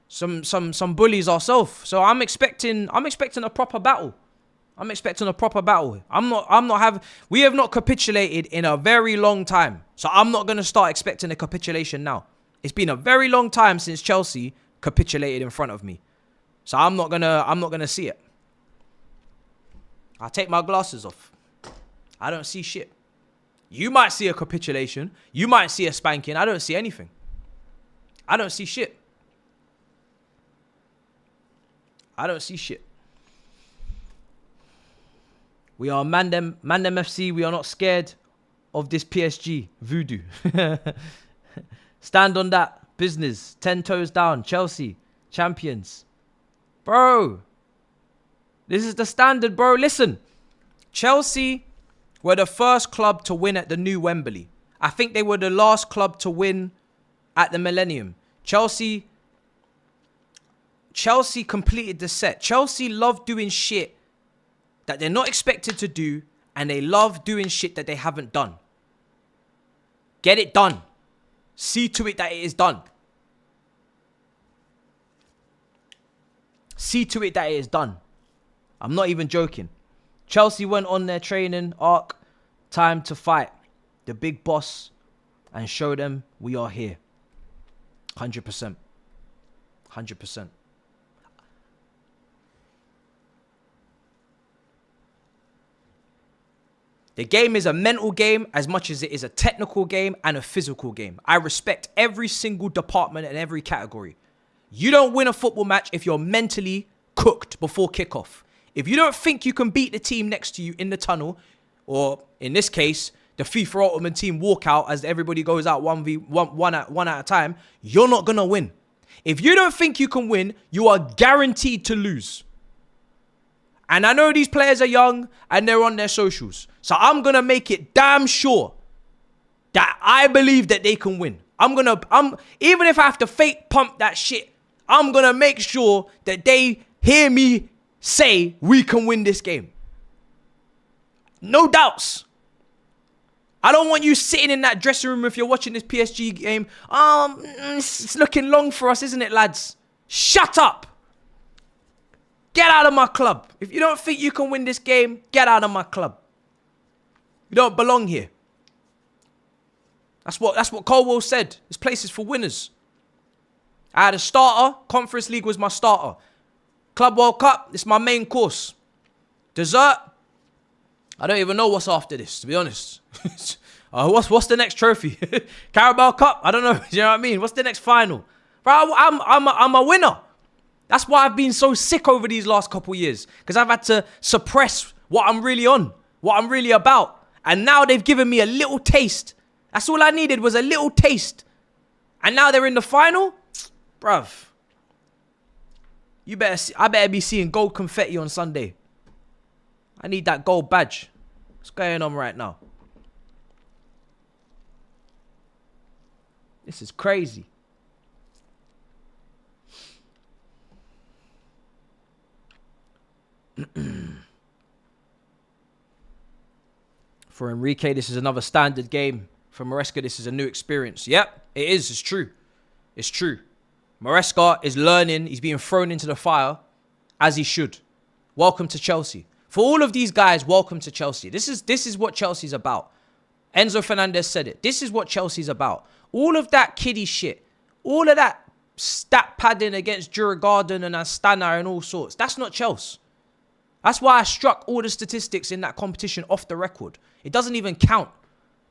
some bullies ourselves. So I'm expecting a proper battle. I'm expecting a proper battle. We have not capitulated in a very long time. So I'm not going to start expecting a capitulation now. It's been a very long time since Chelsea capitulated in front of me. So I'm not going to see it. I'll take my glasses off. I don't see shit. You might see a capitulation. You might see a spanking. I don't see anything. I don't see shit. I don't see shit. We are Mandem FC. We are not scared of this PSG voodoo. Stand on that business. 10 toes down. Chelsea. Champions. Bro. This is the standard, bro. Listen. Chelsea were the first club to win at the new Wembley. I think they were the last club to win at the Millennium. Chelsea completed the set. Chelsea love doing shit that they're not expected to do, and they love doing shit that they haven't done. Get it done. See to it that it is done. See to it that it is done. I'm not even joking. Chelsea went on their training arc. Time to fight the big boss and show them we are here. 100%. 100%. The game is a mental game as much as it is a technical game and a physical game. I respect every single department and every category. You don't win a football match if you're mentally cooked before kickoff. If you don't think you can beat the team next to you in the tunnel, or in this case, the FIFA Ultimate Team walkout as everybody goes out one at a time, you're not going to win. If you don't think you can win, you are guaranteed to lose. And I know these players are young and they're on their socials. So I'm going to make it damn sure that I believe that they can win. Even if I have to fake pump that shit, I'm going to make sure that they hear me say we can win this game. No doubts. I don't want you sitting in that dressing room if you're watching this PSG game. It's looking long for us, isn't it, lads? Shut up. Get out of my club. If you don't think you can win this game, get out of my club. You don't belong here. That's what Colwell said. This place is for winners. I had a starter. Conference League was my starter. Club World Cup, this is my main course. Dessert, I don't even know what's after this, to be honest. What's the next trophy? Carabao Cup? I don't know. You know what I mean? What's the next final? Bro, I'm a winner. That's why I've been so sick over these last couple years. Because I've had to suppress what I'm really on. What I'm really about. And now they've given me a little taste. That's all I needed was a little taste. And now they're in the final? Bruv. I better be seeing gold confetti on Sunday. I need that gold badge. What's going on right now? This is crazy. For Enrique, this is another standard game. For Maresca, this is a new experience. Yep, it is. It's true. It's true. Maresca is learning. He's being thrown into the fire as he should. Welcome to Chelsea. For all of these guys, welcome to Chelsea. This is what Chelsea's about. Enzo Fernandez said it. This is what Chelsea's about. All of that kiddie shit. All of that stat padding against Jurgen and Astana and all sorts. That's not Chelsea. That's why I struck all the statistics in that competition off the record. It doesn't even count.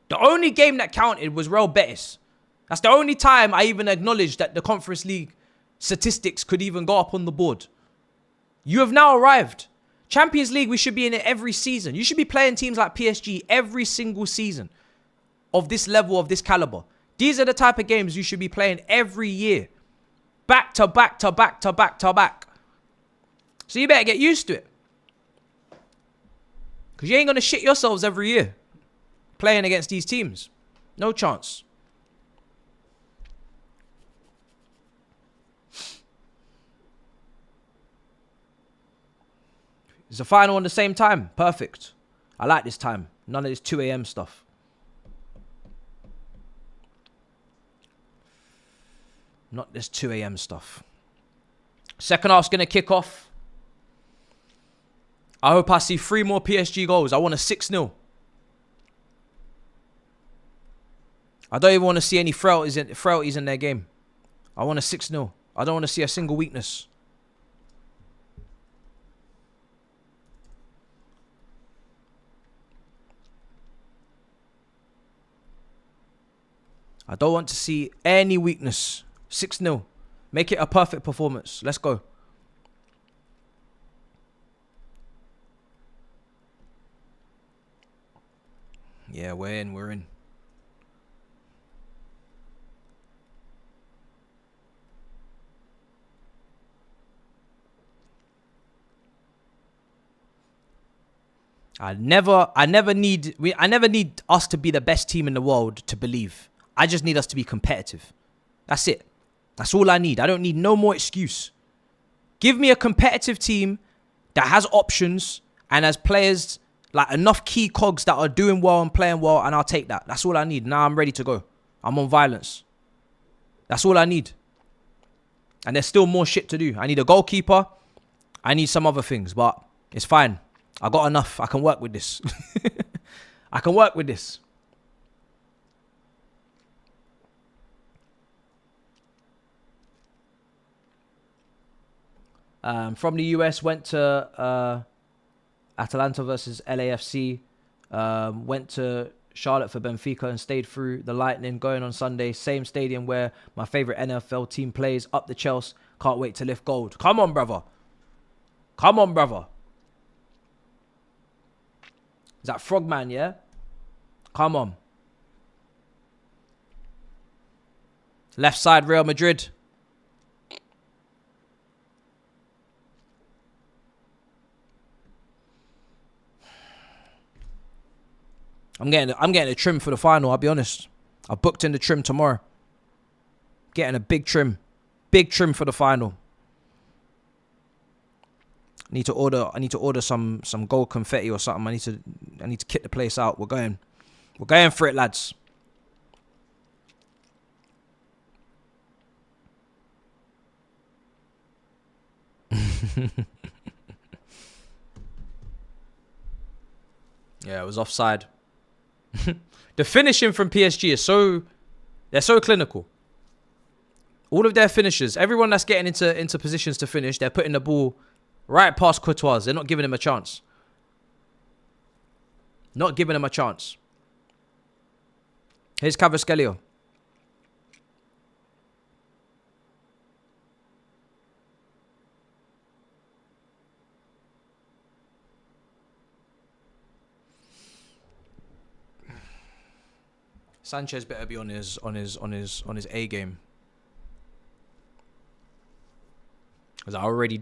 The only game that counted was Real Betis. That's the only time I even acknowledged that the Conference League statistics could even go up on the board. You have now arrived. Champions League, we should be in it every season. You should be playing teams like PSG every single season of this level, of this caliber. These are the type of games you should be playing every year. Back to back to back to back to back. So you better get used to it. Because you ain't going to shit yourselves every year playing against these teams. No chance. It's the final on the same time. Perfect. I like this time. None of this 2 a.m. stuff. Not this 2 a.m. stuff. Second half's going to kick off. I hope I see 3 more PSG goals. I want a 6-0. I don't even want to see any frailties in their game. I want a 6-0. I don't want to see a single weakness. I don't want to see any weakness 6-0. Make it a perfect performance. Let's go. Yeah, we're in. We're in. I never need us to be the best team in the world to believe. I just need us to be competitive. That's it. That's all I need. I don't need no more excuse. Give me a competitive team that has options and has players, like enough key cogs that are doing well and playing well, and I'll take that. That's all I need. Now I'm ready to go. I'm on violence. That's all I need. And there's still more shit to do. I need a goalkeeper. I need some other things, but it's fine. I got enough. I can work with this. I can work with this. From the US, went to Atalanta versus LAFC. Went to Charlotte for Benfica and stayed through the Lightning. Going on Sunday, same stadium where my favorite NFL team plays. Up the Chelsea. Can't wait to lift gold. Come on, brother. Come on, brother. Is that Frogman, yeah? Come on. Left side, Real Madrid. I'm getting a trim for the final, I'll be honest. I've booked in the trim tomorrow. Getting a big trim. Big trim for the final. I need to order some gold confetti or something. I need to kit the place out. We're going for it, lads. Yeah, it was offside. The finishing from PSG is they're so clinical. All of their finishers, everyone that's getting into positions to finish, they're putting the ball right past Courtois. They're not giving him a chance. Not giving him a chance. Here's Cavaschelio. Sanchez better be on his A game. Because I already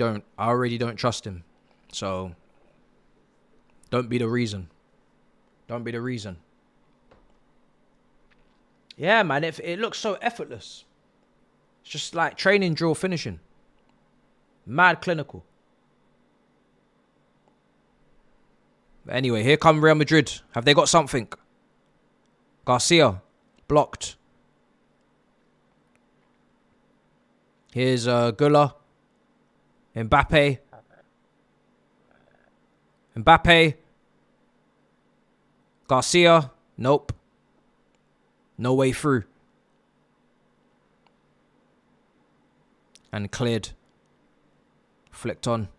don't trust him. So don't be the reason. Don't be the reason. Yeah, man, it looks so effortless. It's just like training drill finishing. Mad clinical. But anyway, here come Real Madrid. Have they got something? Garcia, blocked. Here's Gulla. Mbappe. Garcia, nope. No way through. And cleared. Flicked on.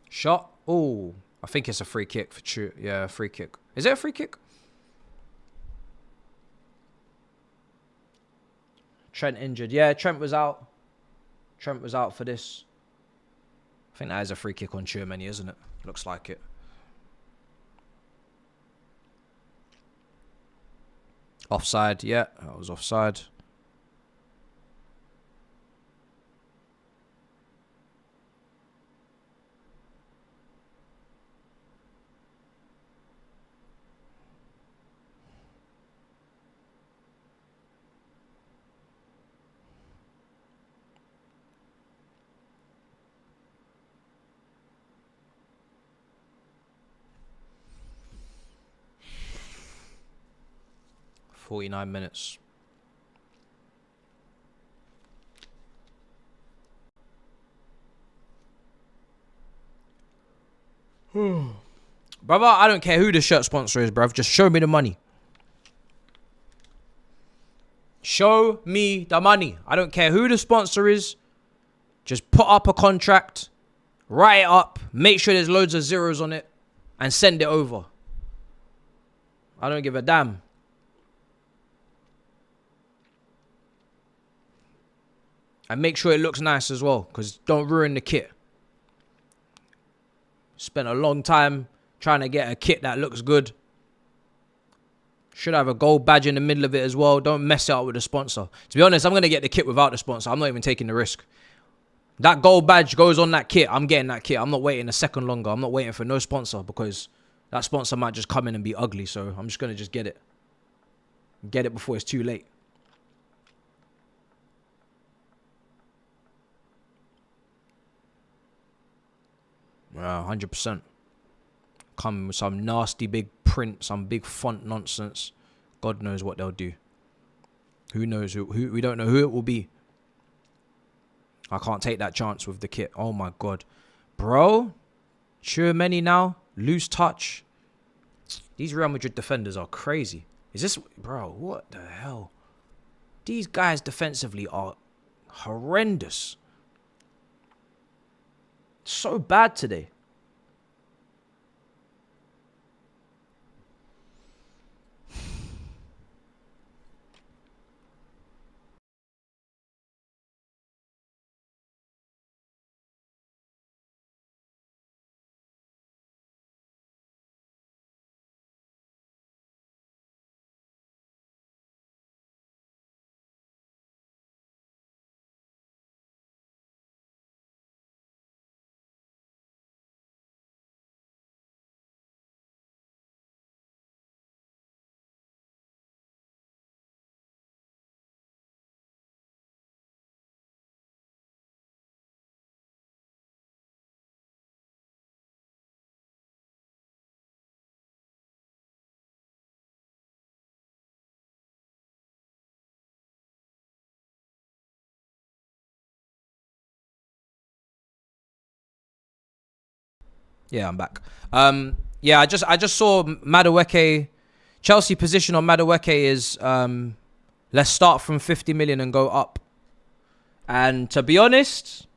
Shot. Oh, I think it's a free kick for true. Yeah, free kick. Is it a free kick? Trent injured. Yeah, Trent was out. Trent was out for this. I think that is a free kick on Tchouameni, isn't it? Looks like it. Offside. Yeah, that was offside. .49 minutes. Brother, I don't care who the shirt sponsor is, bruv. Just show me the money. Show me the money. I don't care who the sponsor is. Just put up a contract write it up, make sure there's loads of zeros on it, and send it over. I don't give a damn. And make sure it looks nice as well, because don't ruin the kit. Spent a long time trying to get a kit that looks good. Should have a gold badge in the middle of it as well. Don't mess it up with the sponsor. To be honest, I'm going to get the kit without the sponsor. I'm not even taking the risk. That gold badge goes on that kit. I'm getting that kit. I'm not waiting a second longer. I'm not waiting for no sponsor because that sponsor might just come in and be ugly. So I'm just going to just get it. Get it before it's too late. Wow, 100%. Come with some nasty big print, some big font nonsense. God knows what they'll do. Who knows? Who we don't know who it will be. I can't take that chance with the kit. Oh my God. Bro. Tchouameni now. Loose touch. These Real Madrid defenders are crazy. Is this... Bro, what the hell? These guys defensively are horrendous. So bad today. Yeah, I'm back. Yeah, I just saw Madueke. Chelsea position on Madueke is let's start from 50 million and go up. And to be honest,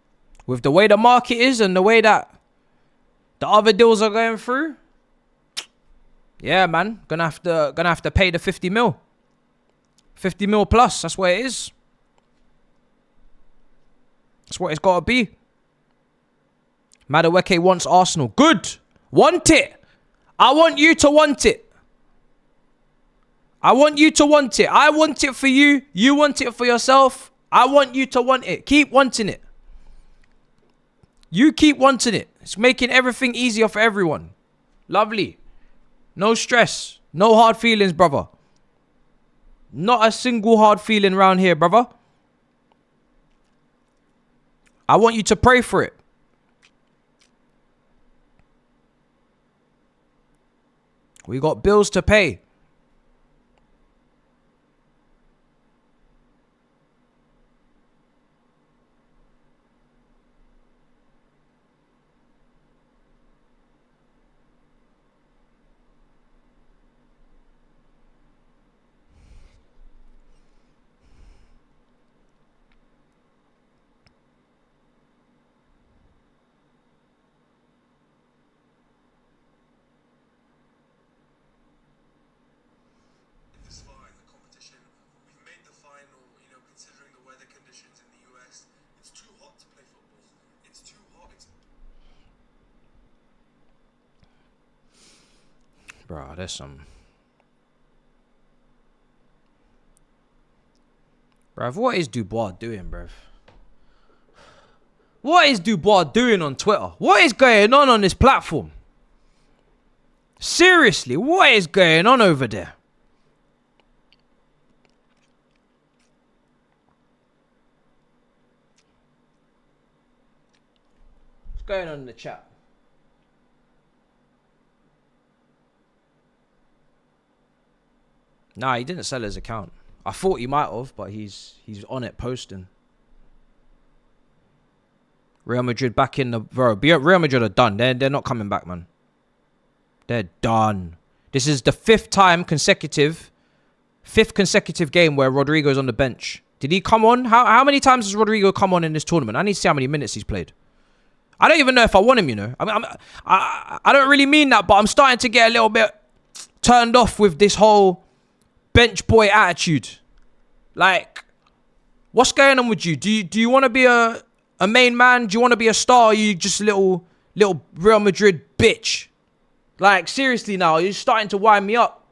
with the way the market is and the way that the other deals are going through, yeah, man, gonna have to pay the 50 mil. 50 mil plus, that's what it is. That's what it's got to be. Madueke wants Arsenal. Good. Want it. I want you to want it. I want you to want it. I want it for you. You want it for yourself. I want you to want it. Keep wanting it. You keep wanting it. It's making everything easier for everyone. Lovely. No stress. No hard feelings, brother. Not a single hard feeling around here, brother. I want you to pray for it. We got bills to pay. Bro, there's some... Bruv, what is Dubois doing, bruv? What is Dubois doing on Twitter? What is going on this platform? Seriously, what is going on over there? What's going on in the chat? Nah, he didn't sell his account. I thought he might have, but he's on it posting. Real Madrid back in the... Bro, Real Madrid are done. They're not coming back, man. They're done. This is the fifth consecutive game where Rodrigo's on the bench. Did he come on? How many times has Rodrigo come on in this tournament? I need to see how many minutes he's played. I don't even know if I want him, you know. I don't really mean that, but I'm starting to get a little bit turned off with this whole bench boy attitude. Like, what's going on with you? Do you want to be a main man? Do you want to be a star? Or are you just a little Real Madrid bitch? Like, seriously now, you're starting to wind me up.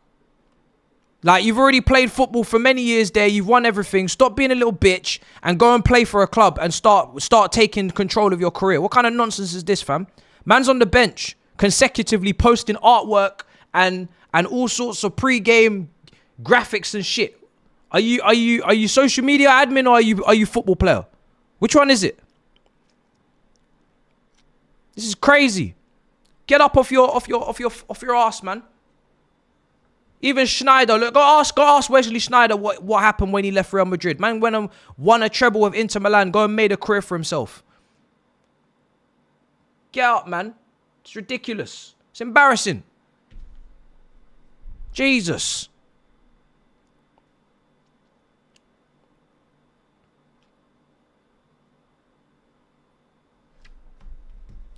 Like, you've already played football for many years there. You've won everything. Stop being a little bitch and go and play for a club and start taking control of your career. What kind of nonsense is this, fam? Man's on the bench consecutively posting artwork and all sorts of pre-game graphics and shit. Are you social media admin or are you football player? Which one is it? This is crazy. Get up off your ass, man. Even Schneider, look, go ask Wesley Schneider what happened when he left Real Madrid. Man went and won a treble with Inter Milan, go and made a career for himself. Get up, man. It's ridiculous. It's embarrassing. Jesus.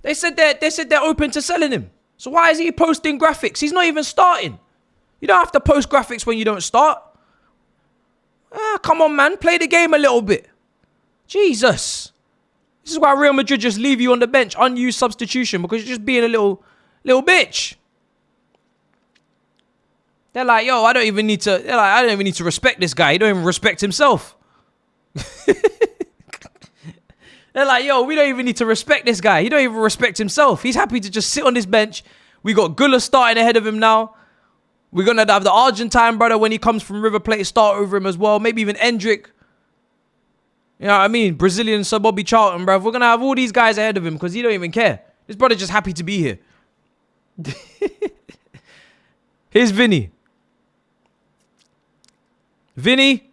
They said they're open to selling him. So why is he posting graphics? He's not even starting. You don't have to post graphics when you don't start. Come on, man. Play the game a little bit. Jesus. This is why Real Madrid just leave you on the bench, unused substitution, because you're just being a little bitch. They're like, yo, I don't even need to respect this guy. He don't even respect himself. They're like, yo, we don't even need to respect this guy. He don't even respect himself. He's happy to just sit on this bench. We got Gula starting ahead of him now. We're going to have the Argentine brother when he comes from River Plate start over him as well. Maybe even Endrick. You know what I mean? Brazilian Sir Bobby Charlton, bruv. We're going to have all these guys ahead of him because he don't even care. This brother just happy to be here. Here's Vinny. Vinny.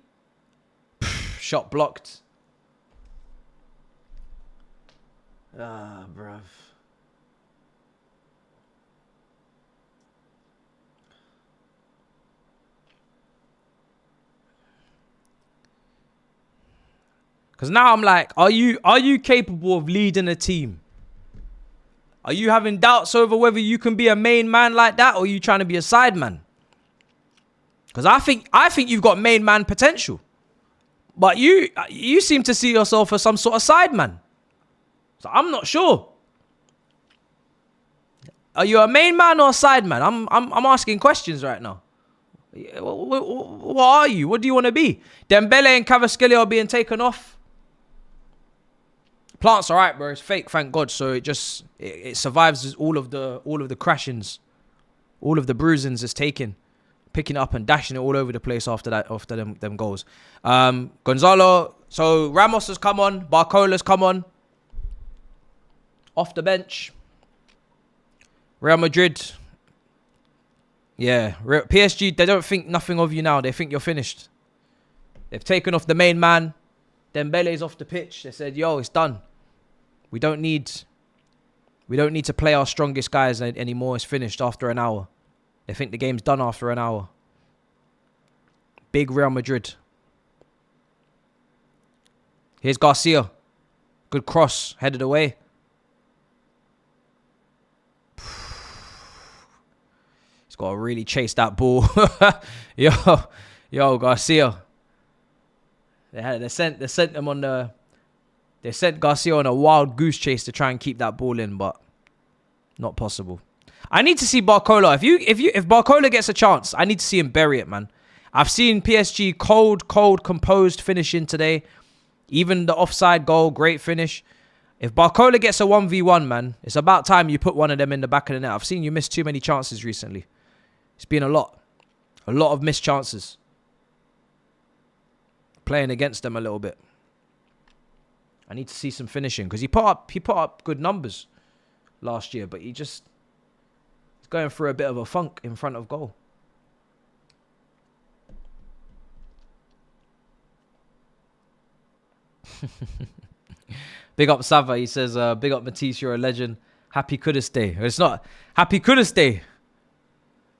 Shot blocked. Bruv. Because now I'm like, are you capable of leading a team? Are you having doubts over whether you can be a main man like that, or are you trying to be a side man? Because I think you've got main man potential. But you seem to see yourself as some sort of side man. So I'm not sure. Are you a main man or a side man? I'm asking questions right now. What are you? What do you want to be? Dembele and Kvaratskhelia are being taken off. Plant's alright, bro. It's fake, thank God. So it survives all of the crashings, all of the bruisings it's taken, picking it up and dashing it all over the place after them goals. Gonzalo. So Ramos has come on. Barcola's come on. Off the bench. Real Madrid. Yeah, PSG, they don't think nothing of you now. They think you're finished. They've taken off the main man. Dembele's off the pitch. They said, yo, it's done. We don't need to play our strongest guys anymore. It's finished after an hour. They think the game's done after an hour. Big Real Madrid. Here's Garcia. Good cross. Headed away. He's got to really chase that ball. Yo, Garcia. They sent Garcia on a wild goose chase to try and keep that ball in, but not possible. I need to see Barcola. If Barcola gets a chance, I need to see him bury it, man. I've seen PSG cold, composed finishing today. Even the offside goal, great finish. If Barcola gets a 1v1, man, it's about time you put one of them in the back of the net. I've seen you miss too many chances recently. It's been a lot of missed chances. Playing against them a little bit. I need to see some finishing because he put up good numbers last year, but he's going through a bit of a funk in front of goal. Big up Sava. He says, big up Matisse, you're a legend. Happy coulda stay. It's not happy coulda stay.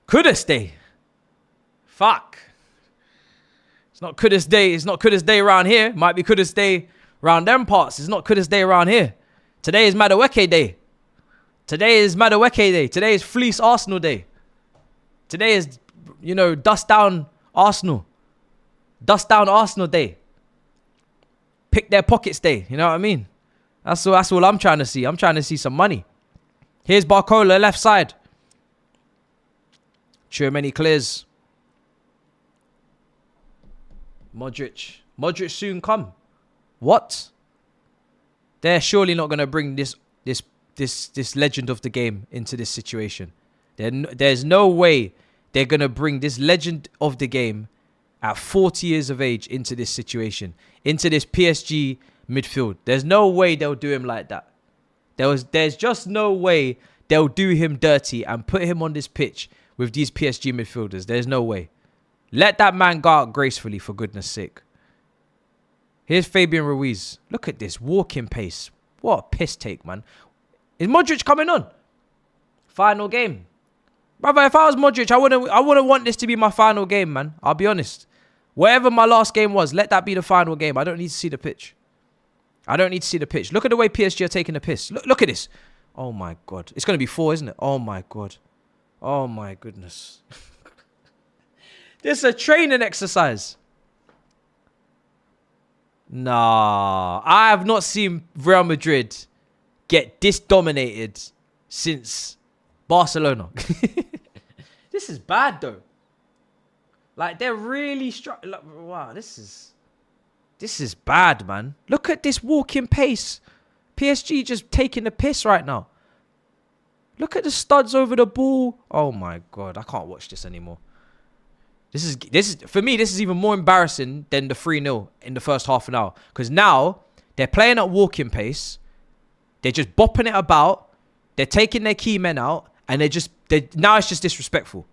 Coulda stay. Fuck. It's not coulda stay. It's not coulda stay around here. Might be coulda stay around them parts. It's not coulda stay around here. Today is Madueke Day. Today is Madueke Day. Today is Fleece Arsenal Day. Today is, dust down Arsenal. Dust down Arsenal Day. Pick their pockets day. You know what I mean? That's all I'm trying to see. I'm trying to see some money. Here's Barcola, left side. Tchouameni clears. Modric. Modric soon come. What? They're surely not going to bring this legend of the game into this situation. There's no way they're going to bring this legend of the game at 40 years of age into this situation, into this PSG midfield. There's no way they'll do him like that. There's just no way they'll do him dirty and put him on this pitch with these PSG midfielders. There's no way. Let that man go out gracefully, for goodness sake. Here's Fabian Ruiz. Look at this walking pace. What a piss take, man. Is Modric coming on? Final game. Brother, if I was Modric, I wouldn't want this to be my final game, man. I'll be honest. Whatever my last game was, let that be the final game. I don't need to see the pitch. I don't need to see the pitch. Look at the way PSG are taking the piss. Look at this. Oh, my God. It's going to be 4, isn't it? Oh, my God. Oh, my goodness. This is a training exercise. Nah. I have not seen Real Madrid get this dominated since Barcelona. This is bad, though. Like, they're really like, wow, this is bad, man. Look at this walking pace. PSG just taking the piss right now. Look at the studs over the ball. Oh my God, I can't watch this anymore. This is for me, this is even more embarrassing than the 3-0 in the first half an hour. Because now they're playing at walking pace. They're just bopping it about. They're taking their key men out. And now it's just disrespectful.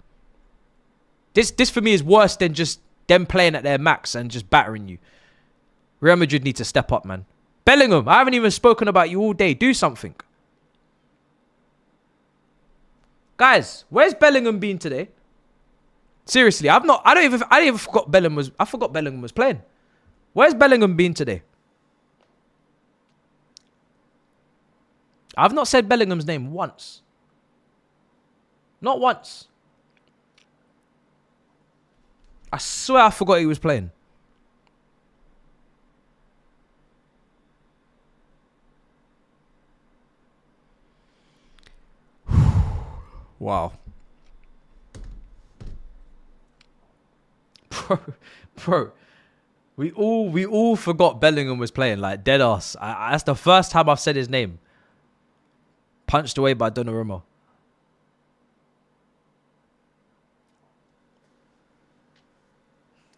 This for me is worse than just them playing at their max and just battering you. Real Madrid need to step up, man. Bellingham, I haven't even spoken about you all day. Do something. Guys, where's Bellingham been today? Seriously, I forgot Bellingham was playing. Where's Bellingham been today? I've not said Bellingham's name once. Not once. I swear I forgot he was playing. Wow. Bro. We all forgot Bellingham was playing, like dead ass. That's the first time I've said his name. Punched away by Donnarumma.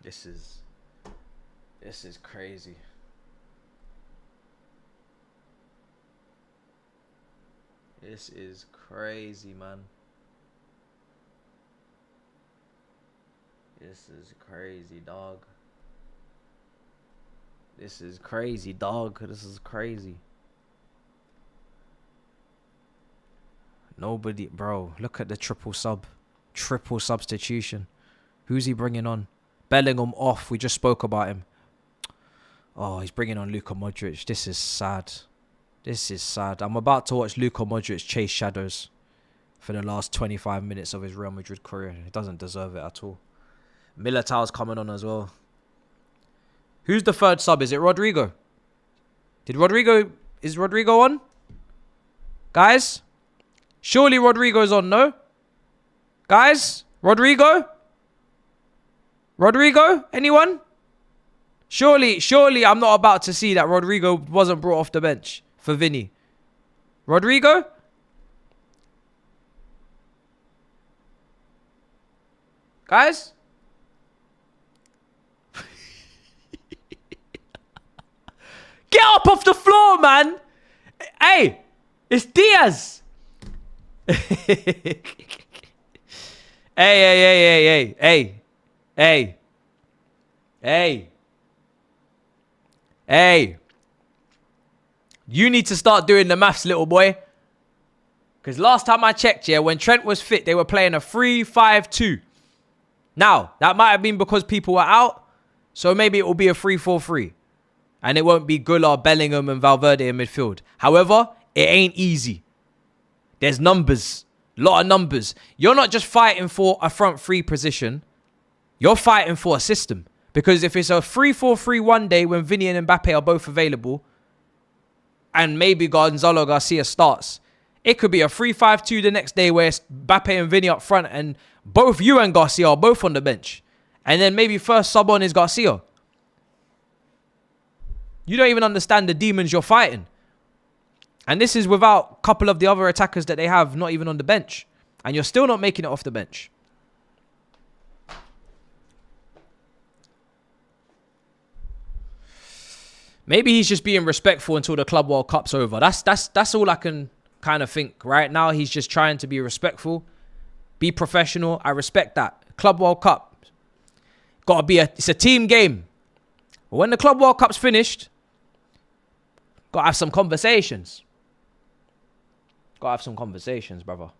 This is crazy. This is crazy, man. This is crazy, dog. This is crazy, dog. This is crazy. Nobody, bro. Look at the triple sub. Triple substitution. Who's he bringing on? Bellingham off. We just spoke about him. Oh, he's bringing on Luka Modric. This is sad. This is sad. I'm about to watch Luka Modric chase shadows for the last 25 minutes of his Real Madrid career. He doesn't deserve it at all. Militao's coming on as well. Who's the third sub? Is it Rodrigo? Is Rodrigo on? Guys? Surely Rodrigo's on, no? Guys? Rodrigo? Anyone? Surely I'm not about to see that Rodrigo wasn't brought off the bench for Vinny. Rodrigo? Guys? Get up off the floor, man! Hey! It's Diaz! Hey. You need to start doing the maths, little boy. Because last time I checked, yeah, when Trent was fit, they were playing a 3-5-2. Now, that might have been because people were out. So maybe it will be a 3-4-3. And it won't be Gula, Bellingham and Valverde in midfield. However, it ain't easy. There's numbers, a lot of numbers. You're not just fighting for a front three position. You're fighting for a system. Because if it's a 3-4-3 one day when Vinny and Mbappe are both available, and maybe Gonzalo Garcia starts, it could be a 3-5-2 the next day where it's Mbappe and Vinny up front and both you and Garcia are both on the bench. And then maybe first sub on is Garcia. You don't even understand the demons you're fighting. And this is without a couple of the other attackers that they have not even on the bench. And you're still not making it off the bench. Maybe he's just being respectful until the Club World Cup's over. That's all I can kind of think. Right now, he's just trying to be respectful, be professional. I respect that. Club World Cup. It's a team game. But when the Club World Cup's finished, gotta have some conversations. Gotta have some conversations, brother.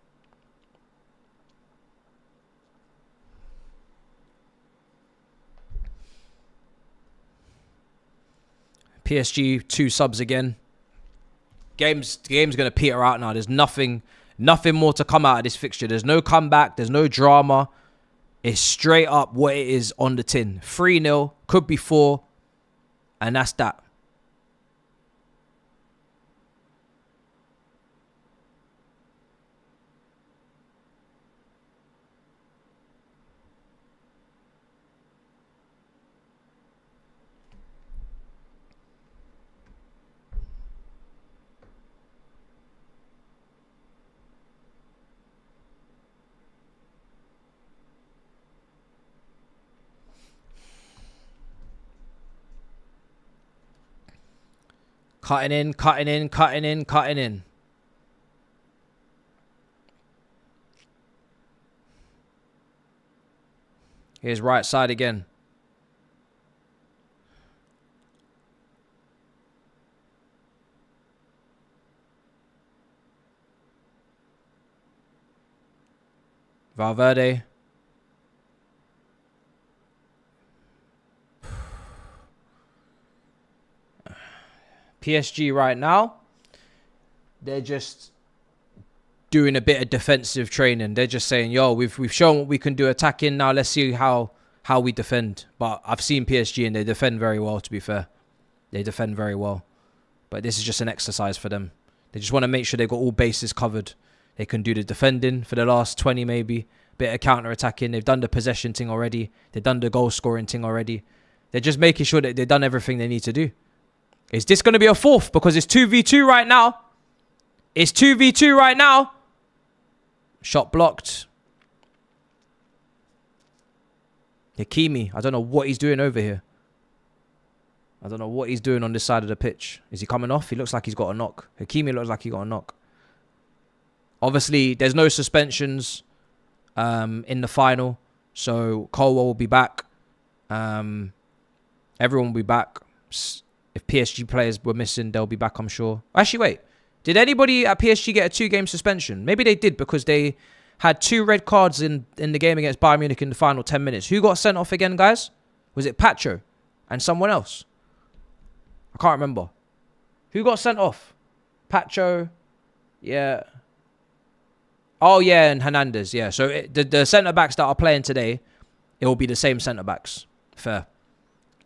PSG 2 subs again. The game's gonna peter out now. There's nothing more to come out of this fixture. There's no comeback. There's no drama. It's straight up what it is on the tin. 3-0, could be 4, and that's that. Cutting in, cutting in, cutting in, cutting in. Here's right side again. Valverde. PSG right now, they're just doing a bit of defensive training. They're just saying, yo, we've shown what we can do attacking. Now let's see how we defend. But I've seen PSG and they defend very well, to be fair. They defend very well. But this is just an exercise for them. They just want to make sure they've got all bases covered. They can do the defending for the last 20 maybe. Bit of counter-attacking. They've done the possession thing already. They've done the goal-scoring thing already. They're just making sure that they've done everything they need to do. Is this going to be a fourth? Because it's 2v2 right now. It's 2v2 right now. Shot blocked. Hakimi. I don't know what he's doing over here. I don't know what he's doing on this side of the pitch. Is he coming off? He looks like he's got a knock. Hakimi looks like he got a knock. Obviously, there's no suspensions in the final. So, Colwell will be back. Everyone will be back. If PSG players were missing, they'll be back, I'm sure. Actually, wait. Did anybody at PSG get a 2-game suspension? Maybe they did because they had 2 red cards in the game against Bayern Munich in the final 10 minutes. Who got sent off again, guys? Was it Pacho and someone else? I can't remember. Who got sent off? Pacho. Yeah. Oh, yeah, and Hernandez. Yeah, so the centre-backs that are playing today, it will be the same centre-backs. Fair.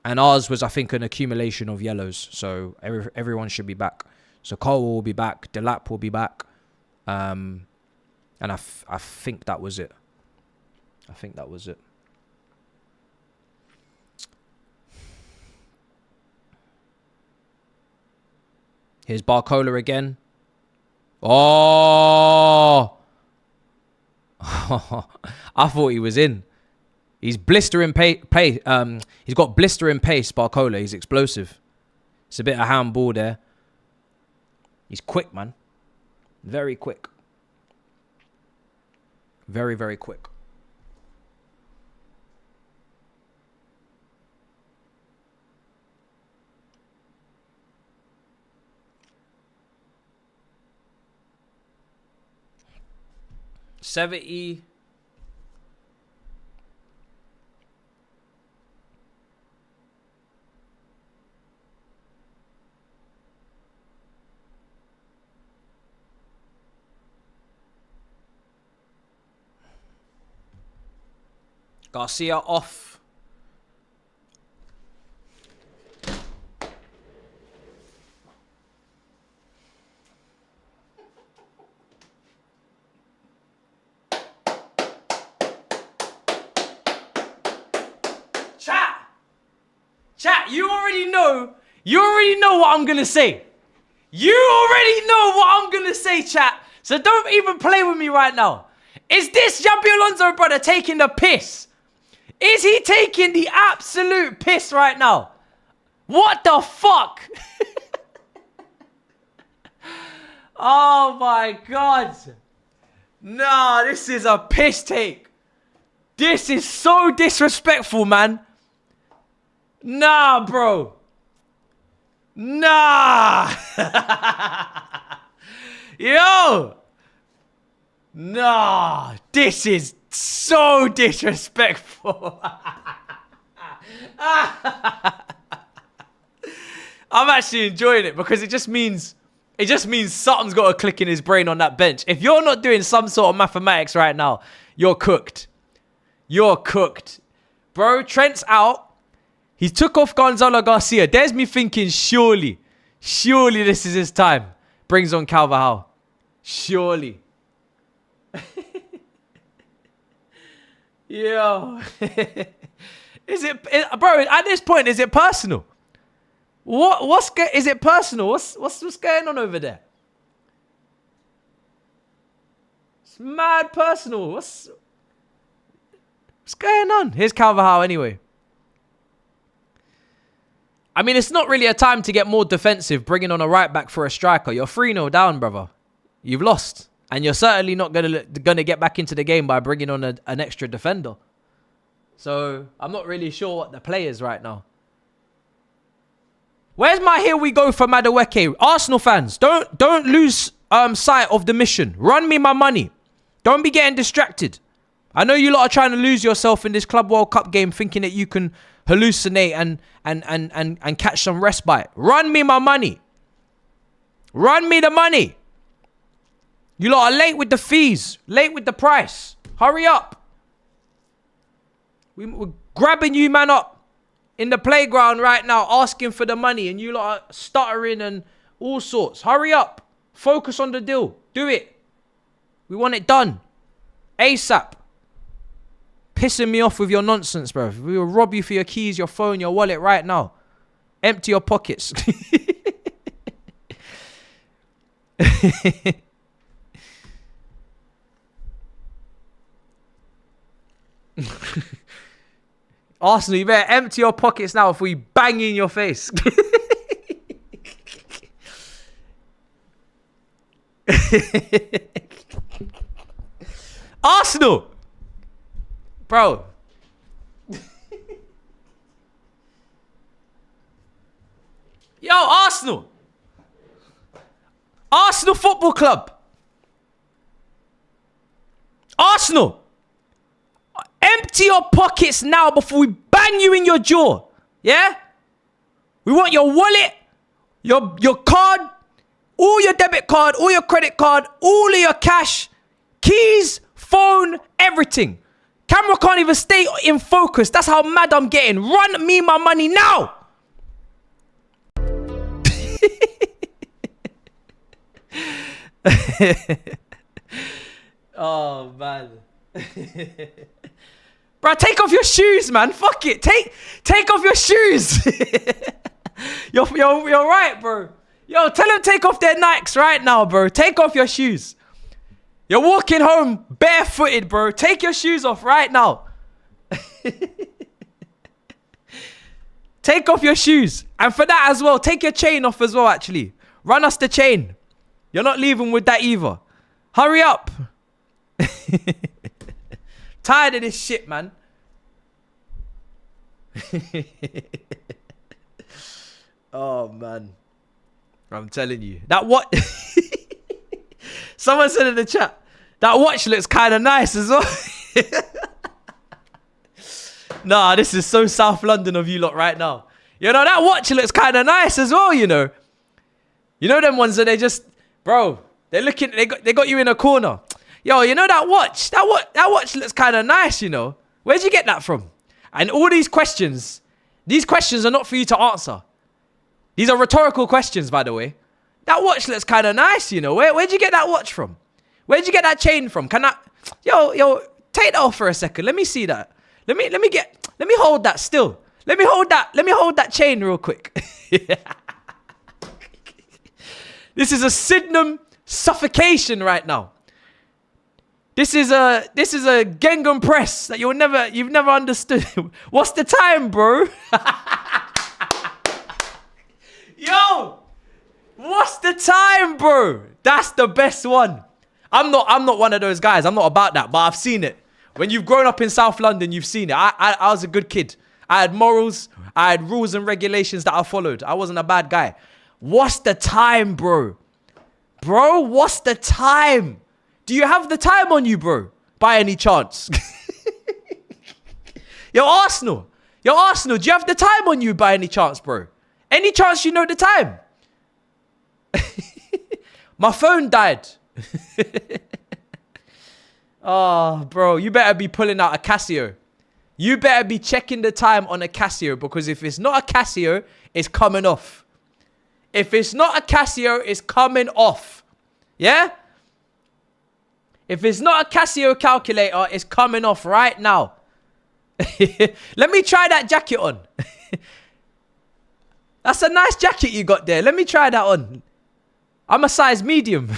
And ours was, I think, an accumulation of yellows. So everyone should be back. So Cole will be back. Delap will be back. And I think that was it. I think that was it. Here's Barcola again. Oh! I thought he was in. He's blistering pace. He's got blistering pace, Barcola. He's explosive. It's a bit of handball there. He's quick, man. Very quick. Very, very quick. $70. Garcia off. Chat, you already know what I'm gonna say. You already know what I'm gonna say, chat. So don't even play with me right now. Is this Xabi Alonso brother taking the piss? Is he taking the absolute piss right now? What the fuck? Oh my God. Nah, this is a piss take. This is so disrespectful, man. Nah, bro. Nah. Yo. Nah. This is so disrespectful. I'm actually enjoying it because it just means something's got to click in his brain on that bench. If you're not doing some sort of mathematics right now, you're cooked. You're cooked. Bro, Trent's out. He took off Gonzalo Garcia. There's me thinking, surely this is his time. Brings on Carvajal. Surely. Yo. Bro, at this point, is it personal? Is it personal? What's going on over there? It's mad personal. What's going on? Here's Carvajal anyway. I mean, it's not really a time to get more defensive, bringing on a right back for a striker. You're 3-0 down, brother. You've lost. And you're certainly not gonna get back into the game by bringing on an extra defender. So, I'm not really sure what the play is right now. Where's my here we go for Madueke? Arsenal fans, don't lose sight of the mission. Run me my money. Don't be getting distracted. I know you lot are trying to lose yourself in this Club World Cup game thinking that you can hallucinate and catch some respite. Run me my money. Run me the money. You lot are late with the fees. Late with the price. Hurry up. We're grabbing you, man, up in the playground right now, asking for the money, and you lot are stuttering and all sorts. Hurry up. Focus on the deal. Do it. We want it done. ASAP. Pissing me off with your nonsense, bro. We will rob you for your keys, your phone, your wallet right now. Empty your pockets. Arsenal, you better empty your pockets now if we bang you in your face. Arsenal! Bro. Yo, Arsenal. Arsenal Football Club. Arsenal. Empty your pockets now before we bang you in your jaw. Yeah? We want your wallet, your card, all your debit card, all your credit card, all of your cash, keys, phone, everything. Camera can't even stay in focus. That's how mad I'm getting. Run me my money now. Oh, man. Bro, take off your shoes, man. Fuck it. Take off your shoes. You're right, bro. Yo, tell them take off their Nikes right now, bro. Take off your shoes. You're walking home barefooted, bro. Take your shoes off right now. Take off your shoes. And for that as well, take your chain off as well, actually. Run us the chain. You're not leaving with that either. Hurry up. Tired of this shit, man. Oh, man. I'm telling you. That what? Someone said in the chat, that watch looks kind of nice as well. Nah, this is so South London of you lot right now. You know, that watch looks kind of nice as well, you know. You know them ones that they just, bro, they're looking, they got you in a corner. Yo, you know that watch? That watch looks kind of nice, you know. Where'd you get that from? And all these questions are not for you to answer. These are rhetorical questions, by the way. That watch looks kind of nice, you know. Where'd you get that watch from? Where'd you get that chain from? Can I, yo, take that off for a second. Let me see that. Let me hold that still. Let me hold that chain real quick. This is a Sydenham suffocation right now. This is a Gengham press that you've never understood. What's the time, bro? Yo, what's the time, bro? That's the best one. I'm not one of those guys. I'm not about that, but I've seen it. When you've grown up in South London, you've seen it. I was a good kid. I had morals. I had rules and regulations that I followed. I wasn't a bad guy. What's the time, bro? Bro, what's the time? Do you have the time on you, bro? By any chance? Yo, Arsenal, do you have the time on you by any chance, bro? Any chance you know the time? My phone died. Oh, bro, you better be pulling out a Casio. You better be checking the time on a Casio, because if it's not a Casio, it's coming off. If it's not a Casio, it's coming off. Yeah? If it's not a Casio calculator, it's coming off right now. Let me try that jacket on. That's a nice jacket you got there. Let me try that on. I'm a size medium.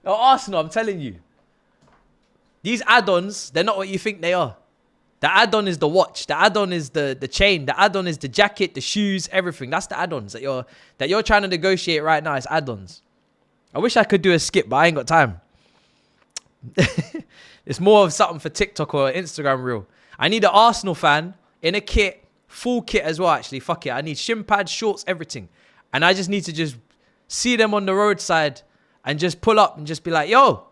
Oh, Arsenal, I'm telling you. These add-ons, they're not what you think they are. The add-on is the watch. The add-on is the chain. The add-on is the jacket, the shoes, everything. That's the add-ons that you're trying to negotiate right now. It's add-ons. I wish I could do a skip, but I ain't got time. It's more of something for TikTok or Instagram reel. I need an Arsenal fan in a kit, full kit as well, actually. Fuck it. I need shin pads, shorts, everything. And I just need to just see them on the roadside and just pull up and just be like, yo,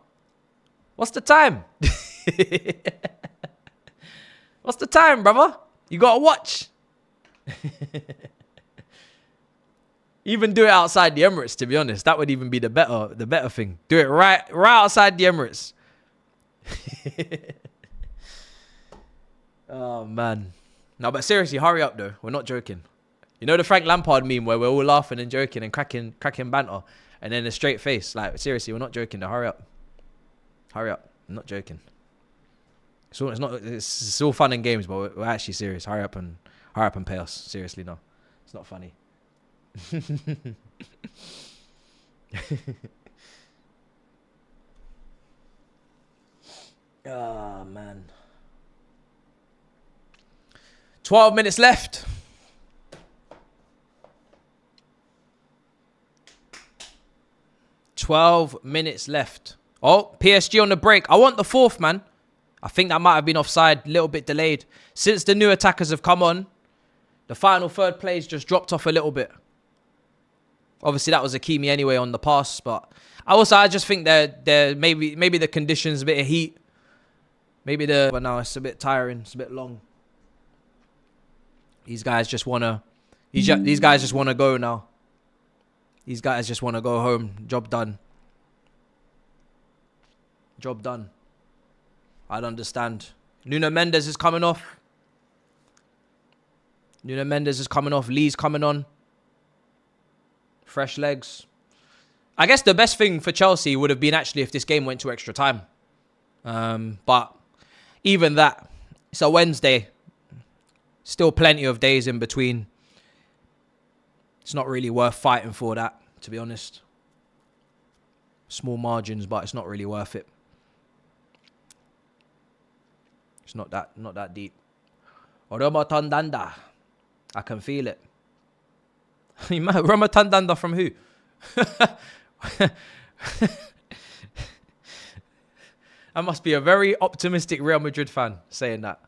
what's the time? What's the time, brother? You got a watch? Even do it outside the Emirates, to be honest. That would even be the better thing. Do it right outside the Emirates. Oh, man. No, but seriously, hurry up, though. We're not joking. You know the Frank Lampard meme where we're all laughing and joking and cracking banter, and then a straight face? Like, seriously, we're not joking, though. Hurry up. Hurry up. I'm not joking. It's all fun and games, but we're actually serious. Hurry up and pay us. Seriously, no. It's not funny. Oh, man. 12 minutes left. Oh, PSG on the break. I want the fourth, man. I think that might have been offside, a little bit delayed. Since the new attackers have come on, the final third plays just dropped off a little bit. Obviously, that was Hakimi anyway on the pass, but I just think they're maybe the conditions, a bit of heat. But now it's a bit tiring, it's a bit long. These guys just wanna go now. These guys just wanna go home. Job done. I'd understand. Nuno Mendes is coming off. Lee's coming on. Fresh legs. I guess the best thing for Chelsea would have been actually if this game went to extra time. But even that, it's a Wednesday. Still plenty of days in between. It's not really worth fighting for that, to be honest. Small margins, but it's not really worth it. It's not that deep. Romatandanda. I can feel it. Romatandanda from who? I must be a very optimistic Real Madrid fan saying that.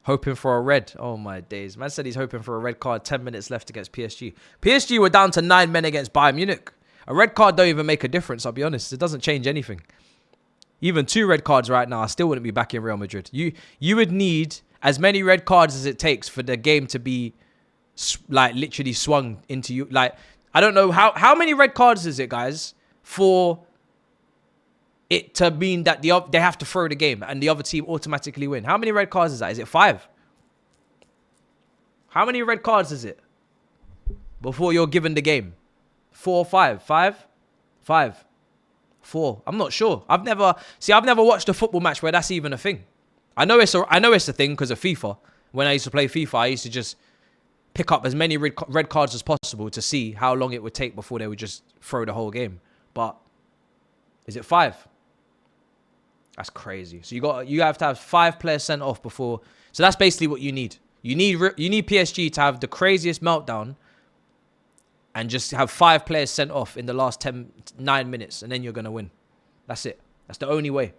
Hoping for a red. Oh, my days. Man said he's hoping for a red card. 10 minutes left against PSG. PSG were down to 9 men against Bayern Munich. A red card don't even make a difference, I'll be honest. It doesn't change anything. Even 2 red cards right now, I still wouldn't be back in Real Madrid. You would need as many red cards as it takes for the game to be like literally swung into you. Like, I don't know how many red cards is it, guys, for it to mean that they have to throw the game and the other team automatically win. How many red cards is that? Is it 5? How many red cards is it before you're given the game? 4 or 5? 5? 5. 4. I'm not sure. I've never watched a football match where that's even a thing. I know it's a thing because of FIFA. When I used to play FIFA, I used to just pick up as many red cards as possible to see how long it would take before they would just throw the whole game. But is it 5? That's crazy. So you have to have 5 players sent off before. So that's basically what you need. You need PSG to have the craziest meltdown and just have 5 players sent off in the last 9 minutes, and then you're going to win. That's it. That's the only way.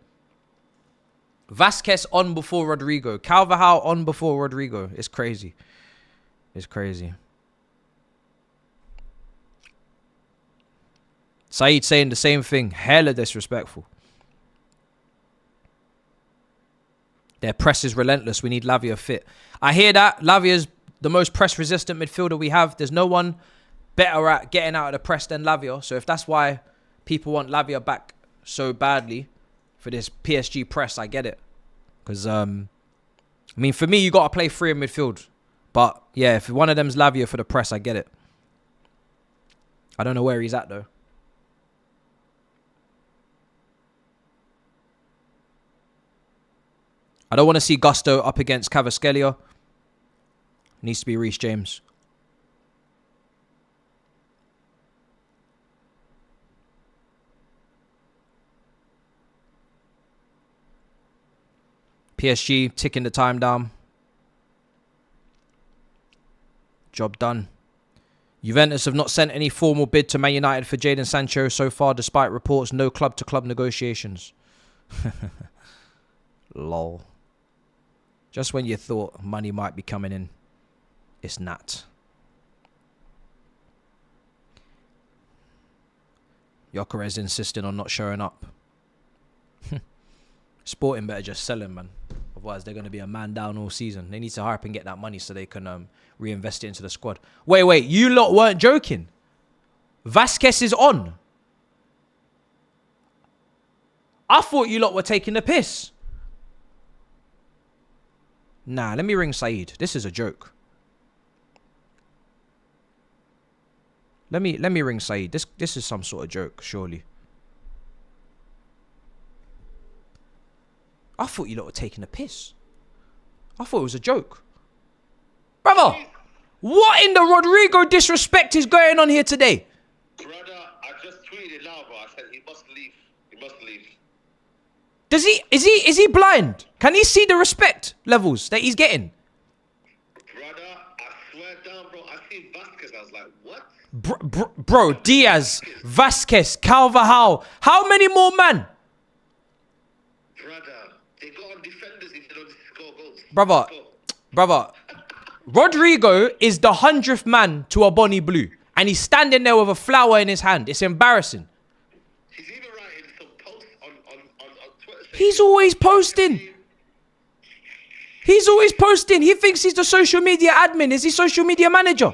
Vasquez on before Rodrigo. Carvajal on before Rodrigo. It's crazy. It's crazy. Saeed saying the same thing. Hella disrespectful. Their press is relentless. We need Lavia fit. I hear that. Lavia's the most press-resistant midfielder we have. There's no one better at getting out of the press than Lavia. So if that's why people want Lavia back so badly for this PSG press, I get it. Because, I mean, for me, you got to play 3 in midfield. But, yeah, if one of them's Lavia for the press, I get it. I don't know where he's at, though. I don't want to see Gusto up against Cavaskelia. Needs to be Reece James. PSG ticking the time down. Job done. Juventus have not sent any formal bid to Man United for Jadon Sancho so far, despite reports no club-to-club negotiations. Lol. Just when you thought money might be coming in, it's not. Gyökeres insisting on not showing up. Sporting better just sell him, man. Otherwise, they're going to be a man down all season. They need to hurry up and get that money so they can reinvest it into the squad. Wait. You lot weren't joking. Vasquez is on. I thought you lot were taking the piss. Nah, let me ring Saeed. This is a joke. Let me ring Saeed. This is some sort of joke, surely. I thought you lot were taking a piss. I thought it was a joke. Brother, what in the Rodrigo disrespect is going on here today? Brother, I just tweeted now, bro. I said he must leave. He must leave. Is he blind? Can he see the respect levels that he's getting? Brother, I swear down, bro. I see Vasquez. I was like, what? Bro, Diaz, Vasquez, Carvajal. How many more, man? Brother, they got on defenders if they don't score goals. Brother. Rodrigo is the 100th man to a Bonnie Blue. And he's standing there with a flower in his hand. It's embarrassing. He's even writing some posts on Twitter. He's always posting. He thinks he's the social media admin. Is he social media manager?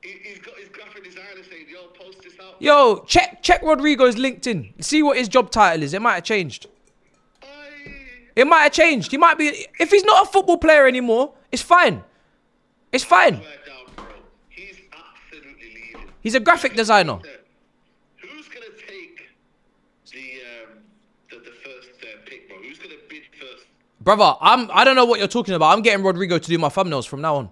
He's got his graphic designer saying, yo, post this out. Yo, check Rodrigo's LinkedIn. See what his job title is. It might have changed. It might have changed. He might be... If he's not a football player anymore, it's fine. It's fine. Down, bro. He's absolutely leaving. He's a graphic designer. Who's going to take the first pick, bro? Who's going to bid first? Brother, I don't know what you're talking about. I'm getting Rodrigo to do my thumbnails from now on.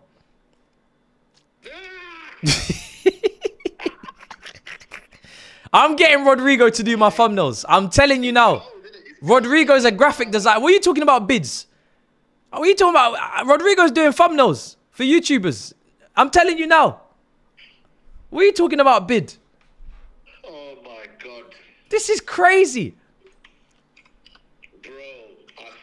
I'm getting Rodrigo to do my thumbnails. I'm telling you now. Rodrigo's a graphic designer. What are you talking about bids? What are you talking about? Rodrigo's doing thumbnails for YouTubers. I'm telling you now. What are you talking about bid? Oh my God. This is crazy. Bro.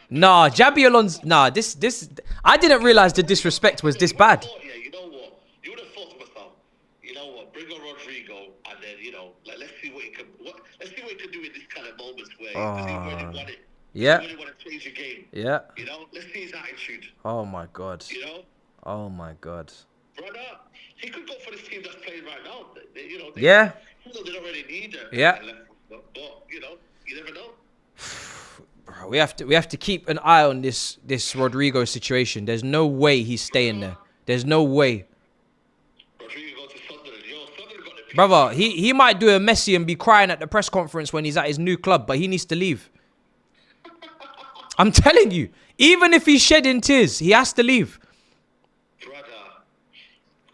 Nah, Jabi Alonso. Nah, this. I didn't realize the disrespect was this bad. Yeah, you know what? You would have thought to myself, you know what? Bring on Rodrigo, and then let's see what he can. Let's see what he can do in this kind of moments where he really want it. Yeah. He really want to change the game. Yeah. Let's see his attitude. Oh my God. Oh my God. Brother, he could go for this team that's playing right now. Yeah. They don't really need it. Yeah. But you never know. We have to keep an eye on this Rodrigo situation. There's no way he's staying there. There's no way. Rodrigo go to Sunderland. Yo, Sunderland got the Brother, he might do a Messi and be crying at the press conference when he's at his new club, but he needs to leave. I'm telling you, even if he's shedding tears, he has to leave. Brother,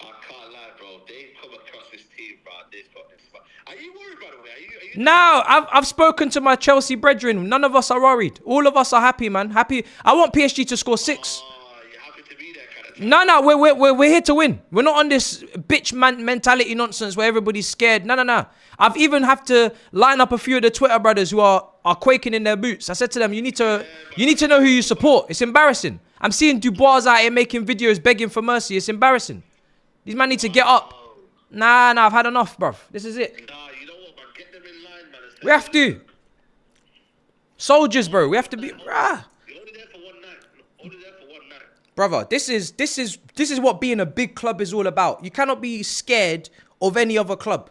I can't lie, bro. They come across this team, bro. They've got this. Are you worried, by the way? Are you? Now, I've spoken to my Chelsea brethren. None of us are worried. All of us are happy, man. Happy. I want PSG to score 6. Oh, you're happy to be there, kind of thing. No, we're here to win. We're not on this bitch mentality nonsense where everybody's scared. No. I've even have to line up a few of the Twitter brothers who are quaking in their boots. I said to them, you need to know who you support. It's embarrassing. I'm seeing Dubois out here making videos begging for mercy. It's embarrassing. These men need to get up. Nah, I've had enough, bruv. This is it. Nah, you know what, man? Get them in line, man. We have to. Soldiers, bro. We have to be. You're only there for one night. Brother, this is what being a big club is all about. You cannot be scared of any other club.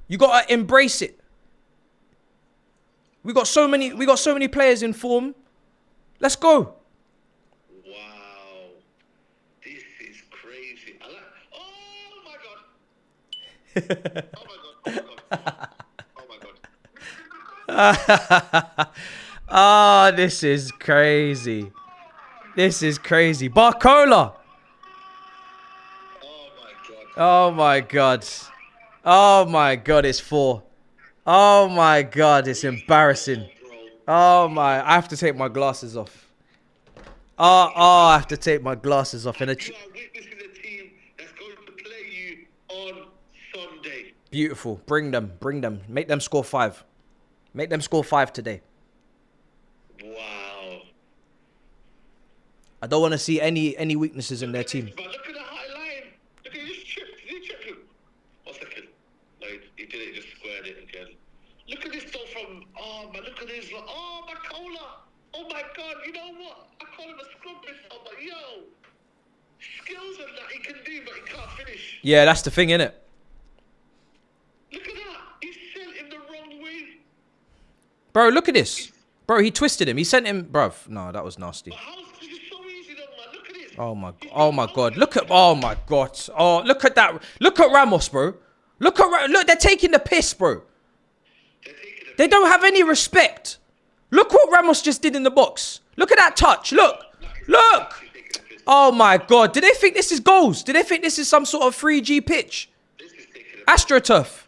You gotta embrace it. We got so many players in form. Let's go. Wow. This is crazy. I like. Oh my god. Oh my god. Oh, this is crazy. This is crazy. Barcola. Oh my god. Oh my god, it's 4. Oh my god, it's embarrassing. Oh my, I have to take my glasses off. Oh, I have to take my glasses off. You are witnessing a team that's going to play you on Sunday. Beautiful. Bring them. Make them score 5. Make them score 5 today. Wow. I don't want to see any weaknesses in their team. But look at the high line. Look at this chip. Did he chip him? 1 second. No, he did it. Just squared it again. Look at this though from. Oh man, look at this. Oh my cola. Oh my god. You know what? I call him a scrub before, but yo, skills and that he can do, but he can't finish. Yeah, that's the thing, innit? Look at that. He sent him the wrong way. Bro, look at this. Bro, he twisted him. He sent him, bruv. No, that was nasty. But how's this is so easy though, man? Look at this. Oh my god. Look at. Oh my god. Oh, look at that. Look at Ramos, bro. Look, they're taking the piss, bro. They don't have any respect. Look what Ramos just did in the box. Look at that touch. Look. Oh my god. Do they think this is goals? Do they think this is some sort of 3G pitch? AstroTurf.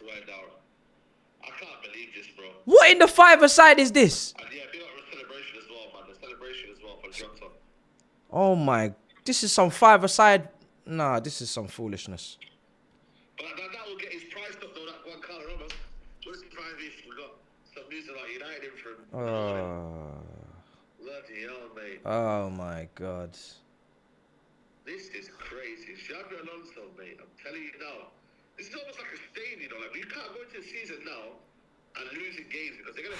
I can't believe this, bro. What in the 5-a-side is this? And yeah, big up the celebration as well, man. The celebration as well for Johnson. Oh my. This is some 5-a-side. Nah, this is some foolishness. But that will get his price up though, that one colour Ramos. What's the price if we got some news about United in from bloody hell, mate. Oh my god. This is crazy. Xabi Alonso, mate. I'm telling you now. This is almost like a stain, you know. Like, we can't go into the season now and losing games because they're gonna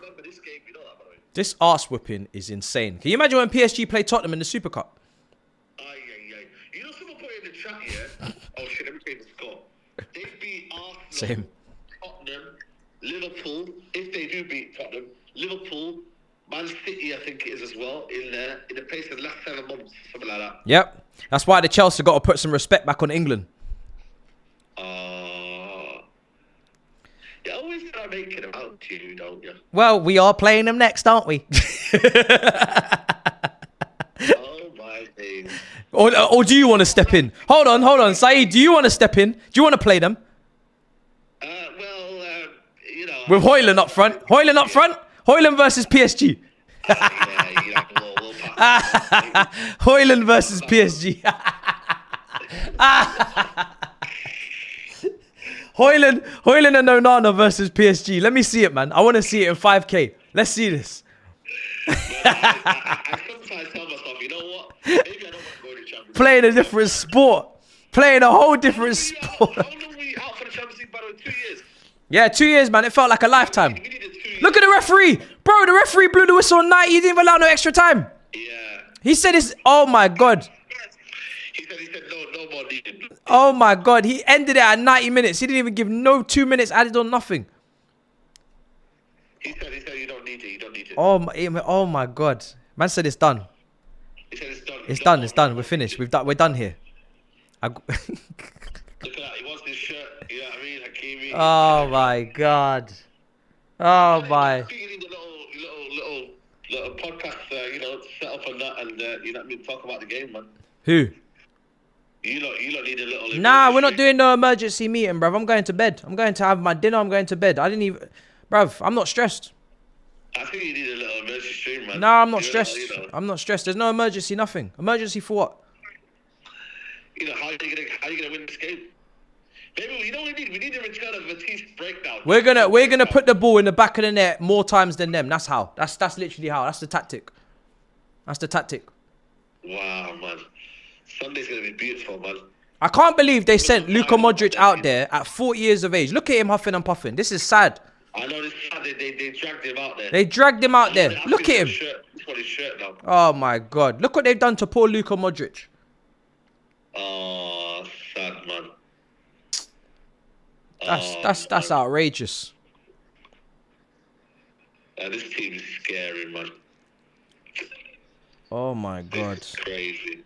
remember this game, you know that, by the way. This arse whipping is insane. Can you imagine when PSG played Tottenham in the Super Cup? Aye. You know, someone put in the chat here. Oh shit, let me play the score. They beat Arsenal, Same. Tottenham, Liverpool. If they do beat Tottenham, Liverpool, Man City, I think it is as well, in the pace of the last 7 months, something like that. Yep. That's why the Chelsea got to put some respect back on England. You always try making them out to you, don't you? Well, we are playing them next, aren't we? Oh my days. Or do you want to step in? Hold on, Saeed. Do you want to step in? Do you want to play them? You know. With Hairline up front. Hairline versus PSG. Yeah, we'll pass. Hairline versus PSG. Hairline and Onana versus PSG. Let me see it, man. I want to see it in 5K. Let's see this. I sometimes tell myself, you know what? Maybe I don't want to go to the Champions League. Playing a different sport. Playing a whole different sport. How long were we out for the Champions League battle? 2 years? Yeah, 2 years, man. It felt like a lifetime. We needed 2 years. Look at the referee. Bro, the referee blew the whistle on 90. He didn't even allow no extra time. Yeah. He said it's... Oh, my God. He said no more needed. Oh, my God. He ended it at 90 minutes. He didn't even give no 2 minutes added on nothing. He said you don't need it. You don't need it. Oh my God. Man said it's done. He said it's done. It's done. We're finished. We're done here. Look at that. He wants his shirt. You know what I mean? Hakimi. Oh my God. Oh my. I think you need a little podcast, set up on that and, you know what I mean, talk about the game, man. Who? You lot need a little... Nah, we're not doing no emergency meeting, bruv. I'm going to bed. I'm going to have my dinner. I'm going to bed. I didn't even... Bruv, I'm not stressed. I think you need a little emergency stream, man. Nah, I'm not stressed. I'm not stressed. There's no emergency, nothing. Emergency for what? You know, how are you gonna win this game? Maybe we need a return of Matisse breakdown. We're gonna put the ball in the back of the net more times than them. That's how. That's literally how. That's the tactic. That's the tactic. Wow, man. Sunday's gonna be beautiful, man. I can't believe they sent Luka Modric out there at 40 years of age. Look at him huffing and puffing. This is sad. I know this. They dragged him out there. They dragged him out there. Look at him. He's got his shirt now. Oh my God. Look what they've done to poor Luka Modric. Oh, sad, man. That's outrageous. This team is scary, man. Oh my God. This is crazy.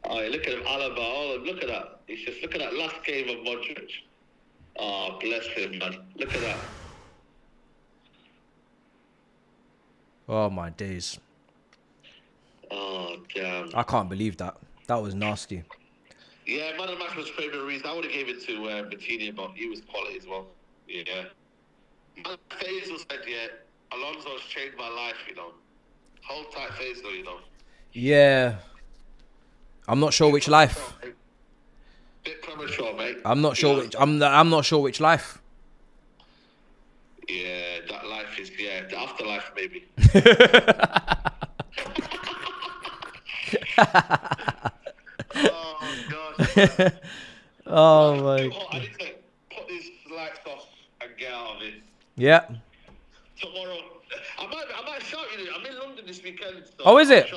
Oh, look at him, Alaba. Oh, look at that. Look at that last game of Modric. Oh, bless him, man. Look at that. Oh my days. Oh, damn. I can't believe that. That was nasty. Yeah, man of the match was Fabian Ruiz. I would have gave it to Matinho, but he was quality as well. Yeah. Man, Faisal said, Alonso's changed my life, you know. Hold tight, Faisal, you know. Yeah. I'm not sure which life. Bit premature, mate. I'm not sure which. I'm not sure which life. Yeah, that life is the afterlife, maybe. Oh God. Oh my. I need to put these lights off and get out of it. Yeah. Tomorrow, I might shout you. I'm in London this weekend. So Oh, is it?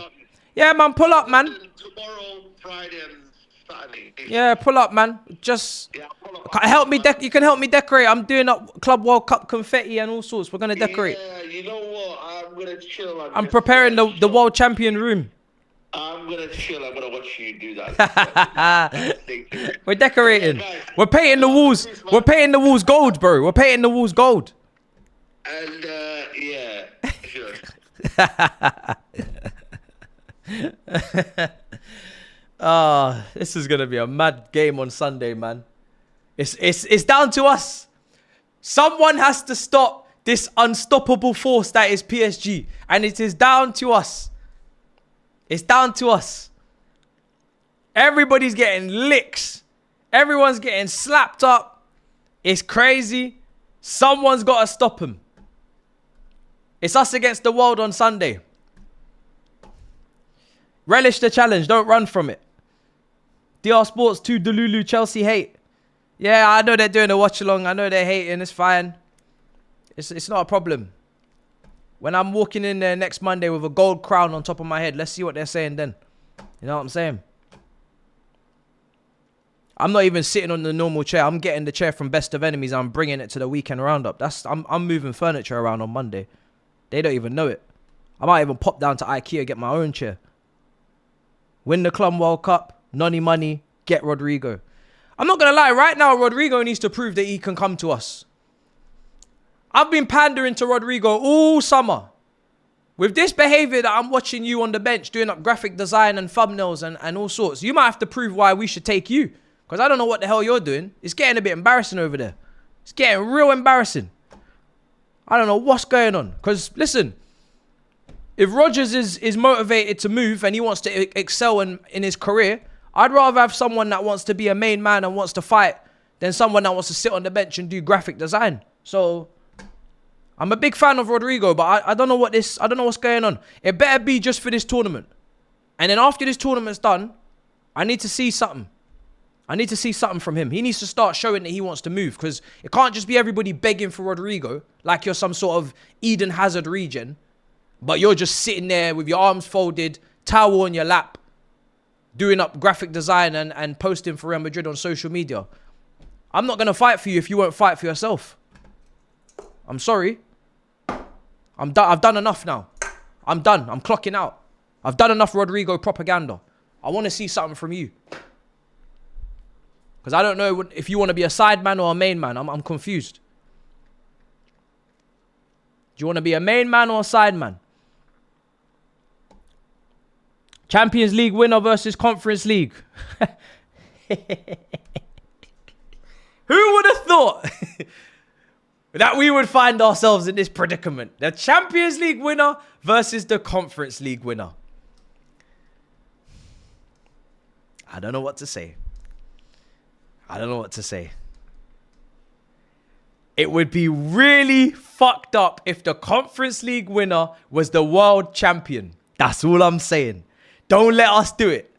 Yeah, man, pull up, man. Tomorrow, Friday, and Saturday. Yeah, pull up, man. Just pull up. help me. You can help me decorate. I'm doing up Club World Cup confetti and all sorts. We're gonna decorate. Yeah, you know what? I'm gonna chill. I'm preparing the world champion room. I'm gonna chill. I'm gonna watch you do that. We're decorating. Yeah, guys. We're painting the walls. We're painting the walls gold, bro. We're painting the walls gold. And yeah, sure. This is gonna be a mad game on Sunday, man. It's down to us. Someone has to stop this unstoppable force that is PSG, and it is down to us. It's down to us. Everybody's getting licks. Everyone's getting slapped up. It's crazy. Someone's got to stop him. It's us against the world on Sunday. Relish the challenge. Don't run from it. DR Sports 2 Delulu Chelsea hate. Yeah, I know they're doing a watch along. I know they're hating. It's fine. It's not a problem. When I'm walking in there next Monday with a gold crown on top of my head, let's see what they're saying then. You know what I'm saying? I'm not even sitting on the normal chair. I'm getting the chair from Best of Enemies. I'm bringing it to the weekend roundup. I'm moving furniture around on Monday. They don't even know it. I might even pop down to IKEA, get my own chair. Win the Club World Cup, nonny money, get Rodrigo. I'm not going to lie, right now, Rodrigo needs to prove that he can come to us. I've been pandering to Rodrigo all summer. With this behavior that I'm watching you on the bench, doing up graphic design and thumbnails and all sorts, you might have to prove why we should take you. Because I don't know what the hell you're doing. It's getting a bit embarrassing over there. It's getting real embarrassing. I don't know what's going on. Because, listen, if Rodgers is motivated to move and he wants to excel in his career, I'd rather have someone that wants to be a main man and wants to fight than someone that wants to sit on the bench and do graphic design. So, I'm a big fan of Rodrigo, but I don't know what's going on. It better be just for this tournament. And then after this tournament's done, I need to see something. I need to see something from him. He needs to start showing that he wants to move, because it can't just be everybody begging for Rodrigo like you're some sort of Eden Hazard regen, but you're just sitting there with your arms folded, towel on your lap, doing up graphic design and posting for Real Madrid on social media. I'm not going to fight for you if you won't fight for yourself. I'm sorry. I'm done. I've done enough now. I'm done. I'm clocking out. I've done enough Rodrigo propaganda. I want to see something from you. Because I don't know if you want to be a side man or a main man. I'm confused. Do you want to be a main man or a side man? Champions League winner versus Conference League. Who would have thought that we would find ourselves in this predicament? The Champions League winner versus the Conference League winner. I don't know what to say. I don't know what to say. It would be really fucked up if the Conference League winner was the world champion. That's all I'm saying. Don't let us do it.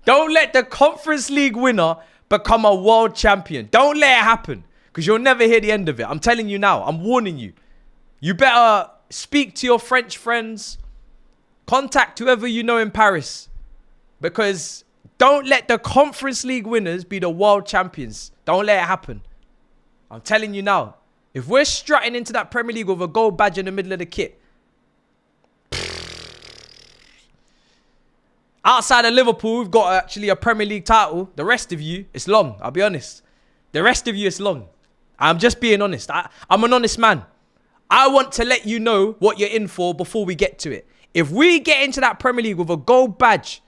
Don't let the Conference League winner become a world champion. Don't let it happen. Because you'll never hear the end of it. I'm telling you now. I'm warning you. You better speak to your French friends. Contact whoever you know in Paris. Because don't let the Conference League winners be the world champions. Don't let it happen. I'm telling you now. If we're strutting into that Premier League with a gold badge in the middle of the kit. Outside of Liverpool, we've got actually a Premier League title. The rest of you, it's long. I'll be honest. The rest of you, it's long. I'm just being honest. I'm an honest man. I want to let you know what you're in for before we get to it. If we get into that Premier League with a gold badge,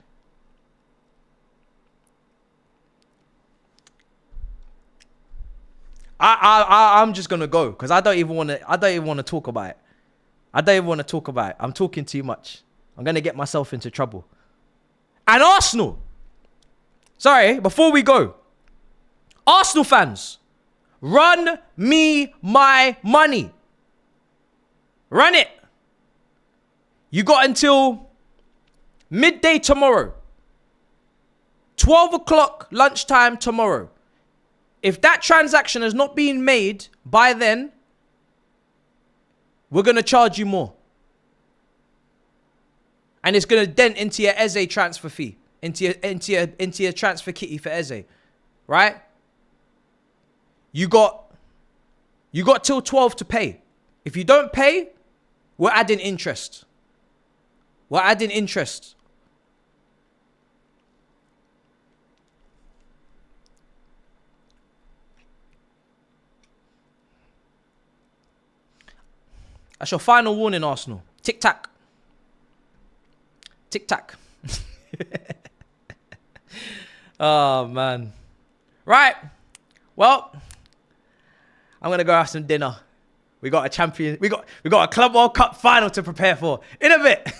I'm just gonna go because I don't even want to talk about it. I don't even want to talk about it. I'm talking too much. I'm gonna get myself into trouble. And Arsenal. Sorry, before we go, Arsenal fans, run me my money. Run it. You got until midday tomorrow. 12 o'clock lunchtime tomorrow. If that transaction has not been made by then, we're going to charge you more. And it's going to dent into your Eze transfer fee. Into your transfer kitty for Eze. Right? You got till 12 to pay. If you don't pay, we're adding interest. We're adding interest. That's your final warning, Arsenal. Tic-tac. Tic-tac. Oh, man. Right. Well, I'm going to go have some dinner. We got a champion. We got a Club World Cup final to prepare for. In a bit.